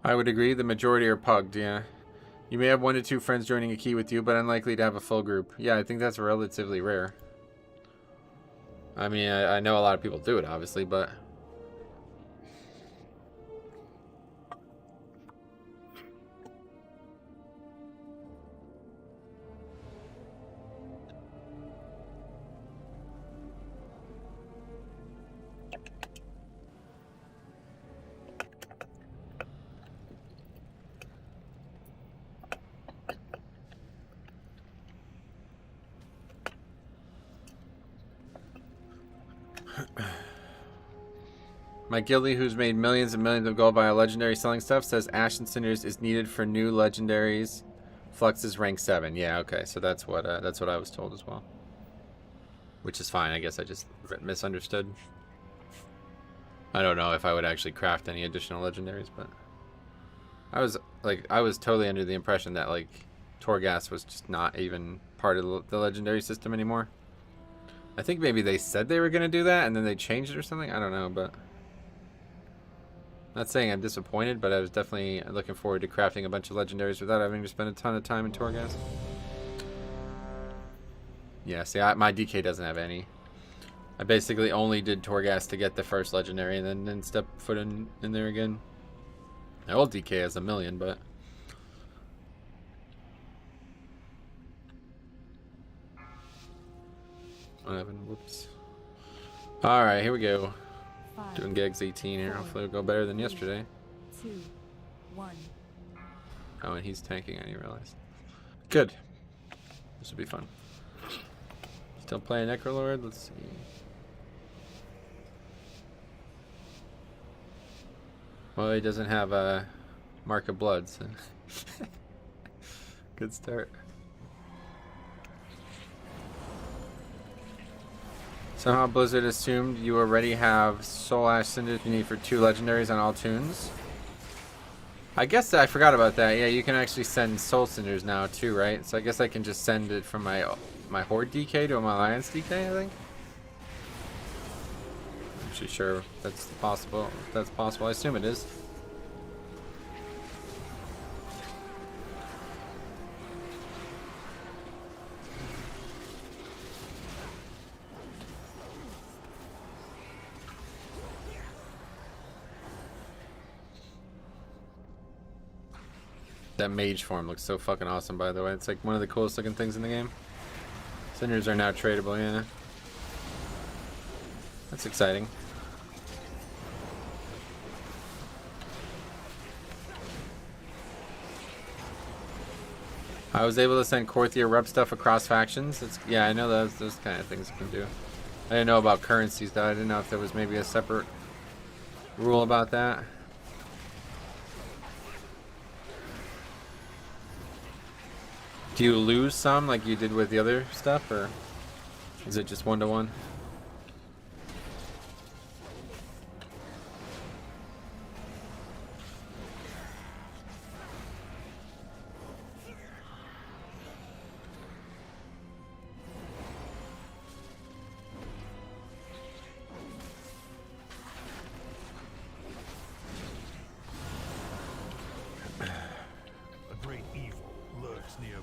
I would agree. The majority are pugged, yeah. You may have 1 to 2 friends joining a key with you, but unlikely to have a full group. Yeah, I think that's relatively rare. I mean, I know a lot of people do it, obviously, but... My Gilly, who's made millions and millions of gold via legendary selling stuff, says Ashen Cinders is needed for new legendaries. Flux is rank 7. Yeah, okay, so that's what I was told as well. Which is fine. I guess I just misunderstood. I don't know if I would actually craft any additional legendaries, but I was totally under the impression that like Torghast was just not even part of the legendary system anymore. I think maybe they said they were gonna do that and then they changed it or something. I don't know, but not saying I'm disappointed, but I was definitely looking forward to crafting a bunch of legendaries without having to spend a ton of time in Torghast. Yeah, see, my DK doesn't have any. I basically only did Torghast to get the first legendary and then step foot in there again. My old DK has 1 million, but 11. Whoops. All right, here we go. 5, Doing Gags 18 here. Hopefully it'll go better than yesterday. 2, 1. Oh, and he's tanking, I didn't realize. Good. This will be fun. Still playing Necrolord. Let's see. Well, he doesn't have a Mark of Blood, so good start. Somehow Blizzard assumed you already have Soul Ash Cinder you need for 2 legendaries on all tunes. I guess I forgot about that. Yeah, you can actually send Soul Cinders now too, right? So I guess I can just send it from my Horde DK to my Alliance DK, I think. I'm actually sure that's possible. If that's possible, I assume it is. That mage form looks so fucking awesome, by the way. It's like one of the coolest looking things in the game. Cinders are now tradable, yeah. That's exciting. I was able to send Korthia rep stuff across factions. Yeah, I know those kind of things you can do. I didn't know about currencies though. I didn't know if there was maybe a separate rule about that. Do you lose some like you did with the other stuff, or is it just 1-to-1?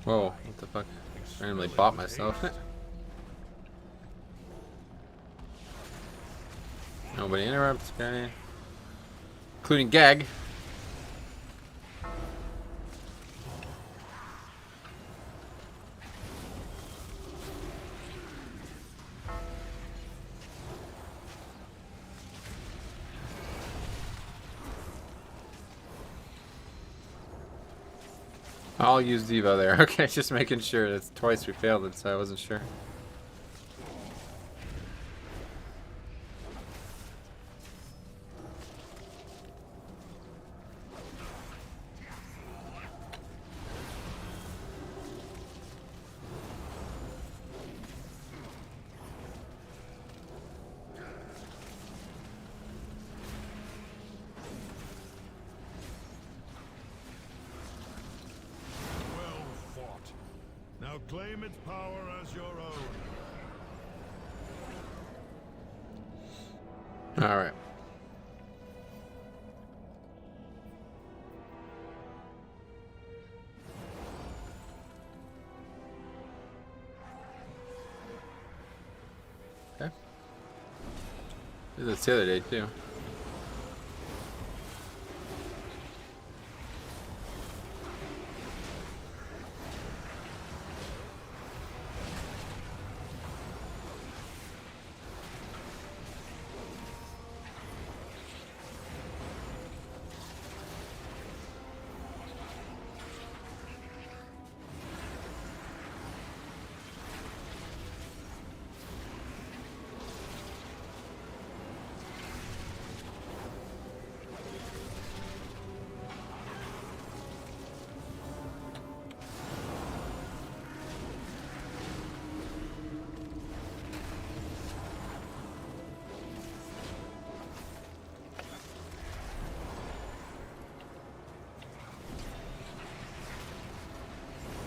Whoa, what the fuck? I randomly bought myself. Nobody interrupts, okay. Including Gag. I'll use Devo there. Okay, just making sure. It's twice we failed it, so I wasn't sure. Claim its power as your own. All right. Okay. Did this the other day too.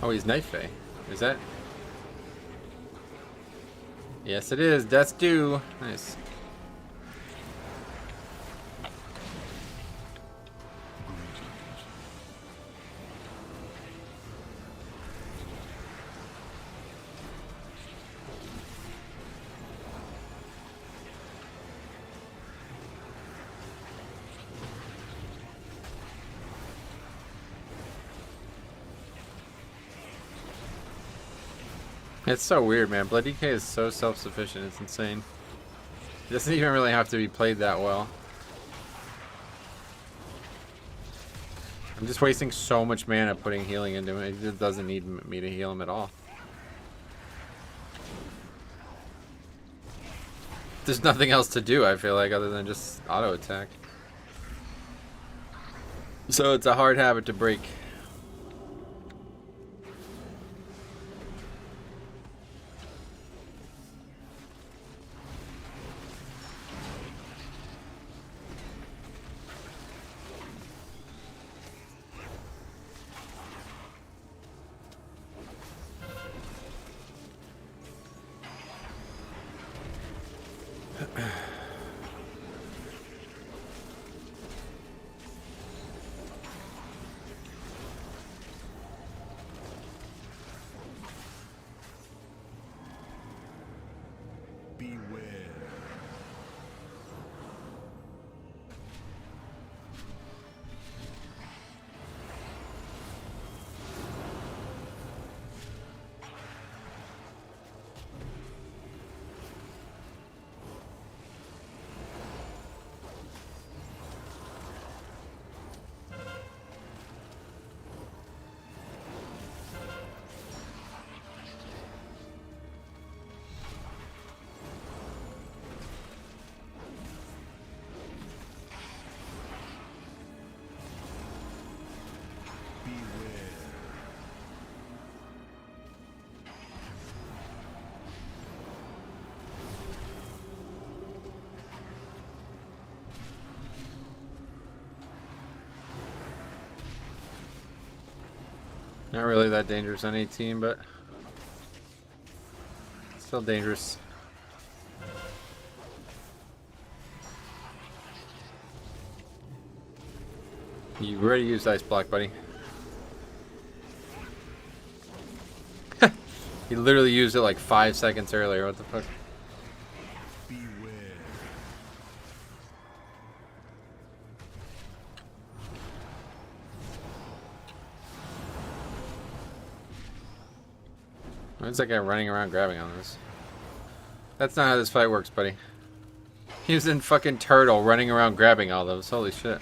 Oh, he's Knife Fae. Is that? Yes, it is. Death's due. Nice. It's so weird, man. Blood DK is so self-sufficient. It's insane. It doesn't even really have to be played that well. I'm just wasting so much mana putting healing into him. It doesn't need me to heal him at all. There's nothing else to do, I feel like, other than just auto attack. So it's a hard habit to break. Not really that dangerous on 18, but still dangerous. You already used Ice Block, buddy. He literally used it like 5 seconds earlier. What the fuck? Where's that guy running around grabbing on this? That's not how this fight works, buddy. He was in fucking turtle running around grabbing all those. Holy shit.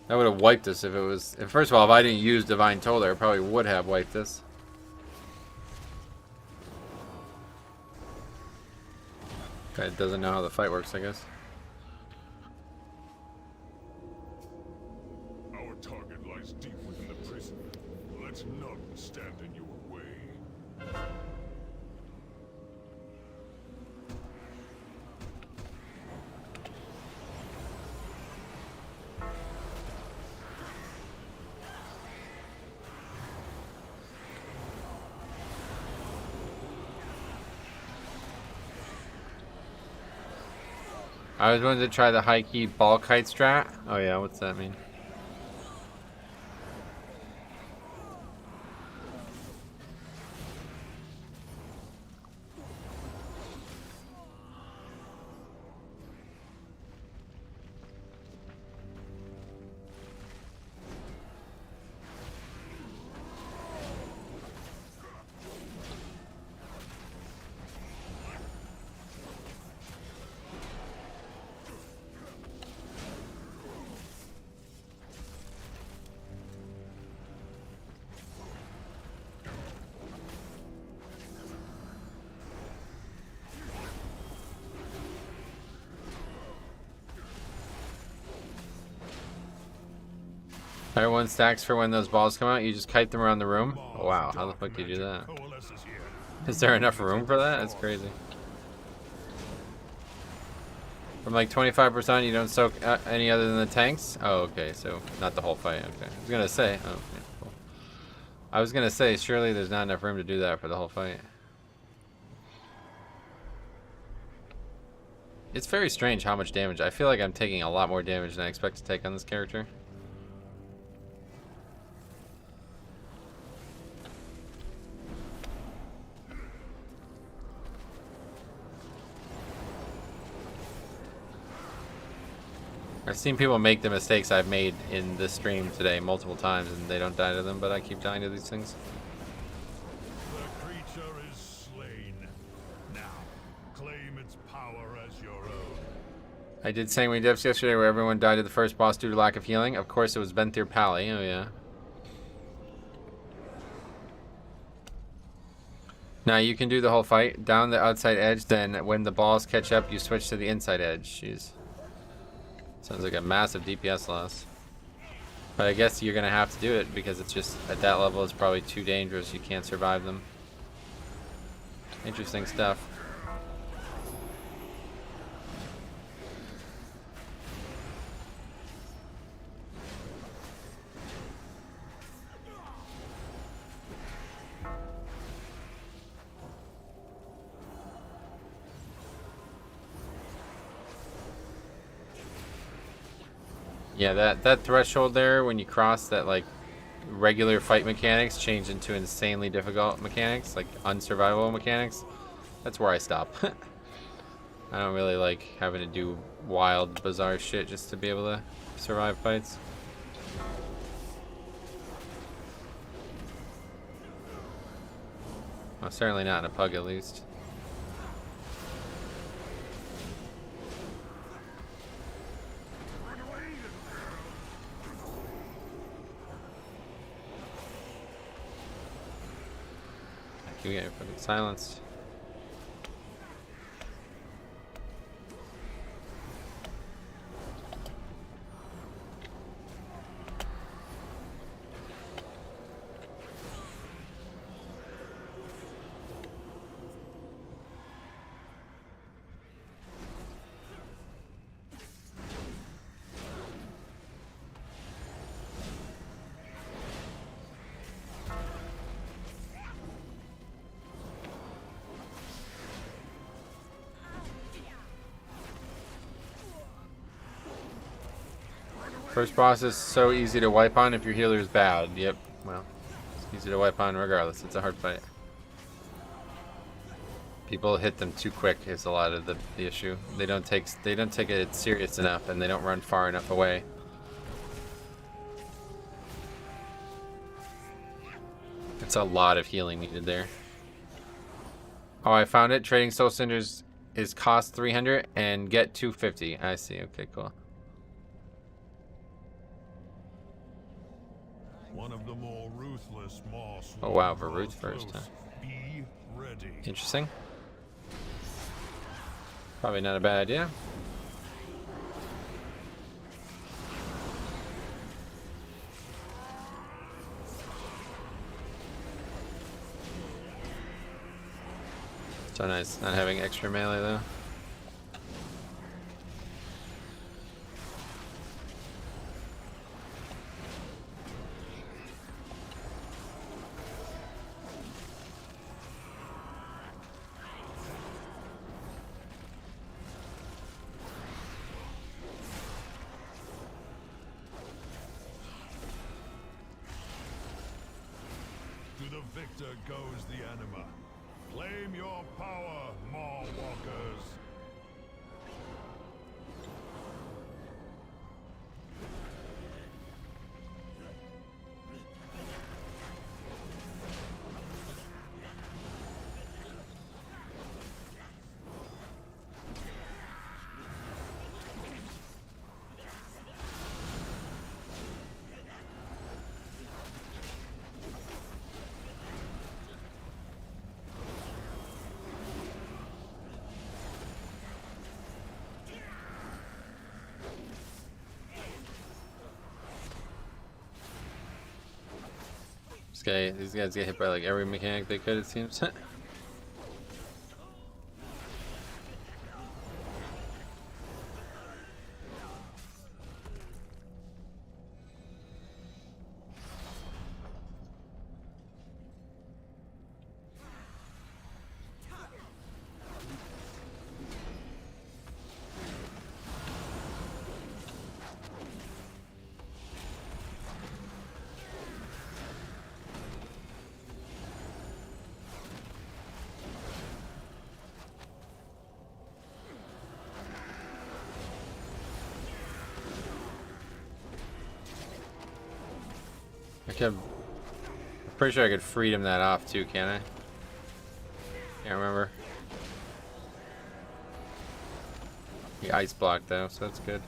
That would have wiped us if it was... First of all, if I didn't use Divine Toller, it probably would have wiped us. Guy doesn't know how the fight works, I guess. Our target lies deep within the prison. Let none stand in your way. I was wanting to try the high key ball kite strat. Oh yeah, what's that mean? Everyone stacks for when those balls come out. You just kite them around the room. Oh, wow, how the fuck do you do that? Is there enough room for that? That's crazy. From like 25%, you don't soak any other than the tanks? Oh, okay, so not the whole fight. Okay, I was gonna say. Oh, yeah, cool. I was gonna say, surely there's not enough room to do that for the whole fight. It's very strange how much damage. I feel like I'm taking a lot more damage than I expect to take on this character. I've seen people make the mistakes I've made in this stream today multiple times and they don't die to them, but I keep dying to these things. The creature is its power as your own. I did Sanguine Depths yesterday where everyone died to the first boss due to lack of healing. Of course it was Banter Pally. Oh yeah. Now you can do the whole fight down the outside edge, then when the balls catch up you switch to the inside edge. Jeez. Sounds like a massive DPS loss. But I guess you're gonna have to do it because it's just at that level it's probably too dangerous. You can't survive them. Interesting stuff. Yeah, that threshold there, when you cross that, like, regular fight mechanics change into insanely difficult mechanics, like unsurvivable mechanics, that's where I stop. I don't really like having to do wild, bizarre shit just to be able to survive fights. Well, certainly not in a pug, at least. You get fucking silenced. First boss is so easy to wipe on if your healer is bad. Yep, well, it's easy to wipe on regardless. It's a hard fight. People hit them too quick is a lot of the issue. They don't take it serious enough and they don't run far enough away. It's a lot of healing needed there. Oh, I found it. Trading Soul Cinders is cost 300 and get 250. I see. Okay, cool. One of the more ruthless moss. Oh wow, Varut first, huh? Be ready. Interesting. Probably not a bad idea. So nice, not having extra melee though. To the victor goes the anima. Claim your power, Maw Walkers. These guys get hit by like every mechanic they could, it seems. I'm pretty sure I could freedom that off too, can't I? Can't remember. He ice blocked though, so that's good.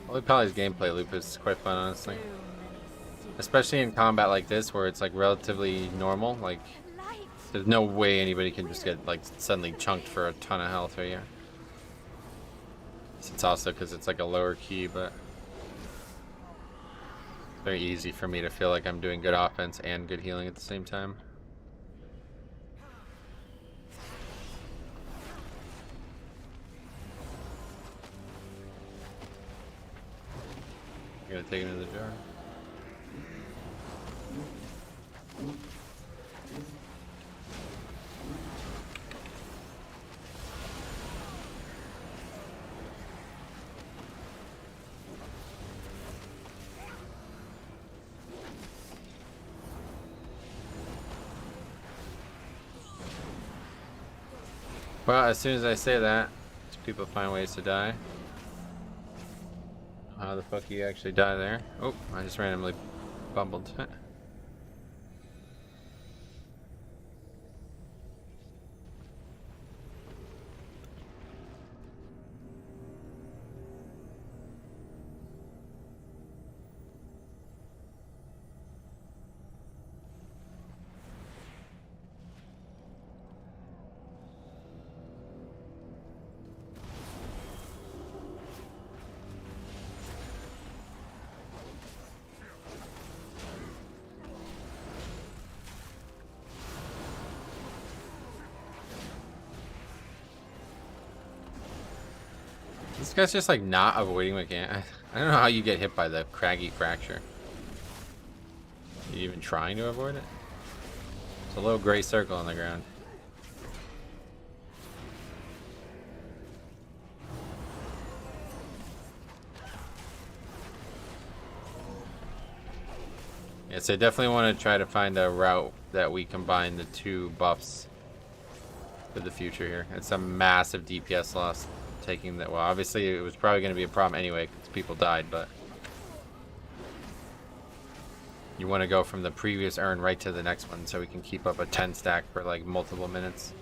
Holy Pali's gameplay loop is quite fun, honestly. Especially in combat like this, where it's like relatively normal. Like, there's no way anybody can just get like suddenly chunked for a ton of health right here. It's also because it's like a lower key, but it's very easy for me to feel like I'm doing good offense and good healing at the same time. I'm gonna take it into the jar. Well, as soon as I say that, people find ways to die. How the fuck you actually die there? Oh, I just randomly bumbled it. This guy's just like not avoiding mechanic. I don't know how you get hit by the craggy fracture. Are you even trying to avoid it? It's a little gray circle on the ground. Yes, I definitely want to try to find a route that we combine the two buffs for the future here. It's a massive DPS loss. Taking that, well, obviously it was probably going to be a problem anyway because people died, but you want to go from the previous urn right to the next one so we can keep up a 10 stack for like multiple minutes.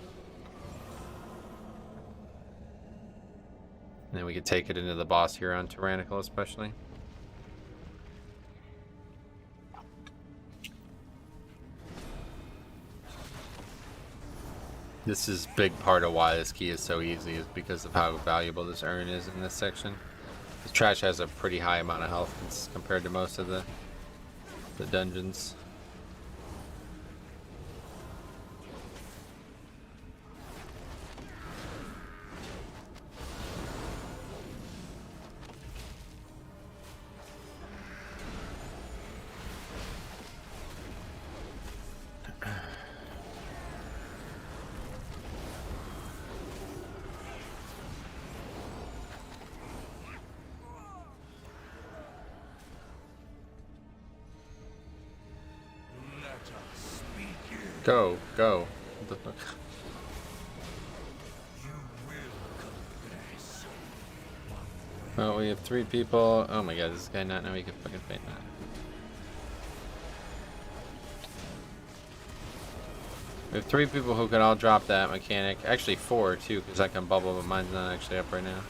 And then we could take it into the boss here on Tyrannical especially. This is a big part of why this key is so easy, is because of how valuable this urn is in this section. This trash has a pretty high amount of health compared to most of the dungeons. Go, go. What the fuck? Oh, we have 3 people. Oh my god, does this guy not know he can fucking faint that? We have 3 people who can all drop that mechanic. Actually 4 too, because I can bubble, but mine's not actually up right now.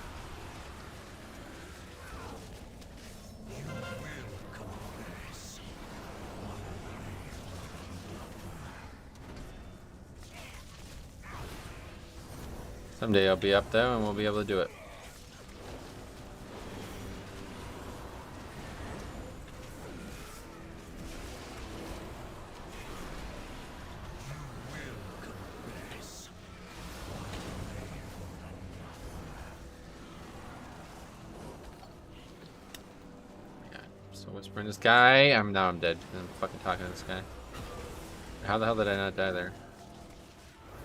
Someday I'll be up there and we'll be able to do it. So whispering this guy. I'm dead. I'm fucking talking to this guy. How the hell did I not die there?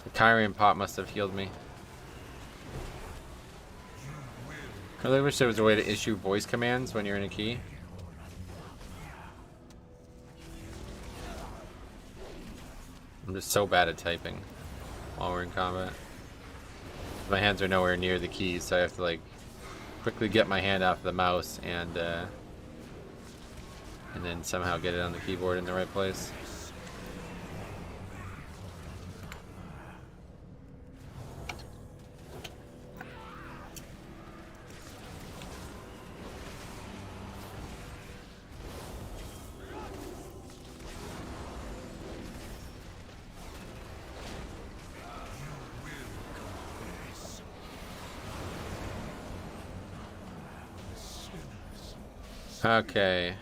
The Kyrian pop must have healed me. I really wish there was a way to issue voice commands when you're in a key. I'm just so bad at typing while we're in combat. My hands are nowhere near the keys, so I have to like quickly get my hand off the mouse and then somehow get it on the keyboard in the right place. Okay.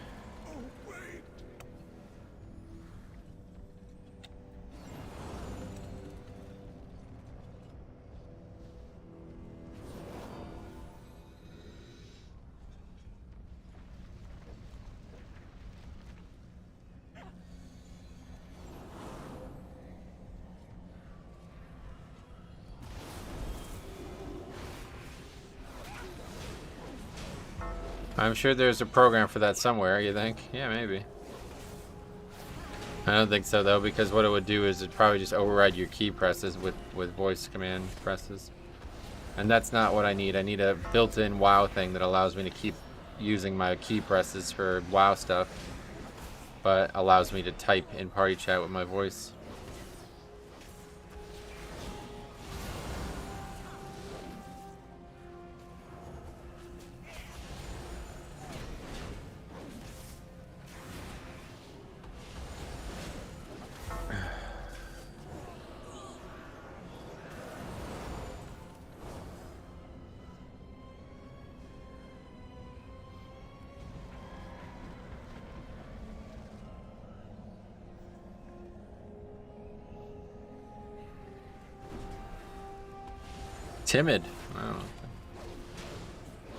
I'm sure there's a program for that somewhere, you think? Yeah, maybe. I don't think so, though, because what it would do is it'd probably just override your key presses with voice command presses. And that's not what I need. I need a built-in WoW thing that allows me to keep using my key presses for WoW stuff, but allows me to type in party chat with my voice. Timid. Wow.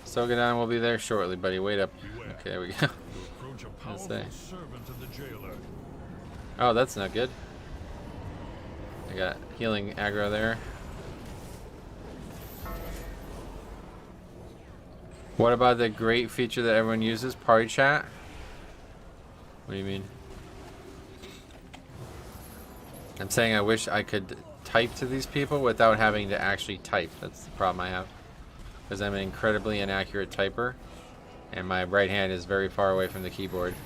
Sogadon will be there shortly, buddy. Wait up. Okay, there we go. Let's say. Oh, that's not good. I got healing aggro there. What about the great feature that everyone uses? Party chat? What do you mean? I'm saying I wish I could type to these people without having to actually type. That's the problem I have. Because I'm an incredibly inaccurate typer. And my right hand is very far away from the keyboard.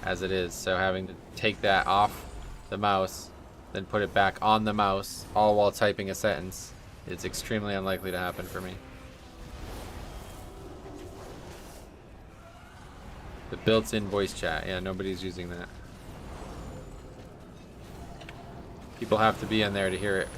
As it is. So having to take that off the mouse, then put it back on the mouse, all while typing a sentence, is extremely unlikely to happen for me. The built-in voice chat. Yeah, nobody's using that. People have to be in there to hear it.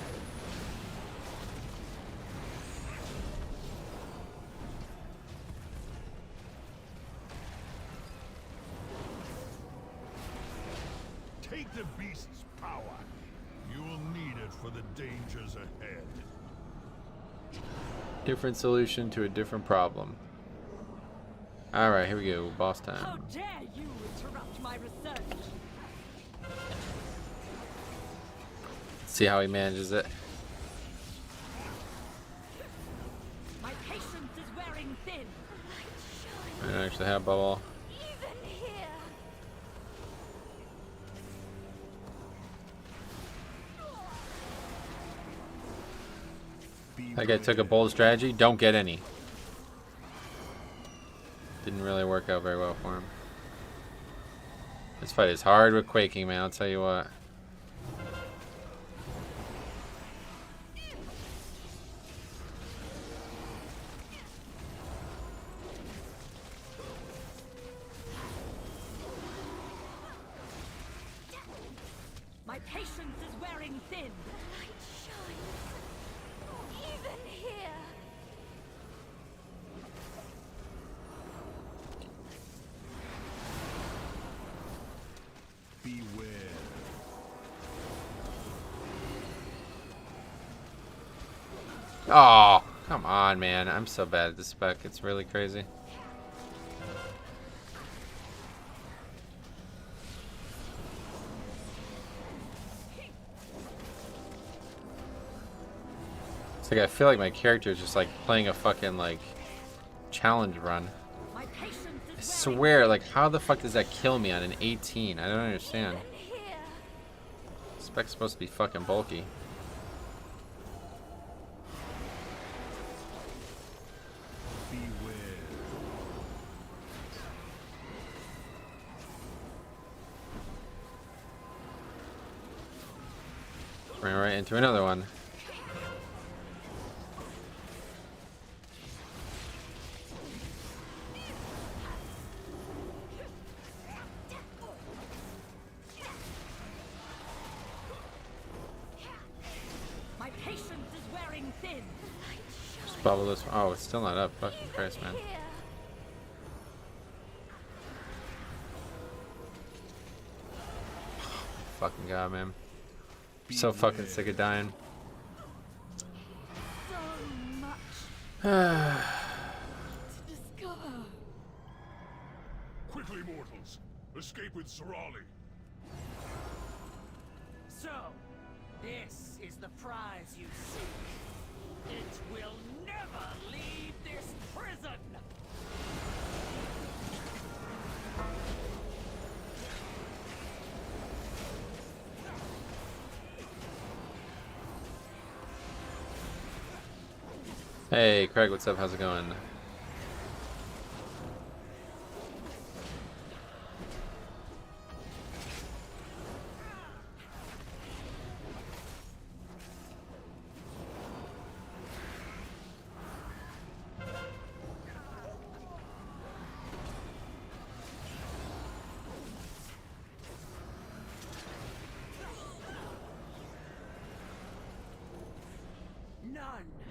Take the beast's power. You will need it for the dangers ahead. Different solution to a different problem. Alright, here we go. Boss time. How dare you interrupt my research? See how he manages it. My patience is wearing thin. I don't actually have bubble. Even here. That guy took a bold strategy. Don't get any. Didn't really work out very well for him. This fight is hard with quaking, man. I'll tell you what. My patience is wearing thin. Light shines. Even here. Beware. Oh, come on, man. I'm so bad at this spec. It's really crazy. It's like I feel like my character is just like playing a fucking like challenge run. My patience I is swear, like how the fuck does that kill me on an 18? I don't understand. Spec's supposed to be fucking bulky. Ran right into another one. My patience is wearing thin. Just bubble this. Oh, it's still not up. Fucking Christ, man. Fucking God, man. I'm so fucking sick of dying. So much to discover. Quickly, mortals. Escape with Sorali. So, this is the prize you seek. It will never leave this prison. Hey, Craig, what's up? How's it going? None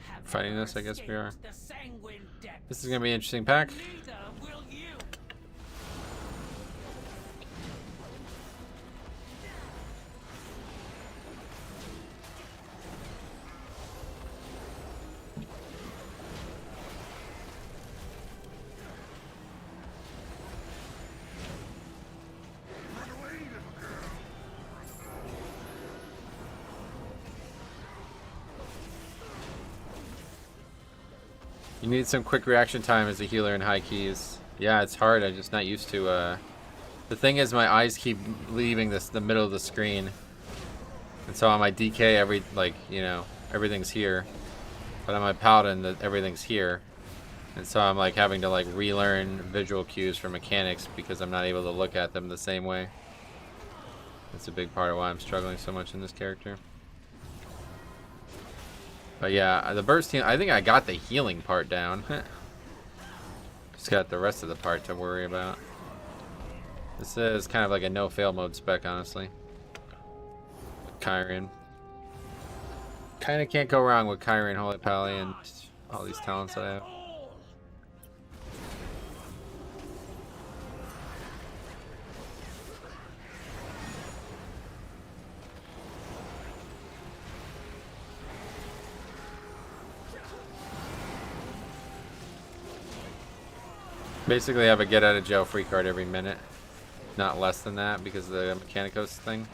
have Fighting ever this, I guess we are. escaped the sanguine depths. This is gonna be an interesting pack. Neither will you. You need some quick reaction time as a healer in high keys. Yeah, it's hard. I'm just not used to. The thing is, my eyes keep leaving the middle of the screen, and so on my DK, everything's here, but on my Paladin, everything's here, and so I'm like having to like relearn visual cues for mechanics because I'm not able to look at them the same way. That's a big part of why I'm struggling so much in this character. But yeah, the burst heal, I think I got the healing part down. Just got the rest of the part to worry about. This is kind of like a no-fail mode spec, honestly. Kyrian. Kind of can't go wrong with Kyrian, Holy Pally, and all these talents that I have. Basically, I have a get out of jail free card every minute. Not less than that because of the Mechanicos thing.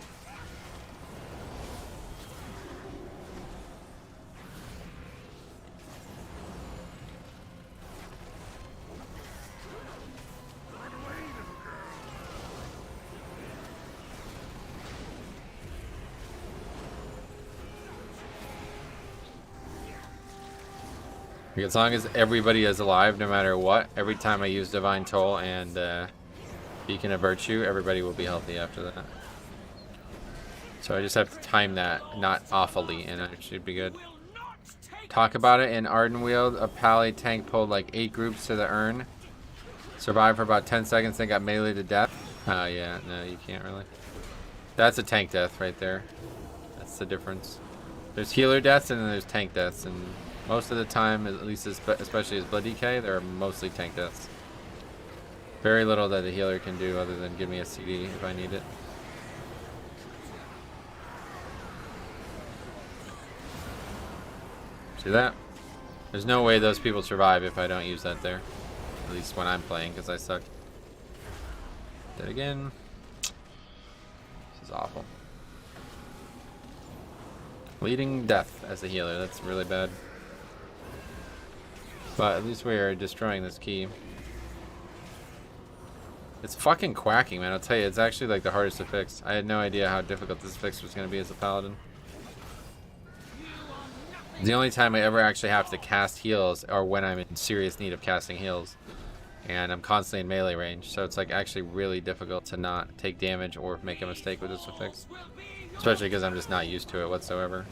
As long as everybody is alive, no matter what, every time I use Divine Toll and Beacon of Virtue, everybody will be healthy after that. So I just have to time that not awfully, and it should be good. Talk about it in Ardenweald. A Pally tank pulled like 8 groups to the urn. Survived for about 10 seconds, then got melee to death. Oh yeah, no, you can't really. That's a tank death right there. That's the difference. There's healer deaths and then there's tank deaths, and most of the time, at least especially as Blood DK, they're mostly tank deaths. Very little that a healer can do other than give me a CD if I need it. See that? There's no way those people survive if I don't use that there. At least when I'm playing, because I suck. Dead again. This is awful. Leading death as a healer. That's really bad. But at least we are destroying this key. It's fucking quacking, man. I'll tell you, it's actually like the hardest to fix. I had no idea how difficult this fix was going to be as a paladin. The only time I ever actually have to cast heals are when I'm in serious need of casting heals. And I'm constantly in melee range, so it's like actually really difficult to not take damage or make a mistake with this fix. Especially because I'm just not used to it whatsoever.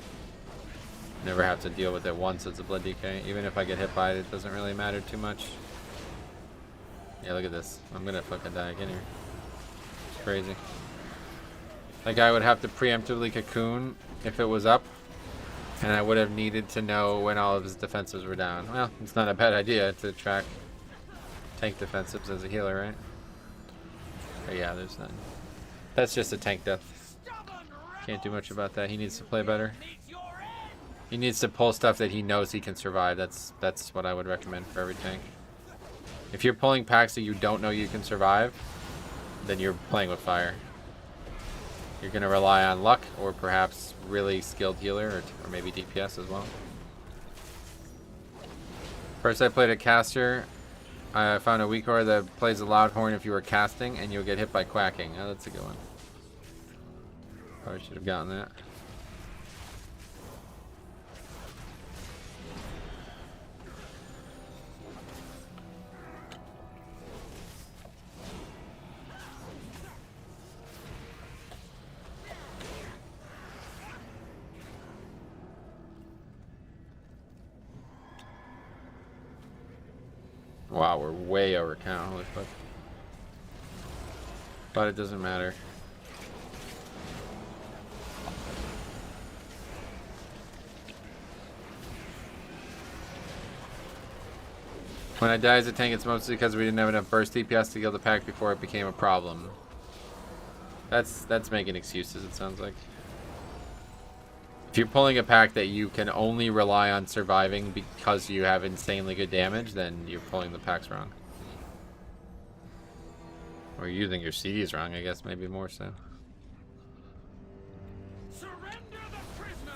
Never have to deal with it once as a blood decay. Even if I get hit by it, it doesn't really matter too much. Yeah, look at this. I'm gonna fucking die again here. It's crazy. That guy would have to preemptively cocoon if it was up. And I would have needed to know when all of his defensives were down. Well, it's not a bad idea to track tank defensives as a healer, right? But yeah, there's none. That's just a tank death. Can't do much about that. He needs to play better. He needs to pull stuff that he knows he can survive. That's what I would recommend for every tank. If you're pulling packs that you don't know you can survive, then you're playing with fire. You're going to rely on luck or perhaps really skilled healer or maybe DPS as well. First I played a caster. I found a weak aura that plays a loud horn if you were casting and you'll get hit by quacking. Oh, that's a good one. Probably should have gotten that. Wow, we're way over count. Holy fuck. But it doesn't matter. When I die as a tank, it's mostly because we didn't have enough burst DPS to kill the pack before it became a problem. That's making excuses, it sounds like. If you're pulling a pack that you can only rely on surviving because you have insanely good damage, then you're pulling the packs wrong. Or you're using your CDs wrong, I guess, maybe more so. Surrender the prisoner.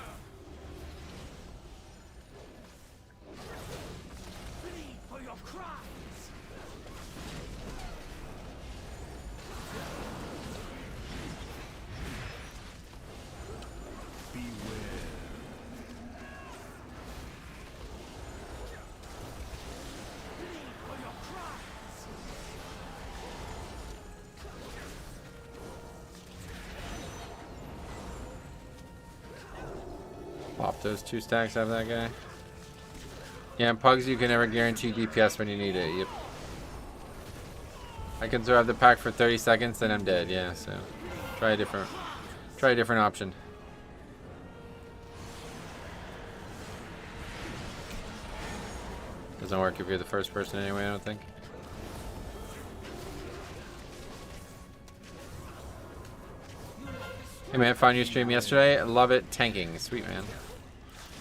Plead for your crimes. Pop those 2 stacks out of that guy. Yeah, in Pugs you can never guarantee DPS when you need it. Yep. I can survive the pack for 30 seconds, then I'm dead. Yeah, so try a different option. Doesn't work if you're the first person anyway, I don't think. Hey man, found your stream yesterday. Love it. Tanking. Sweet man.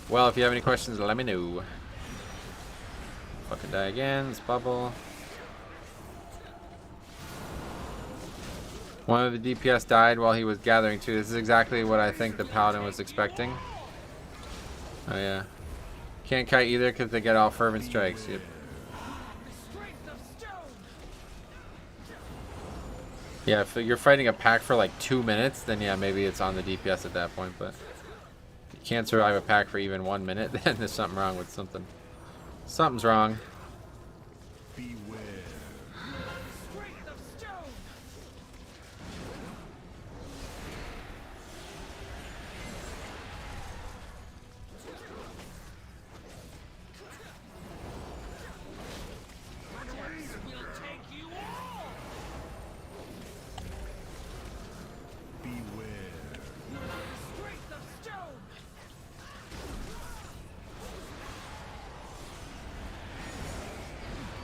Well, if you have any questions, let me know. Fucking die again. This bubble. One of the DPS died while he was gathering too. This is exactly what I think the Paladin was expecting. Oh yeah. Can't kite either because they get all fervent strikes. Yep. Yeah, if you're fighting a pack for like 2 minutes, then yeah, maybe it's on the DPS at that point, but if you can't survive a pack for even 1 minute, then there's something wrong with something. Something's wrong. Beware.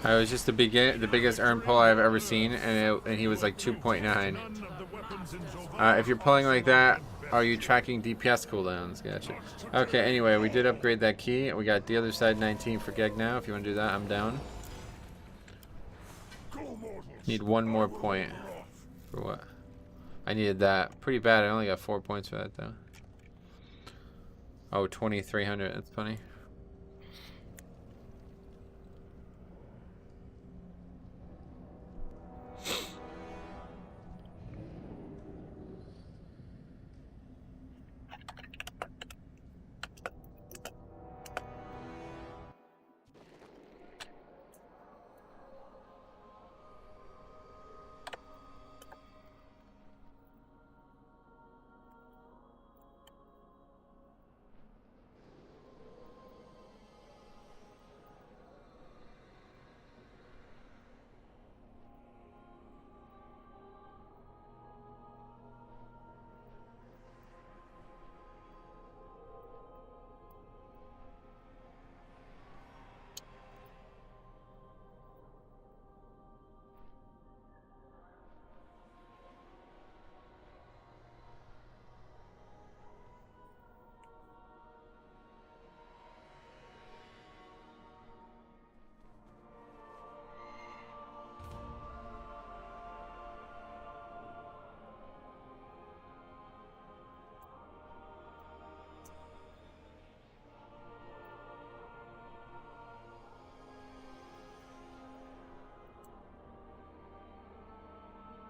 I was just the biggest earn pull I've ever seen, and he was like 2.9. If you're pulling like that, are you tracking DPS cooldowns? Gotcha. Okay, anyway, we did upgrade that key. We got the other side 19 for Geg now. If you want to do that, I'm down. Need 1 more point. For what? I needed that. Pretty bad. I only got 4 points for that, though. Oh, 2,300. That's funny.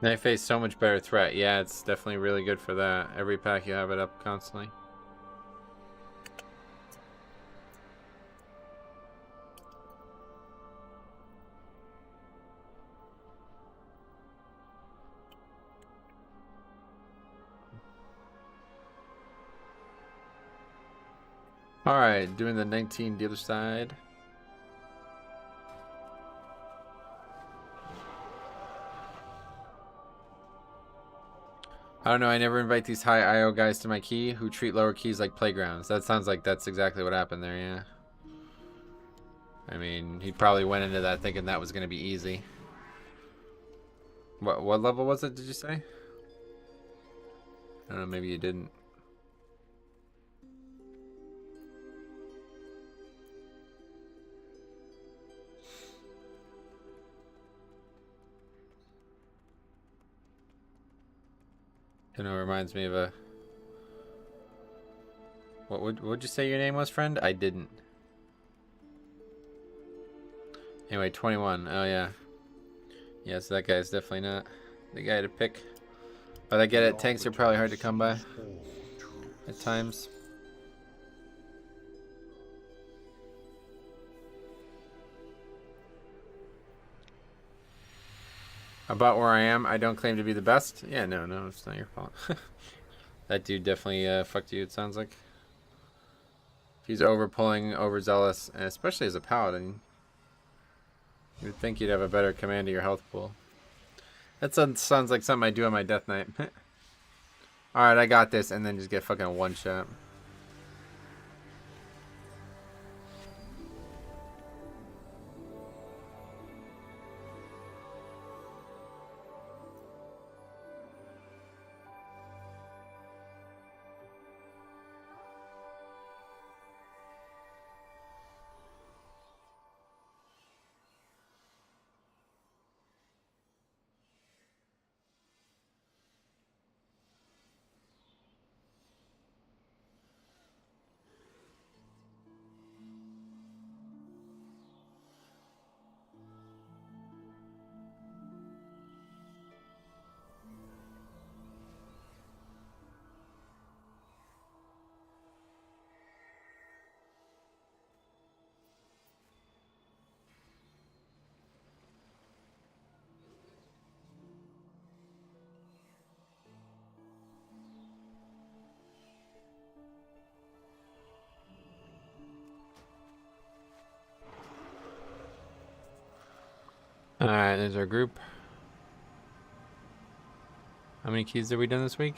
They face so much better threat. Yeah, it's definitely really good for that. Every pack you have it up constantly. Alright, doing the 19 the other side. I don't know, I never invite these high IO guys to my key who treat lower keys like playgrounds. That sounds like that's exactly what happened there, yeah. I mean, he probably went into that thinking that was going to be easy. What level was it, did you say? I don't know, maybe you didn't. You know, it reminds me of a... What'd you say your name was, friend? I didn't. Anyway, 21. Oh, yeah. Yeah, so that guy's definitely not the guy to pick. But I get it. Tanks are probably hard to come by at times. About where I am, I don't claim to be the best. Yeah, no, it's not your fault. That dude definitely fucked you, it sounds like. He's overpulling, overzealous, and especially as a paladin. You would think you'd have a better command of your health pool. That sounds like something I do on my death knight. Alright, I got this, and then just get fucking one shot. Alright, there's our group. How many keys have we done this week?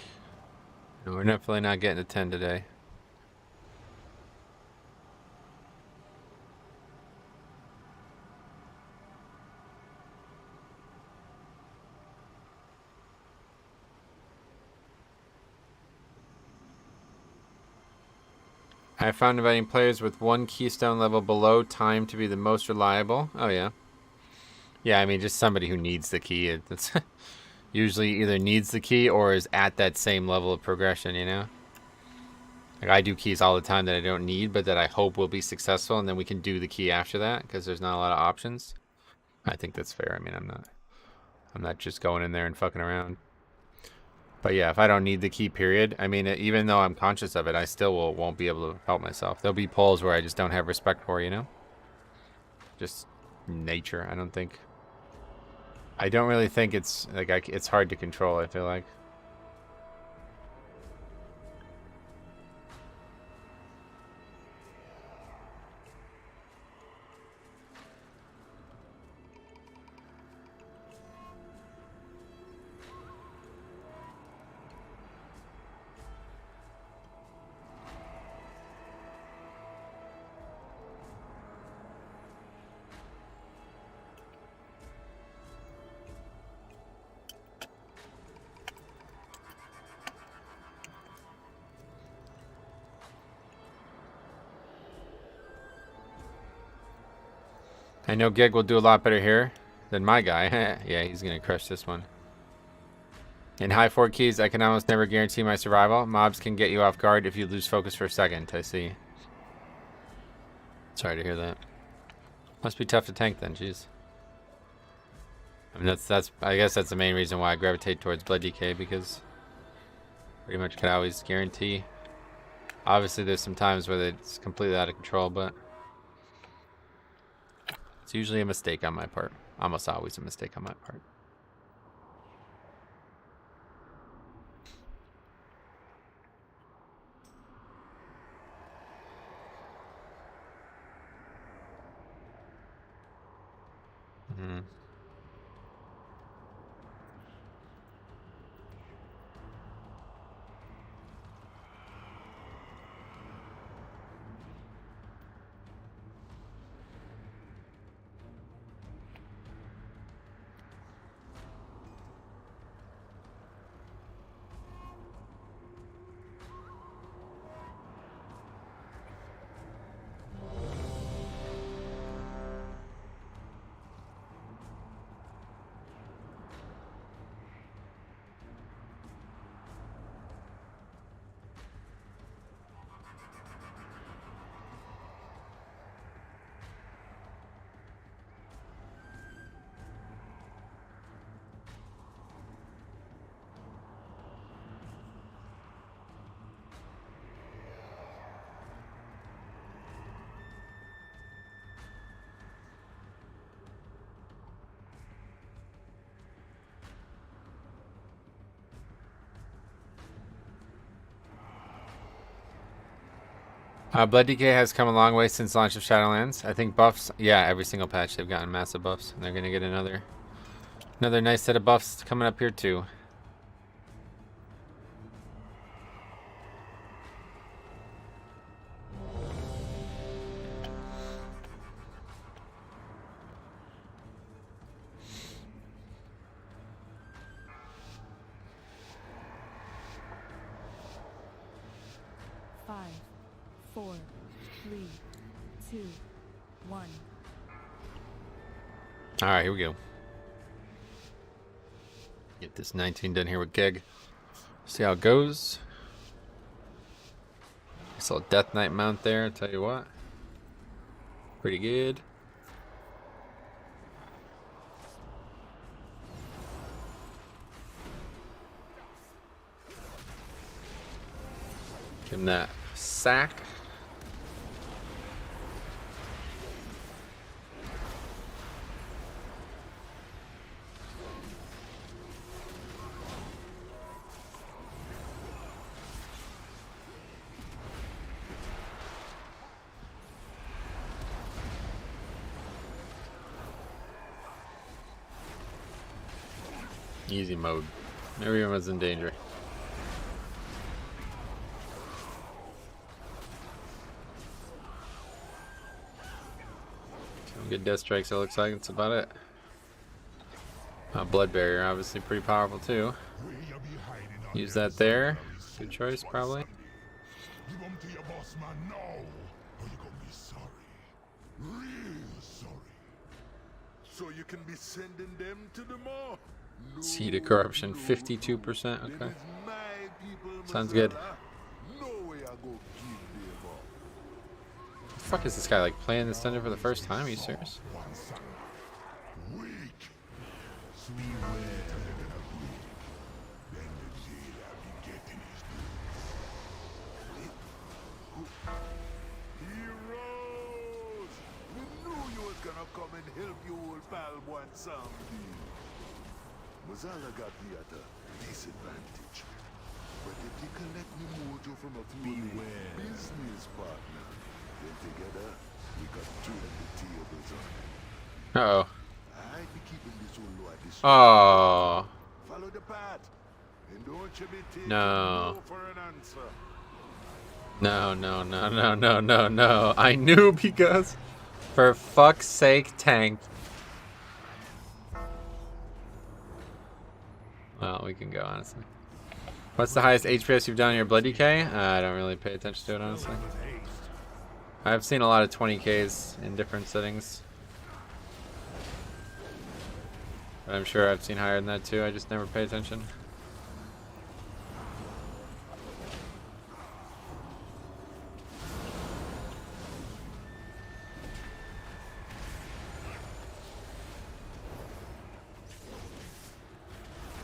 No, we're definitely not getting to 10 today. I found inviting players with one keystone level below time to be the most reliable. Oh, yeah. Yeah, I mean, just somebody who needs the key. It's usually either needs the key or is at that same level of progression, you know? Like, I do keys all the time that I don't need, but that I hope will be successful, and then we can do the key after that, because there's not a lot of options. I think that's fair. I mean, I'm not just going in there and fucking around. But yeah, if I don't need the key, period, I mean, even though I'm conscious of it, I still won't be able to help myself. There'll be pulls where I just don't have respect for, you know? Just nature, I don't think. I don't really think it's, like, it's hard to control, I feel like. I know Gig will do a lot better here than my guy. Yeah, he's going to crush this one. In high 4 keys, I can almost never guarantee my survival. Mobs can get you off guard if you lose focus for a second, I see. Sorry to hear that. Must be tough to tank then, jeez. I mean, I guess that's the main reason why I gravitate towards Blood DK, because pretty much can always guarantee. Obviously, there's some times where it's completely out of control, but it's usually a mistake on my part. Almost always a mistake on my part. Mm-hmm. Blood DK has come a long way since launch of Shadowlands. I think buffs, yeah, every single patch they've gotten massive buffs, and they're gonna get another nice set of buffs coming up here too. Alright, here we go. Get this 19 done here with Gig. See how it goes. Nice little Death Knight mount there, I'll tell you what. Pretty good. Give him that sack. Easy mode. Everyone's in danger. Some good death strikes, it looks like. That's about it. Blood barrier, obviously pretty powerful too. Use that there. Good choice, probably. Give them to your boss man now, or you're gonna be sorry. Real sorry. So you can be sending them to the mall. Seed of corruption, 52%. Okay. Sounds good. No way I'm go give them up. What the fuck is this guy like playing this dungeon for the first time? Are you serious? Weak. Beware. Then the jailer be getting his due. Heroes! We knew you was gonna come and help your old pal one someday. Mazala got me at a disadvantage. But if you collect me mojo from a beware business partner, then together we got turn the tables on. Uh-oh. I'd be keeping this one low at this. Oh. Follow the path. And don't you be taking No. no for an answer. No, no, no, no, no, no, no. I knew because... For fuck's sake, tank. Well, we can go, honestly. What's the highest HPS you've done in your blood DK? I don't really pay attention to it, honestly. I've seen a lot of 20Ks in different settings. But I'm sure I've seen higher than that too, I just never pay attention.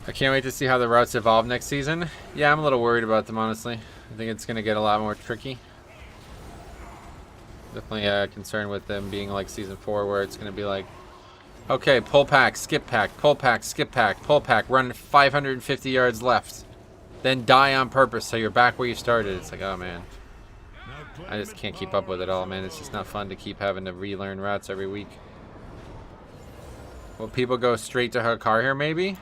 I can't wait to see how the routes evolve next season. Yeah, I'm a little worried about them, honestly. I think it's going to get a lot more tricky. Definitely concerned with them being like season 4, where it's going to be like, okay, pull pack, skip pack, pull pack, skip pack, pull pack, run 550 yards left. Then die on purpose so you're back where you started. It's like, oh man. I just can't keep up with it all, man. It's just not fun to keep having to relearn routes every week. Will people go straight to Hakar here, maybe?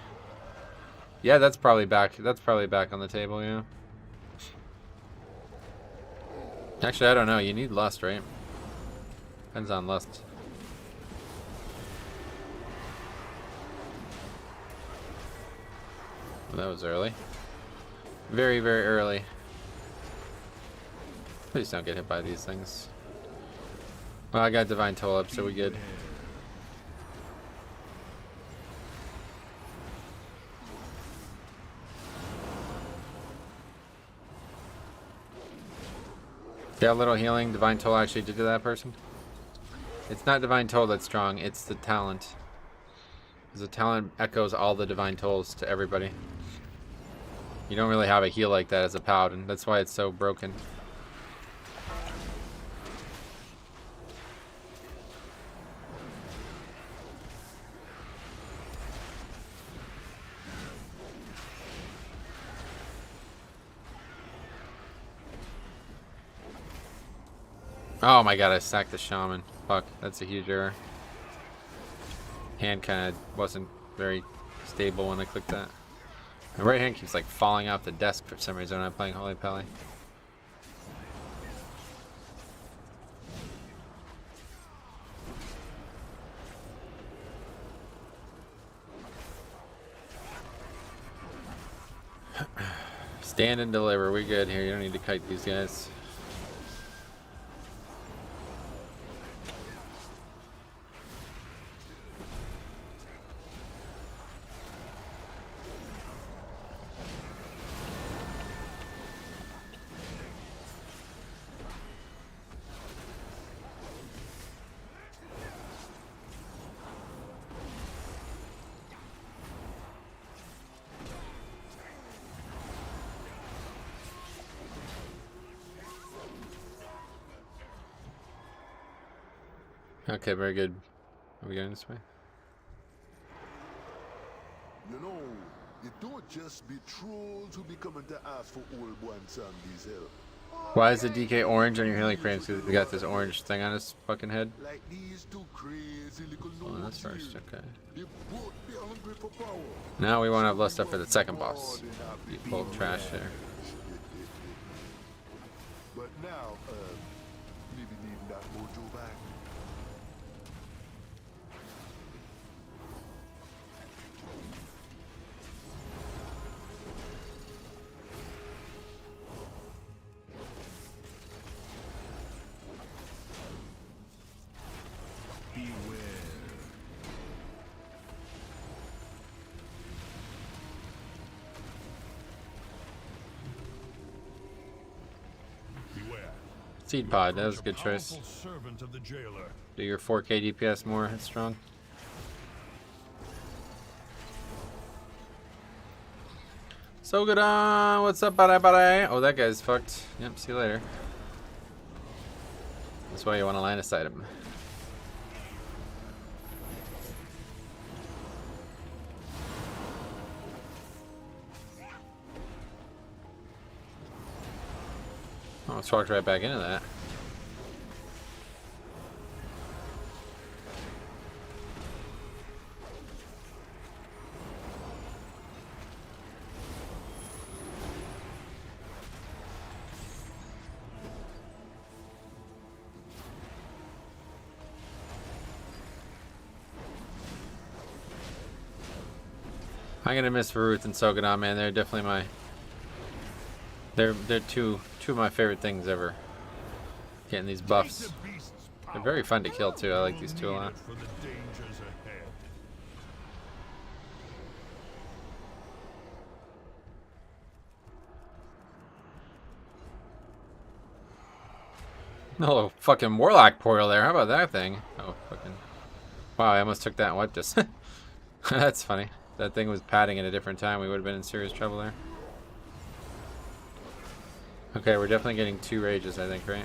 Yeah, that's probably back. That's probably back on the table, yeah. Actually, I don't know. You need Lust, right? Depends on Lust. Well, that was early. Very, very early. Please don't get hit by these things. Well, I got Divine Toll up, so we good. Yeah, a little healing. Divine Toll actually did to that person. It's not Divine Toll that's strong, it's the talent. Because the talent echoes all the Divine Tolls to everybody. You don't really have a heal like that as a Paladin. That's why it's so broken. Oh my god, I sacked the shaman. Fuck, that's a huge error. Hand kind of wasn't very stable when I clicked that. My right hand keeps like falling off the desk for some reason when I'm playing Holy Pally. Stand and deliver. We good here. You don't need to kite these guys. Okay, very good. Are we going this way? You know, it don't just be trolls who be coming to ask for old one somebody's help. Why is the DK orange on your healing frames? Because he got this orange thing on his fucking head. Like these two crazy little Oh, that's first, okay. They both be hungry for power. Now we won't have less stuff for the second boss. You pull trash there. But now, maybe needing that mojo back. Seed pod, that was a good choice. Servant of the jailer. Do your 4K DPS more strong. So good on. What's up, buddy? Oh, that guy's fucked. Yep, see you later. That's why you want to line aside him. Almost walked right back into that. I'm gonna miss Varooth and Sogadon, man. They're definitely my. They're two of my favorite things ever. Getting these buffs. They're very fun to kill too. I like these two a lot. Oh, fucking Warlock portal there. How about that thing? Oh, fucking. Wow, I almost took that and wiped us. That's funny. If that thing was padding at a different time, we would have been in serious trouble there. Okay, we're definitely getting 2 rages, I think, right?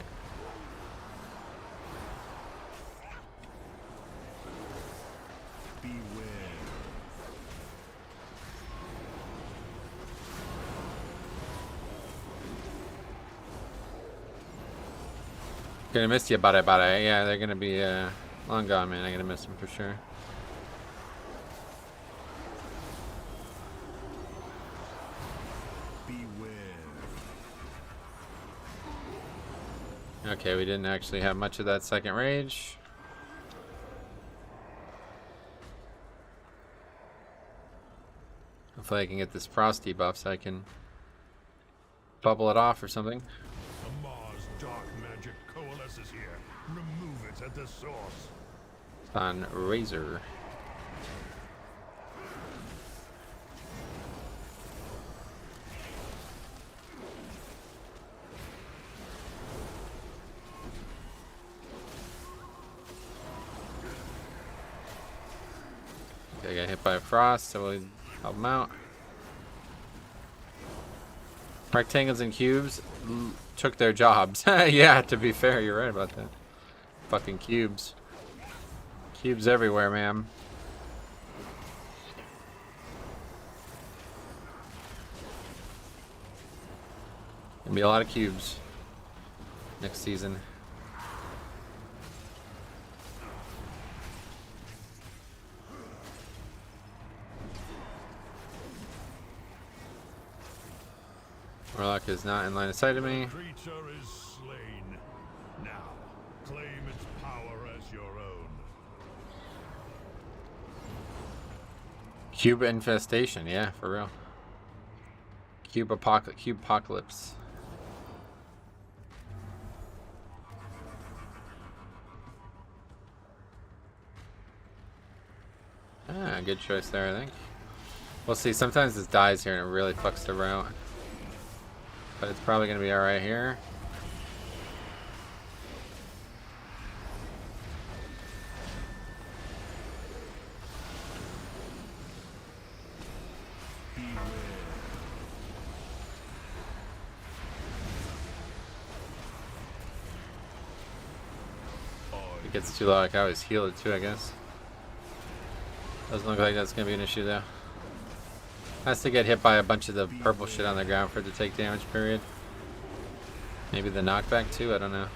Gonna miss you, bada. Yeah, they're gonna be long gone, man. I'm gonna miss them for sure. Okay, we didn't actually have much of that second rage. Hopefully I can get this frosty buff so I can bubble it off or something. Amar's dark magic coalesces here. Remove it at the source. On Razor. Okay, I got hit by a frost, so we'll help him out. Rectangles and cubes took their jobs. Yeah, to be fair, you're right about that. Fucking cubes. Cubes everywhere, ma'am. Gonna be a lot of cubes next season. Warlock is not in line of sight of me. Creature is slain. Now, claim its power as your own. Cube infestation, yeah, for real. Cube apocalypse. Ah, good choice there, I think. We'll see. Sometimes this dies here and it really fucks the route. But it's probably going to be alright here. If it gets too low, I can always heal it too, I guess. Doesn't look like that's going to be an issue though. Has to get hit by a bunch of the purple shit on the ground for it to take damage, period. Maybe the knockback too, I don't know.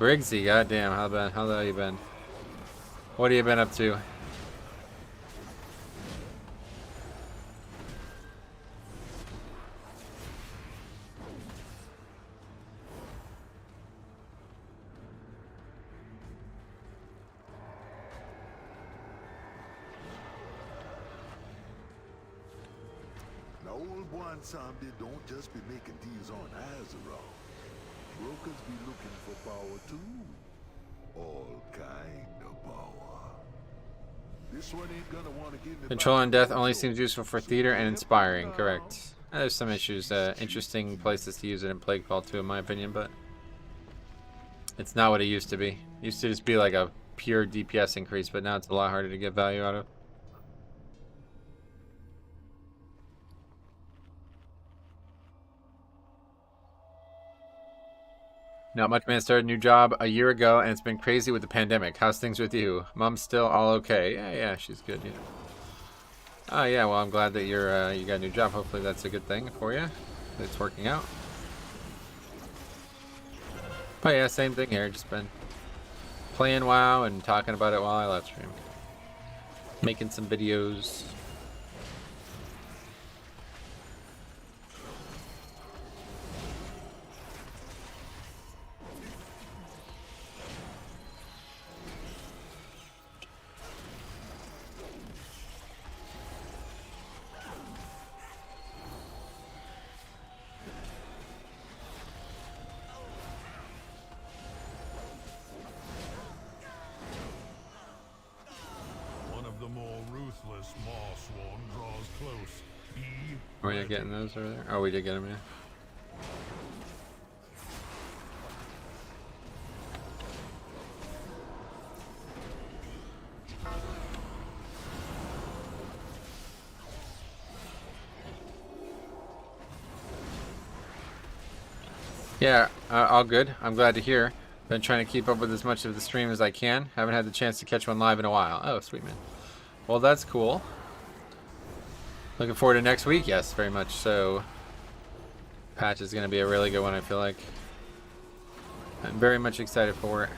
Briggsy, goddamn, how the hell you been? What have you been up to? Zombie don't just be making deals on Azeroth. Brokers be looking for power too. All kind of power. This one ain't gonna want to give me Control on Death only seems useful for theater and inspiring, correct. There's some issues, interesting places to use it in Plaguefall too, in my opinion, but It's not what it used to be. It used to just be like a pure DPS increase, but now it's a lot harder to get value out of. Not much, man. Started a new job a year ago, and it's been crazy with the pandemic. How's things with you? Mom's still all okay? Yeah, she's good. Yeah. Oh yeah, well I'm glad that you're you got a new job. Hopefully that's a good thing for you. It's working out. Oh yeah, same thing here. Just been playing WoW and talking about it while I live stream, making some videos. Are we getting those over there? Oh, we did get them, yeah. Yeah, all good. I'm glad to hear. Been trying to keep up with as much of the stream as I can. Haven't had the chance to catch one live in a while. Oh, sweet man. Well, that's cool. Looking forward to next week. Yes, very much so. Patch is going to be a really good one, I feel like. I'm very much excited for it.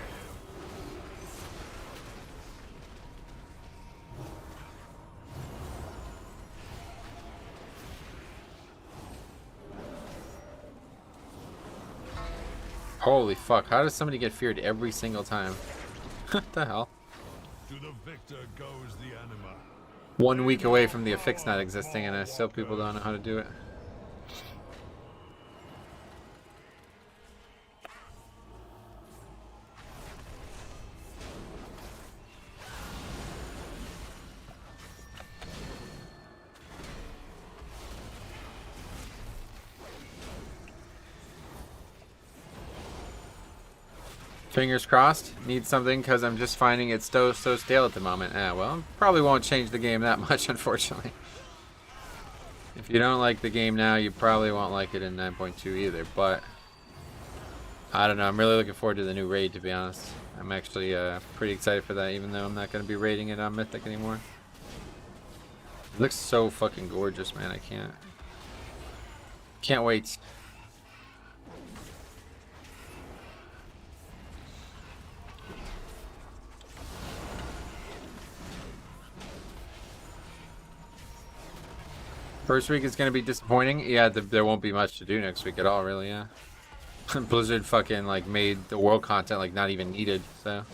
Holy fuck, how does somebody get feared every single time? What the hell? To the victor goes the anima. 1 week away from the affix not existing and still people don't know how to do it. Fingers crossed. Need something because I'm just finding it so stale at the moment. Well, probably won't change the game that much, unfortunately. If you don't like the game now, you probably won't like it in 9.2 either. But I don't know. I'm really looking forward to the new raid, to be honest. I'm actually pretty excited for that, even though I'm not going to be raiding it on Mythic anymore. It looks so fucking gorgeous, man. I can't wait. First week is going to be disappointing. Yeah, there won't be much to do next week at all, really, yeah. Blizzard fucking, like, made the world content, like, not even needed, so...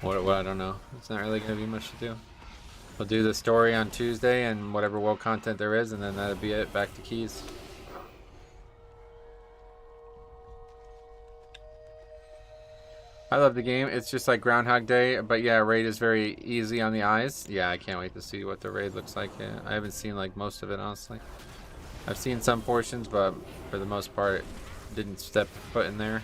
What I don't know. It's not really going to be much to do. We'll do the story on Tuesday and whatever world content there is, and then that'll be it. Back to keys. I love the game. It's just like Groundhog Day, but yeah, raid is very easy on the eyes. Yeah, I can't wait to see what the raid looks like. Yeah, I haven't seen like most of it, honestly. I've seen some portions, but for the most part, didn't step foot in there.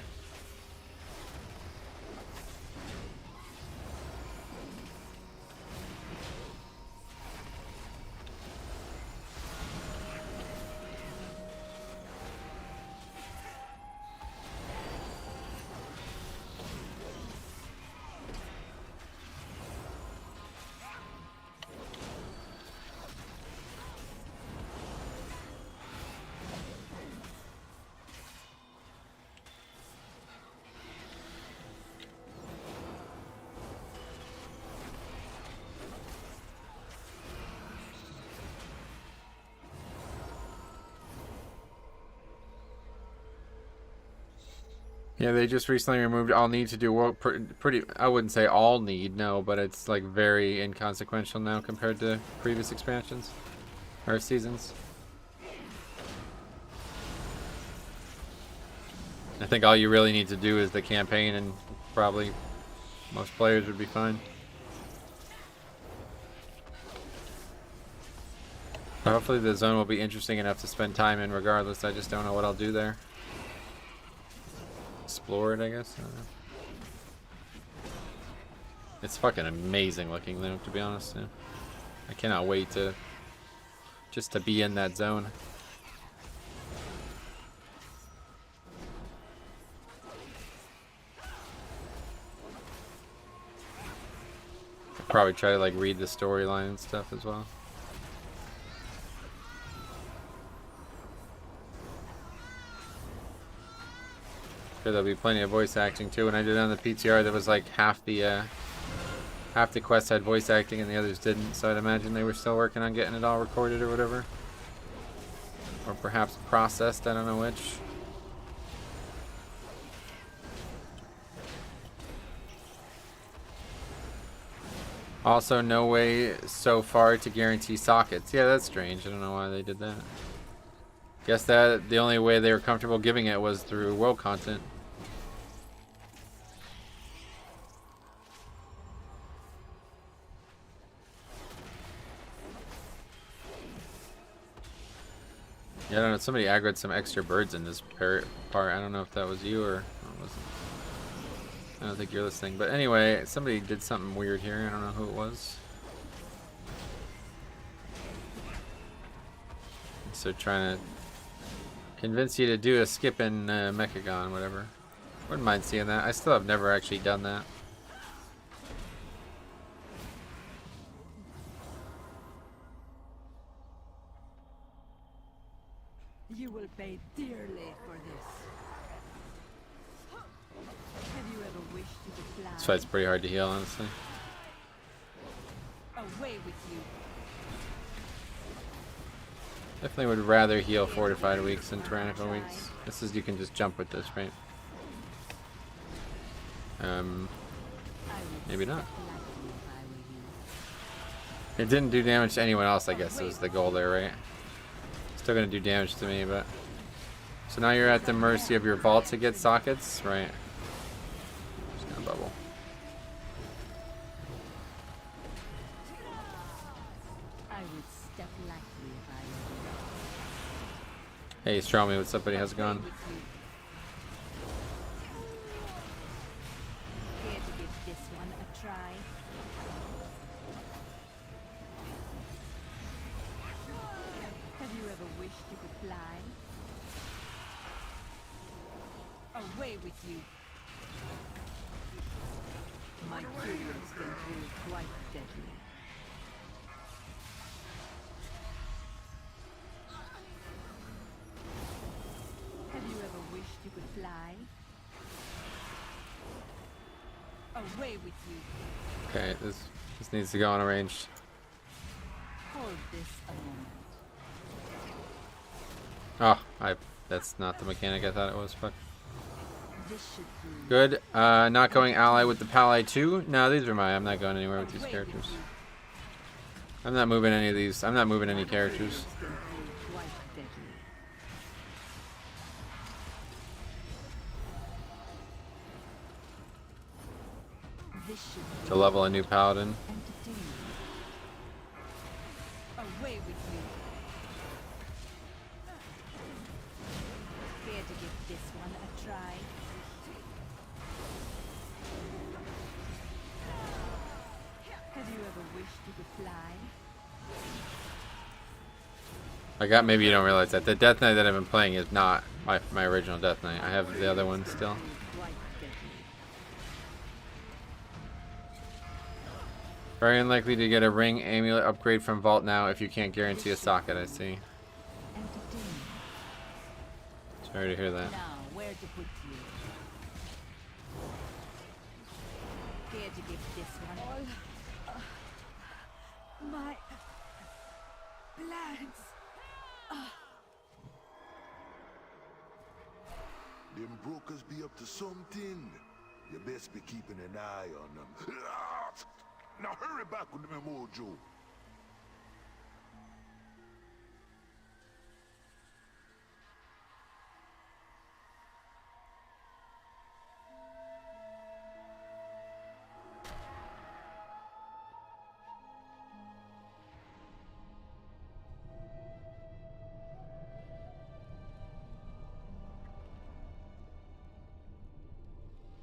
Yeah, they just recently removed all need to do world pretty. I wouldn't say all need, no, but it's like very inconsequential now compared to previous expansions or seasons. I think all you really need to do is the campaign, and probably most players would be fine. But hopefully the zone will be interesting enough to spend time in regardless. I just don't know what I'll do there. Explore it, I guess. I don't know. It's fucking amazing looking though, to be honest. Yeah. I cannot wait to just to be in that zone. I'll probably try to like read the storyline and stuff as well. Sure, there'll be plenty of voice acting too. When I did it on the PTR, there was like half the quest had voice acting and the others didn't. So I'd imagine they were still working on getting it all recorded or whatever, or perhaps processed. I don't know which. Also, no way so far to guarantee sockets. Yeah, that's strange. I don't know why they did that. Guess that the only way they were comfortable giving it was through world content. Yeah, I don't know. Somebody aggroed some extra birds in this part. I don't know if that was you or it wasn't. I don't think you're listening. But anyway, somebody did something weird here. I don't know who it was. So trying to convince you to do a skip in Mechagon, whatever. Wouldn't mind seeing that. I still have never actually done that. You will pay dearly for this. Have you ever wished you could fly? This fight's pretty hard to heal, honestly. Away with you. Definitely would rather heal Fortified Weeks than Tyrannical Weeks. This is, you can just jump with this, right? Maybe not. It didn't do damage to anyone else, I guess, was the goal there, right? Still gonna do damage to me, but... So now you're at the mercy of your vault to get sockets, right? Just gonna bubble. Hey, Stromy, what's up, buddy? How's it going? Have you ever wished you could fly? Away with you. My curious can prove quite deadly. Have you ever wished you could fly? Away with you. Okay, this needs to go on arranged. Hold this a moment. Oh, that's not the mechanic I thought it was. Fuck. This should prove Good. Not going ally with the Paladin 2. No, these are my. I'm not going anywhere with these characters. I'm not moving any of these. I'm not moving any characters. quite deadly. This should To level a new Paladin. entertain. Away with you. Care to give this one a try? Have you ever wished you could fly? Maybe you don't realize that the Death Knight that I've been playing is not my original Death Knight. I have the other one still. Quite deadly. Very unlikely to get a ring amulet upgrade from Vault now if you can't guarantee a socket. I see. Entertain. Sorry to hear that. Now, where to put you? Care to give this one my plans. Them brokers be up to something. You best be keeping an eye on them. Now hurry back with me, Mojo.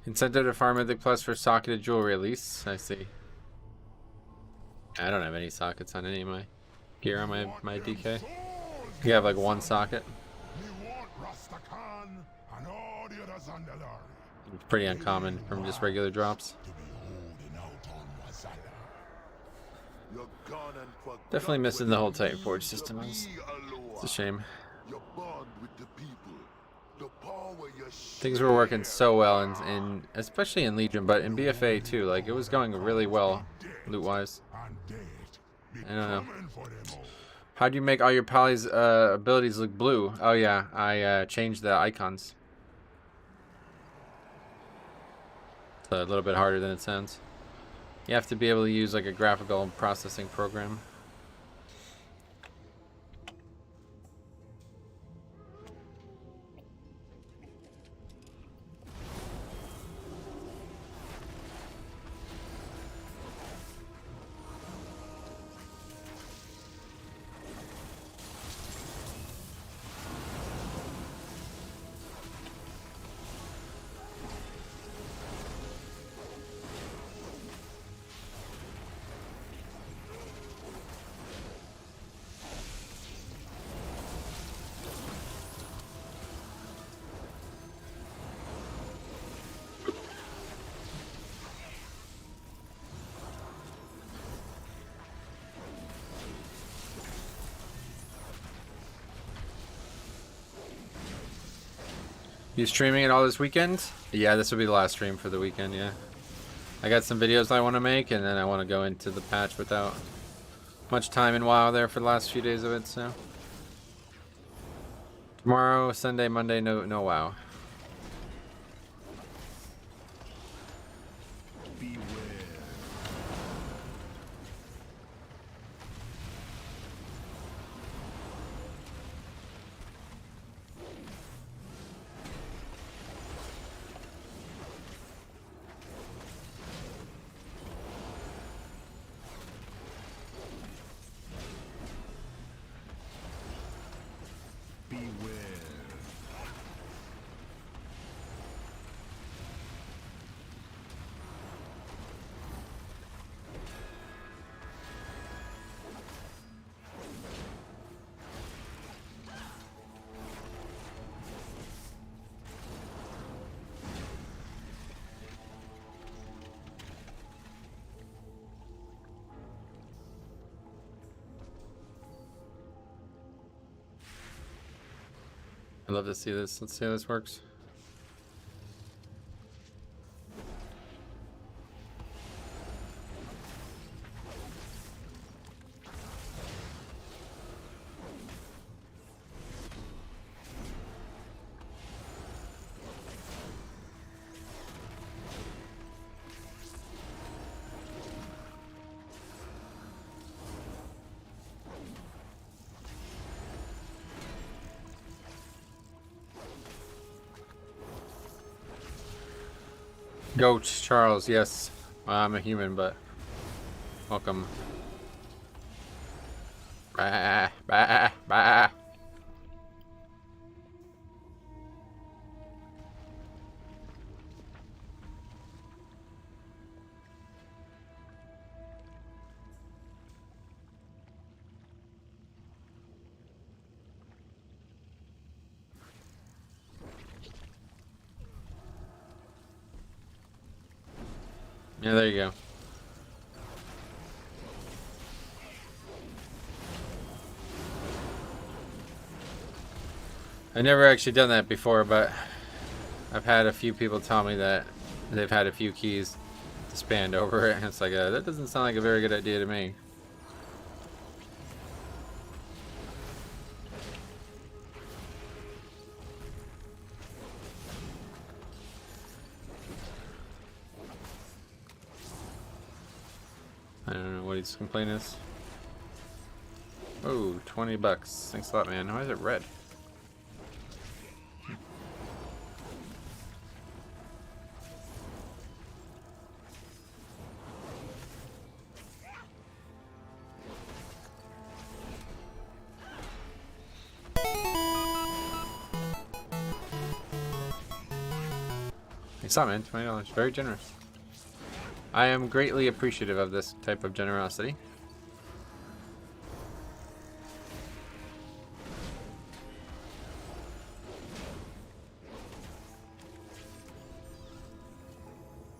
Incentive to farm Mythic Plus for socketed jewelry release. I see. I don't have any sockets on any of my gear on my DK. You have like one socket. It's pretty uncommon from just regular drops. Definitely missing the whole Titan Forge system. It's a shame. Things were working so well, in especially in Legion, but in BFA too. Like, it was going really well, loot-wise. I don't know. How do you make all your Pali's abilities look blue? Oh yeah, I changed the icons. It's a little bit harder than it sounds. You have to be able to use like a graphical processing program. You streaming it all this weekend? Yeah, this will be the last stream for the weekend, yeah. I got some videos I want to make, and then I want to go into the patch without much time in WoW there for the last few days of it, so. Tomorrow, Sunday, Monday, no WoW. I'd love to see this. Let's see how this works. Goat Charles, yes. Well, I'm a human, but welcome. Bah, bah, bah. Yeah, there you go. I've never actually done that before, but I've had a few people tell me that they've had a few keys to span over it, and it's like, that doesn't sound like a very good idea to me. I don't know what his complaint is. Oh, 20 bucks. Thanks a lot, man. Why is it red? You saw, man. $20. Very generous. I am greatly appreciative of this type of generosity.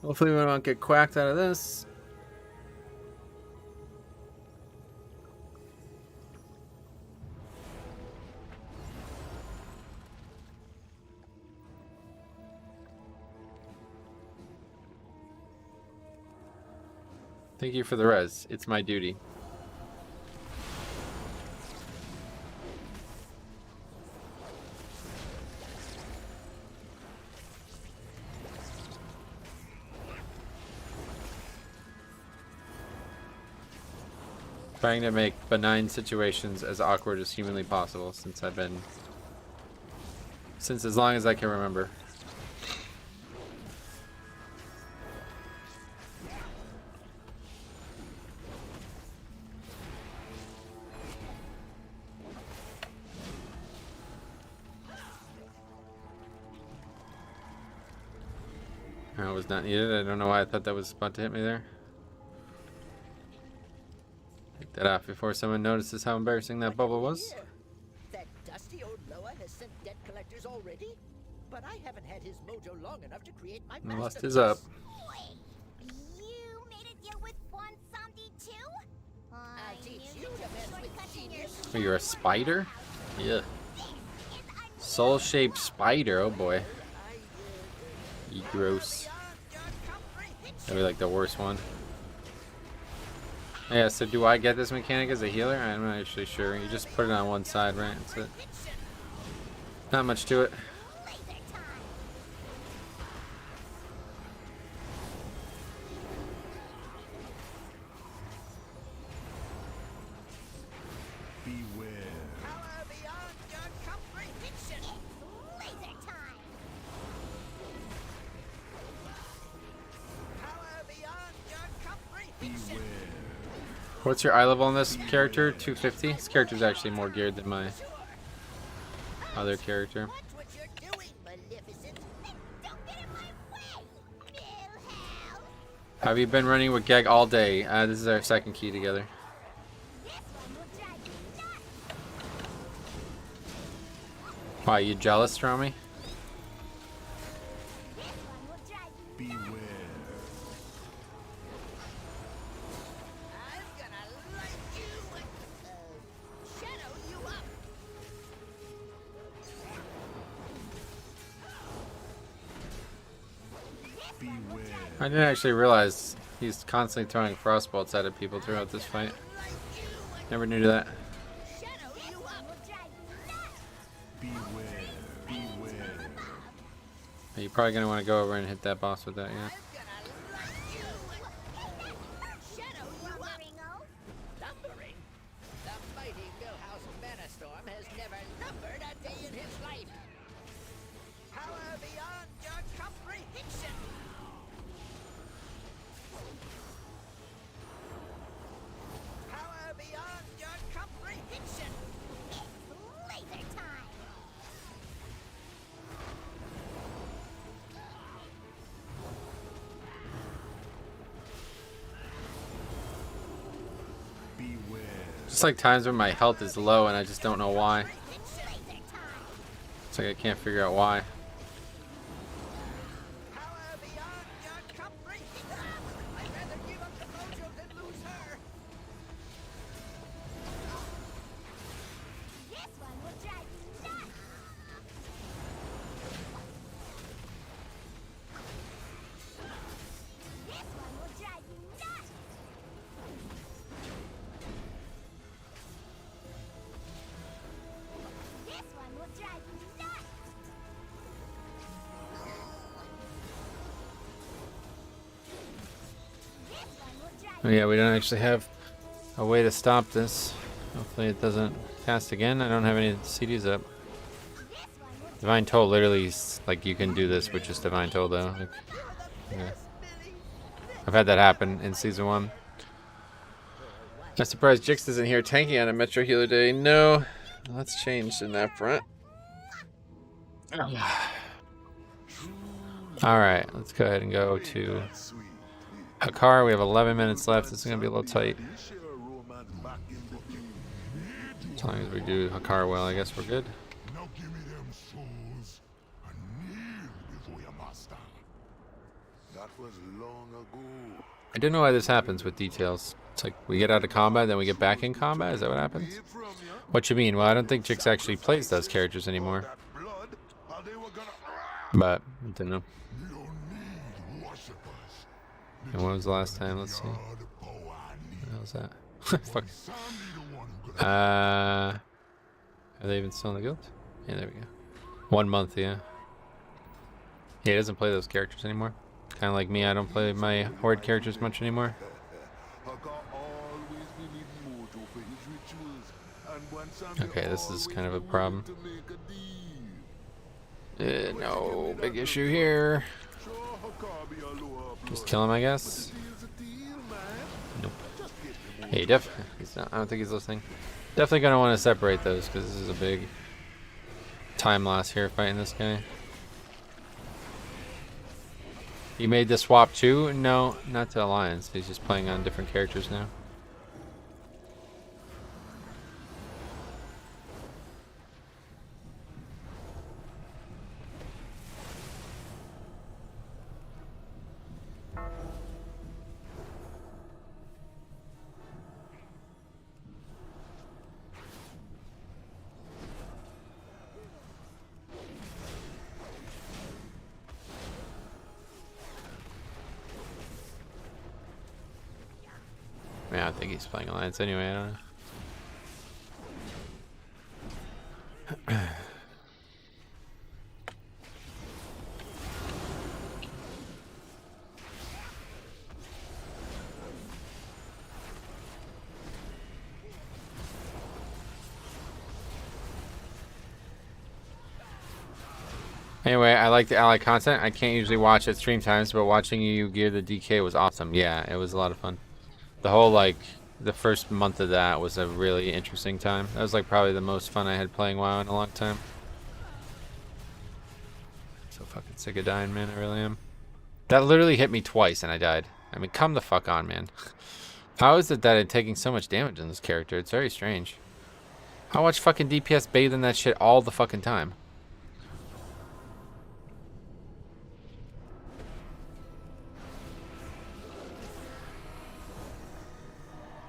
Hopefully we won't get quacked out of this. Thank you for the res. It's my duty. Trying to make benign situations as awkward as humanly possible since as long as I can remember. That was not needed. I don't know why I thought that was about to hit me there. Take that off before someone notices how embarrassing that bubble was. That dusty old Loa has sent debt collectors already? But I haven't had his mojo long enough to create my Lust is up. Wait, you made it deal with one zombie too? I teach knew you you to were mess with shortcutting your genius. Oh, you're a spider? Yeah. This is a Soul-shaped spider. Oh boy. You gross. That'd be like the worst one. Yeah, so do I get this mechanic as a healer? I'm not actually sure. You just put it on one side, right? That's it. Not much to it. laser time. Beware. Power beyond your comprehension. It's laser time. Power beyond your comprehension. What's your eye level on this character? 250? This character's actually more geared than my other character. Watch what you're doing, Maleficent. Don't get in my way, Wilhelm. Have you been running with Geg all day? This is our second key together. This one will drive you nuts. Why, you jealous, Stromy? This one will drive you nuts. Beware. I'm gonna light you and shadow you up. Beware. I didn't actually realize he's constantly throwing frost bolts at people throughout this fight. Light you and Never knew that. shadow you up. Will drive you nuts. Beware. Beware. You're probably going to want to go over and hit that boss with that, yeah. I'm gonna light you and shadow you up. Lumbering oaf. Numbering. The mighty Millhouse Manastorm has never numbered a day in his life. Power beyond your comprehension. Power beyond your comprehension. It's laser time. Beware. Just like times when my health is low and I just don't know why. It's laser time. It's like I can't figure out why. Power beyond your comprehension. I'd rather give up the mojo than lose her. This one will drive you nuts. This one will drive you nuts. This one will drive you nuts. This one will drive Oh, yeah, we don't actually have a way to stop this. Hopefully it doesn't cast again. I don't have any CDs up. Divine Toll literally is like you can do this with just Divine Toll though. Like, yeah. I've had that happen in season 1. I'm surprised Jix isn't here tanking on a Metro Healer Day. No, that's changed in that front. Alright, let's go ahead and go to Hakar. We have 11 minutes left. This is going to be a little tight. As long as we do Hakar well, I guess we're good. Now give me them souls and kneel before your master. That was long ago. I don't know why this happens with details. It's like we get out of combat, then we get back in combat. Is that what happens? What you mean? Well, I don't think Jix actually plays those characters anymore. But, I don't know. And when was the last time? Let's see. What was that? Fuck. Are they even still in the guild? Yeah, there we go. 1 month, yeah. Yeah, he doesn't play those characters anymore. Kind of like me, I don't play my horde characters much anymore. Okay, this is kind of a problem. No big issue here. Just kill him, I guess. Nope. Hey, he's not, I don't think he's listening. Definitely gonna want to separate those because this is a big time loss here fighting this guy. You made the swap too? No, not to Alliance. He's just playing on different characters now. Yeah, I think he's playing Alliance anyway, I don't know. Anyway, I like the ally content. I can't usually watch at stream times, but watching you gear the DK was awesome. Yeah, it was a lot of fun. The whole, like, the first month of that was a really interesting time. That was, like, probably the most fun I had playing WoW in a long time. So fucking sick of dying, man. I really am. That literally hit me twice and I died. I mean, come the fuck on, man. How is it that it's taking so much damage in this character? It's very strange. I watch fucking DPS bathe in that shit all the fucking time.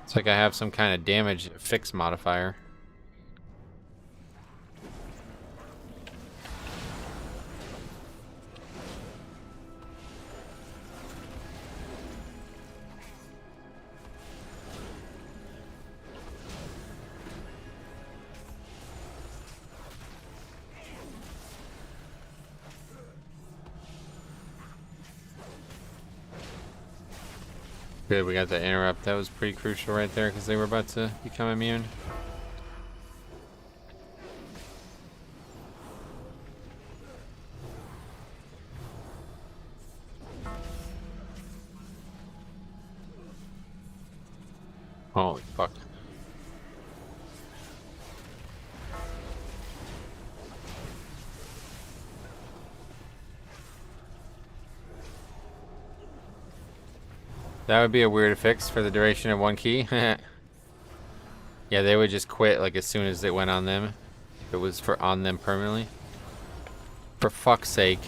It's like I have some kind of damage fix modifier. Good, we got that interrupt. That was pretty crucial right there because they were about to become immune. Holy fuck. That would be a weird fix for the duration of one key. Yeah, they would just quit like as soon as it went on them. If it was for on them permanently. For fuck's sake.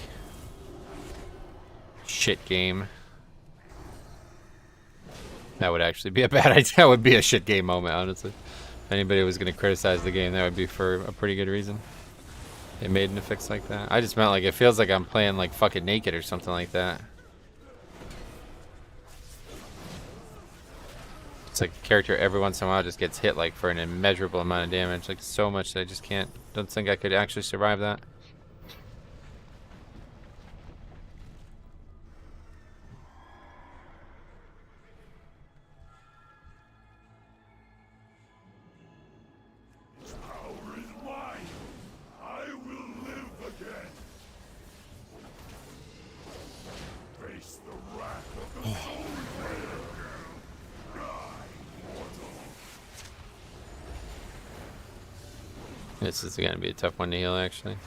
Shit game. That would actually be a bad idea. That would be a shit game moment, honestly. If anybody was going to criticize the game, that would be for a pretty good reason. They made an fix like that. I just meant like it feels like I'm playing like fucking naked or something like that. It's like a character every once in a while just gets hit like for an immeasurable amount of damage, like so much that I just don't think I could actually survive that. Power is mine. I will live again. Face the wrath of the soul. This is going to be a tough one to heal, actually.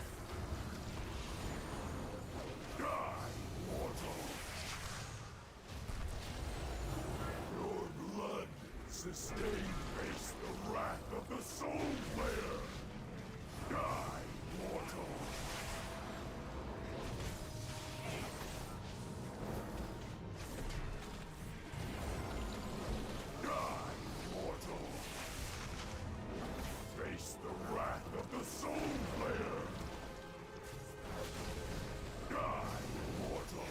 Face the wrath of the Soul Player. Die, mortal. Die, mortal. Face the wrath of the Soul Player. Die, mortal.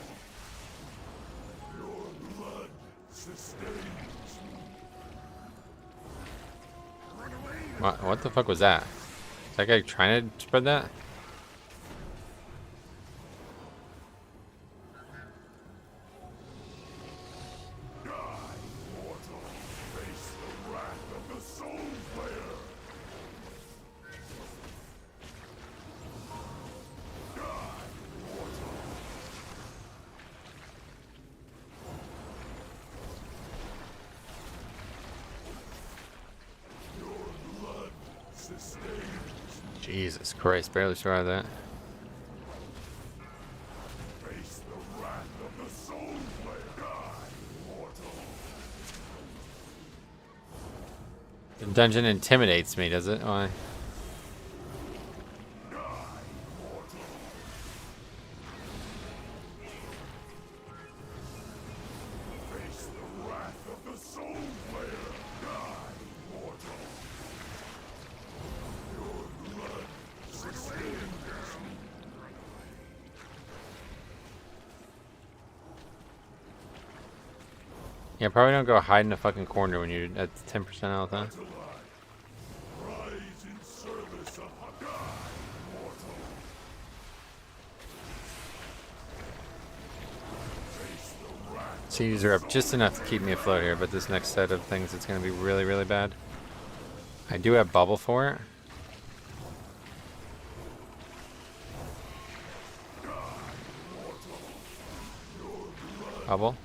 Your blood sustains. What the fuck was that? Is that guy trying to spread that? Die, mortal. Face the wrath of the Soul Player. Die, mortal. Your blood sustains. Jesus Christ, barely survived that. Face the wrath of the Soul Player. Die, mortal. The dungeon intimidates me, does it? Why? Die, mortal. Face the wrath of the Soul Player. Die, mortal. Your blood sustains. Yeah, probably don't go hide in a fucking corner when you're at 10% health, huh? Rise in service of die, mortal. Face the wrath. Seeds are up just enough to keep me afloat here, but this next set of things, it's going to be really, really bad. I do have bubble for it. Bubble.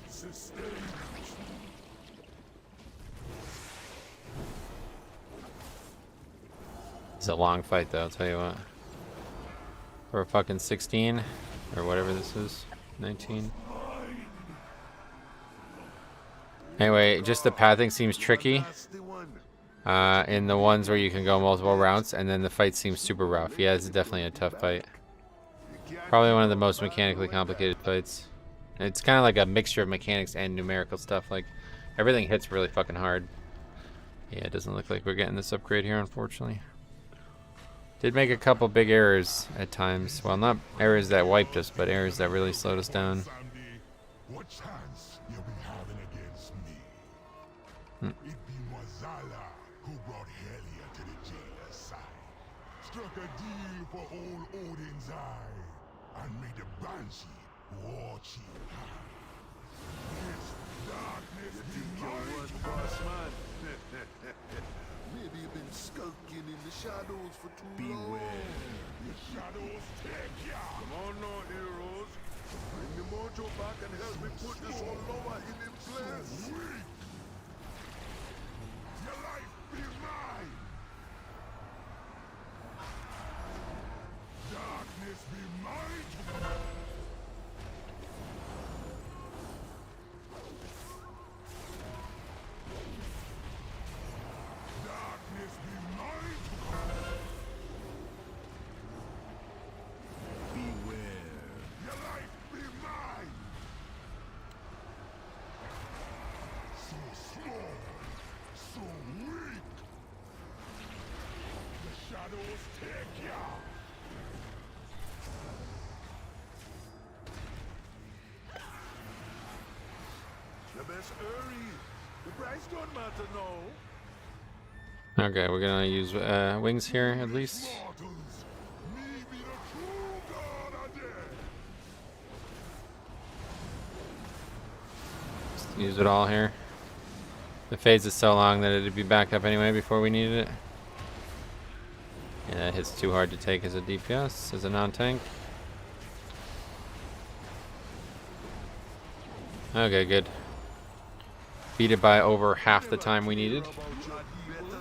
It's a long fight, though, I'll tell you what. For a fucking 16, or whatever this is, 19. Anyway, just the pathing seems tricky. In the ones where you can go multiple rounds, and then the fight seems super rough. Yeah, it's definitely a tough fight. Probably one of the most mechanically complicated fights. It's kind of like a mixture of mechanics and numerical stuff. Like, everything hits really fucking hard. Yeah, it doesn't look like we're getting this upgrade here, unfortunately. Did make a couple big errors at times. Well, not errors that wiped us, but errors that really slowed us down. What chance you be having against me? It be Mazala who brought Helia to the jailer's side. Struck a deal for old Odin's eye and made the Banshee watch you. This darkness be mine. Boss man. Maybe you've been skulking in the shadows for too long. The shadows take ya. Come on now, heroes. Bring the mojo back and help me put this one lower in its place. Your life be mine. Darkness be mine. Darkness be mine. Beware. Your life be mine. So small, so weak. The shadows take ya. You best hurry. The price don't matter now. Okay, we're gonna use wings here at least. Mortals, me be the true god of death. Just use it all here. The phase is so long that it'd be back up anyway before we needed it. Yeah, that hits too hard to take as a DPS, as a non-tank. Okay, good. Beat it by over half the time we needed. Better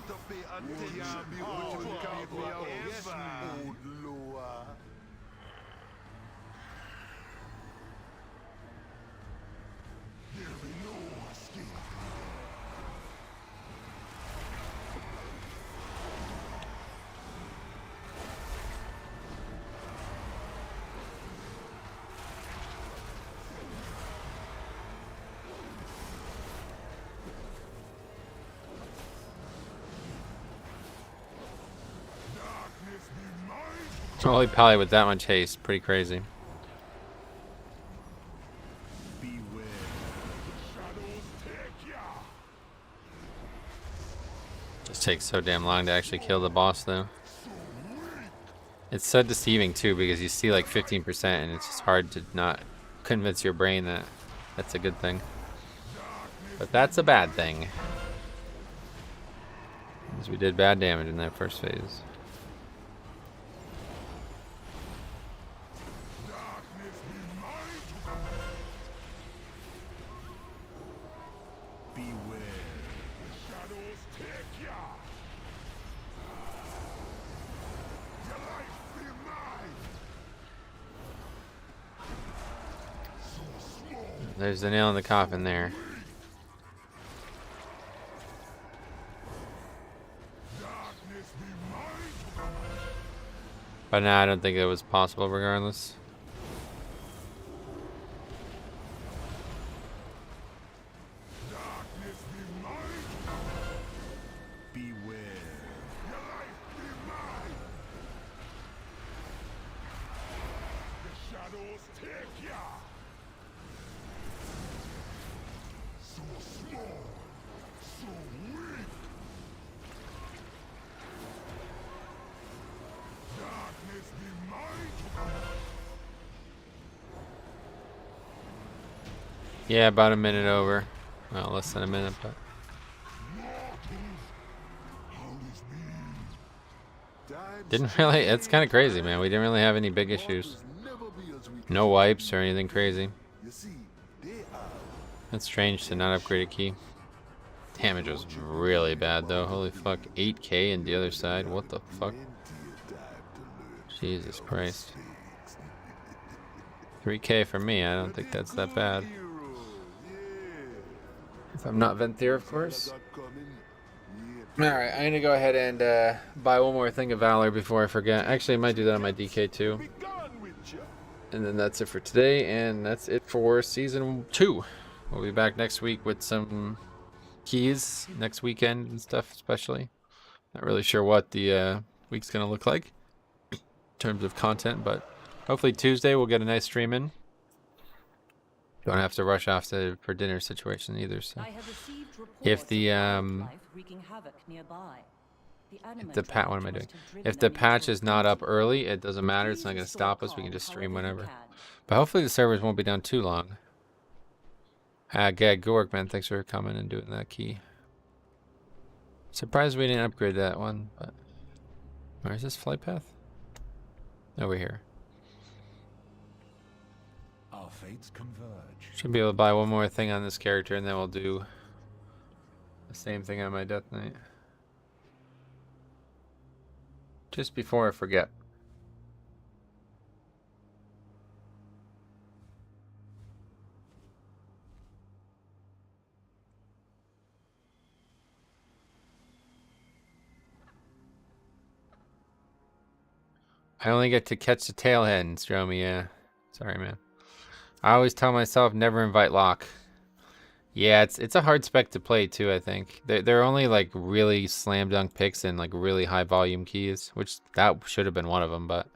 to pay attention before you count me out. Yes, old Loa. There be no escape. Holy pally with that much haste, pretty crazy. Just takes so damn long to actually kill the boss though. It's so deceiving too because you see like 15% and it's just hard to not convince your brain that that's a good thing. But that's a bad thing. Because we did bad damage in that first phase. There's the nail in the coffin there. But no, I don't think it was possible regardless. Yeah, about a minute over. Well, less than a minute, but. Didn't really, it's kind of crazy, man. We didn't really have any big issues. No wipes or anything crazy. That's strange to not upgrade a key. Damage was really bad, though. Holy fuck. 8k in the other side. What the fuck? Jesus Christ. 3k for me. I don't think that's that bad. If I'm not Venthyr, of course. Alright, I'm gonna go ahead and buy one more thing of Valor before I forget. Actually, I might do that on my DK too. And then that's it for today, and that's it for Season 2. We'll be back next week with some keys, next weekend and stuff especially. Not really sure what the week's gonna look like in terms of content, but hopefully Tuesday we'll get a nice stream in. Don't have to rush off for dinner situation either. So if the what am I doing? If the patch is not up early, it doesn't matter. It's not going to stop us. We can just stream whenever. But hopefully the servers won't be down too long. Good work, man. Thanks for coming and doing that key. Surprised we didn't upgrade that one. But where is this flight path? Over here. Our fates converge. Should be able to buy one more thing on this character, and then we'll do the same thing on my Death Knight. Just before I forget. I only get to catch the tailhead, Stromy, yeah. Sorry, man. I always tell myself never invite Locke. Yeah, it's a hard spec to play too, I think. They're only like really slam dunk picks and like really high volume keys, which that should have been one of them, but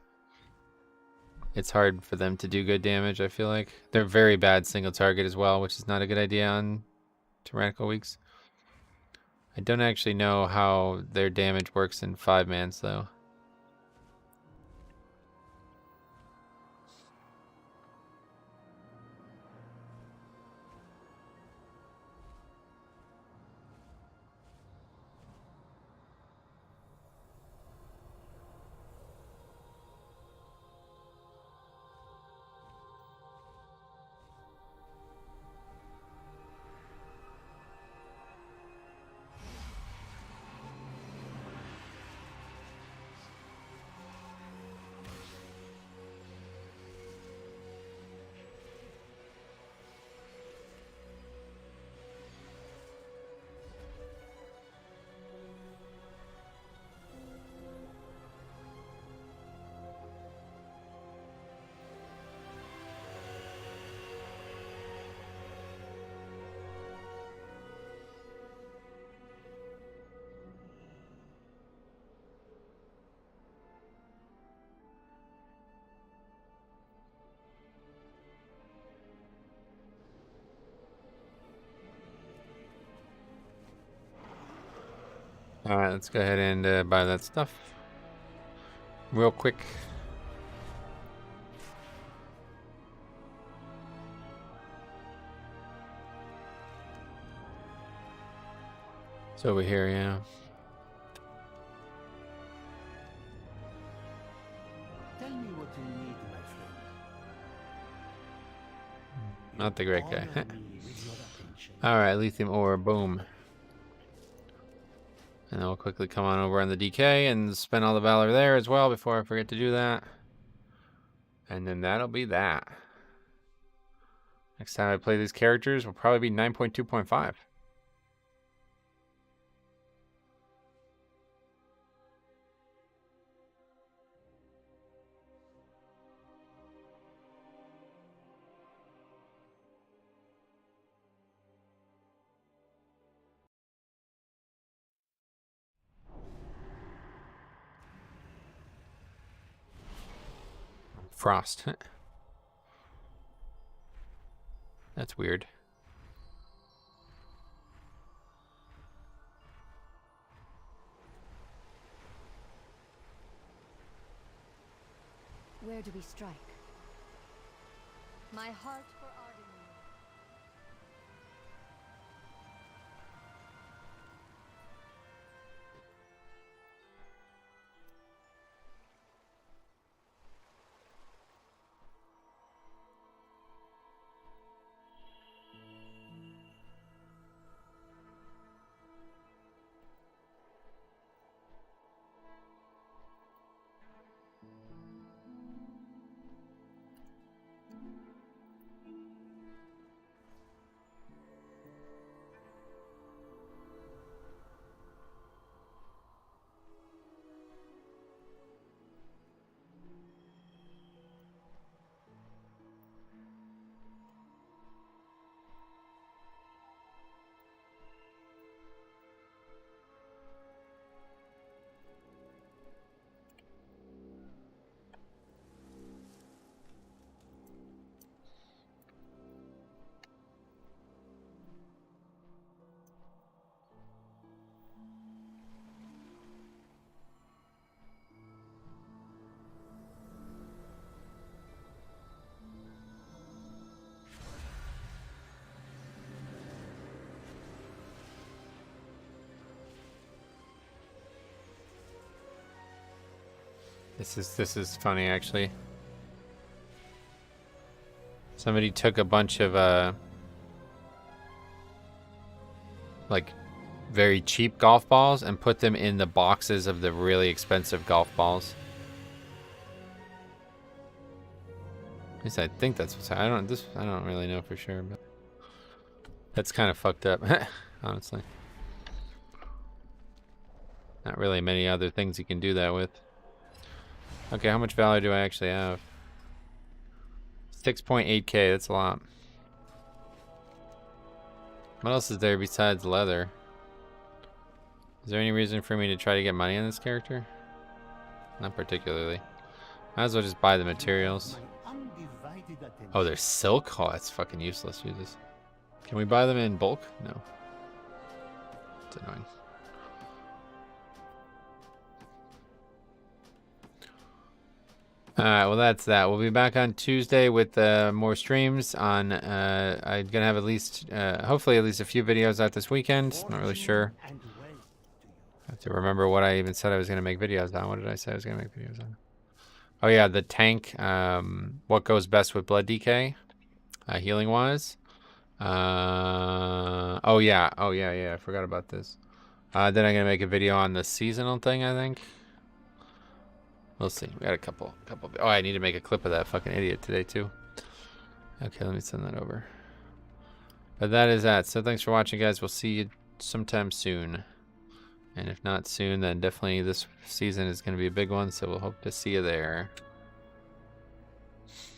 it's hard for them to do good damage, I feel like. They're very bad single target as well, which is not a good idea on Tyrannical Weeks. I don't actually know how their damage works in 5-mans though. Alright, let's go ahead and buy that stuff. Real quick. It's over here, yeah. Tell me what you need, my friend. Not the great guy. Honor me with your attention. Alright, lithium ore, boom. And then we'll quickly come on over on the DK and spend all the valor there as well before I forget to do that. And then that'll be that. Next time I play these characters will probably be 9.2.5. Frost. That's weird. Where do we strike? My heart for Arden. This is funny actually. Somebody took a bunch of like very cheap golf balls and put them in the boxes of the really expensive golf balls. At least I think that's what's happening. I don't really know for sure, but that's kind of fucked up, honestly. Not really many other things you can do that with. Okay, how much valor do I actually have? 6.8k, that's a lot. What else is there besides leather? Is there any reason for me to try to get money on this character? Not particularly. Might as well just buy the materials. Oh, there's silk? Oh, that's fucking useless. Jesus. Can we buy them in bulk? No. It's annoying. Alright, well that's that. We'll be back on Tuesday with more streams on, I'm gonna have at least, hopefully at least a few videos out this weekend. Not really sure. I have to remember what I even said I was gonna make videos on. What did I say I was gonna make videos on? Oh yeah, the tank, what goes best with blood DK, healing wise. Oh yeah, I forgot about this. Then I'm gonna make a video on the seasonal thing, I think. We'll see. We got a couple. Oh, I need to make a clip of that fucking idiot today too. Okay, let me send that over. But that is that. So thanks for watching, guys. We'll see you sometime soon. And if not soon, then definitely this season is going to be a big one. So we'll hope to see you there.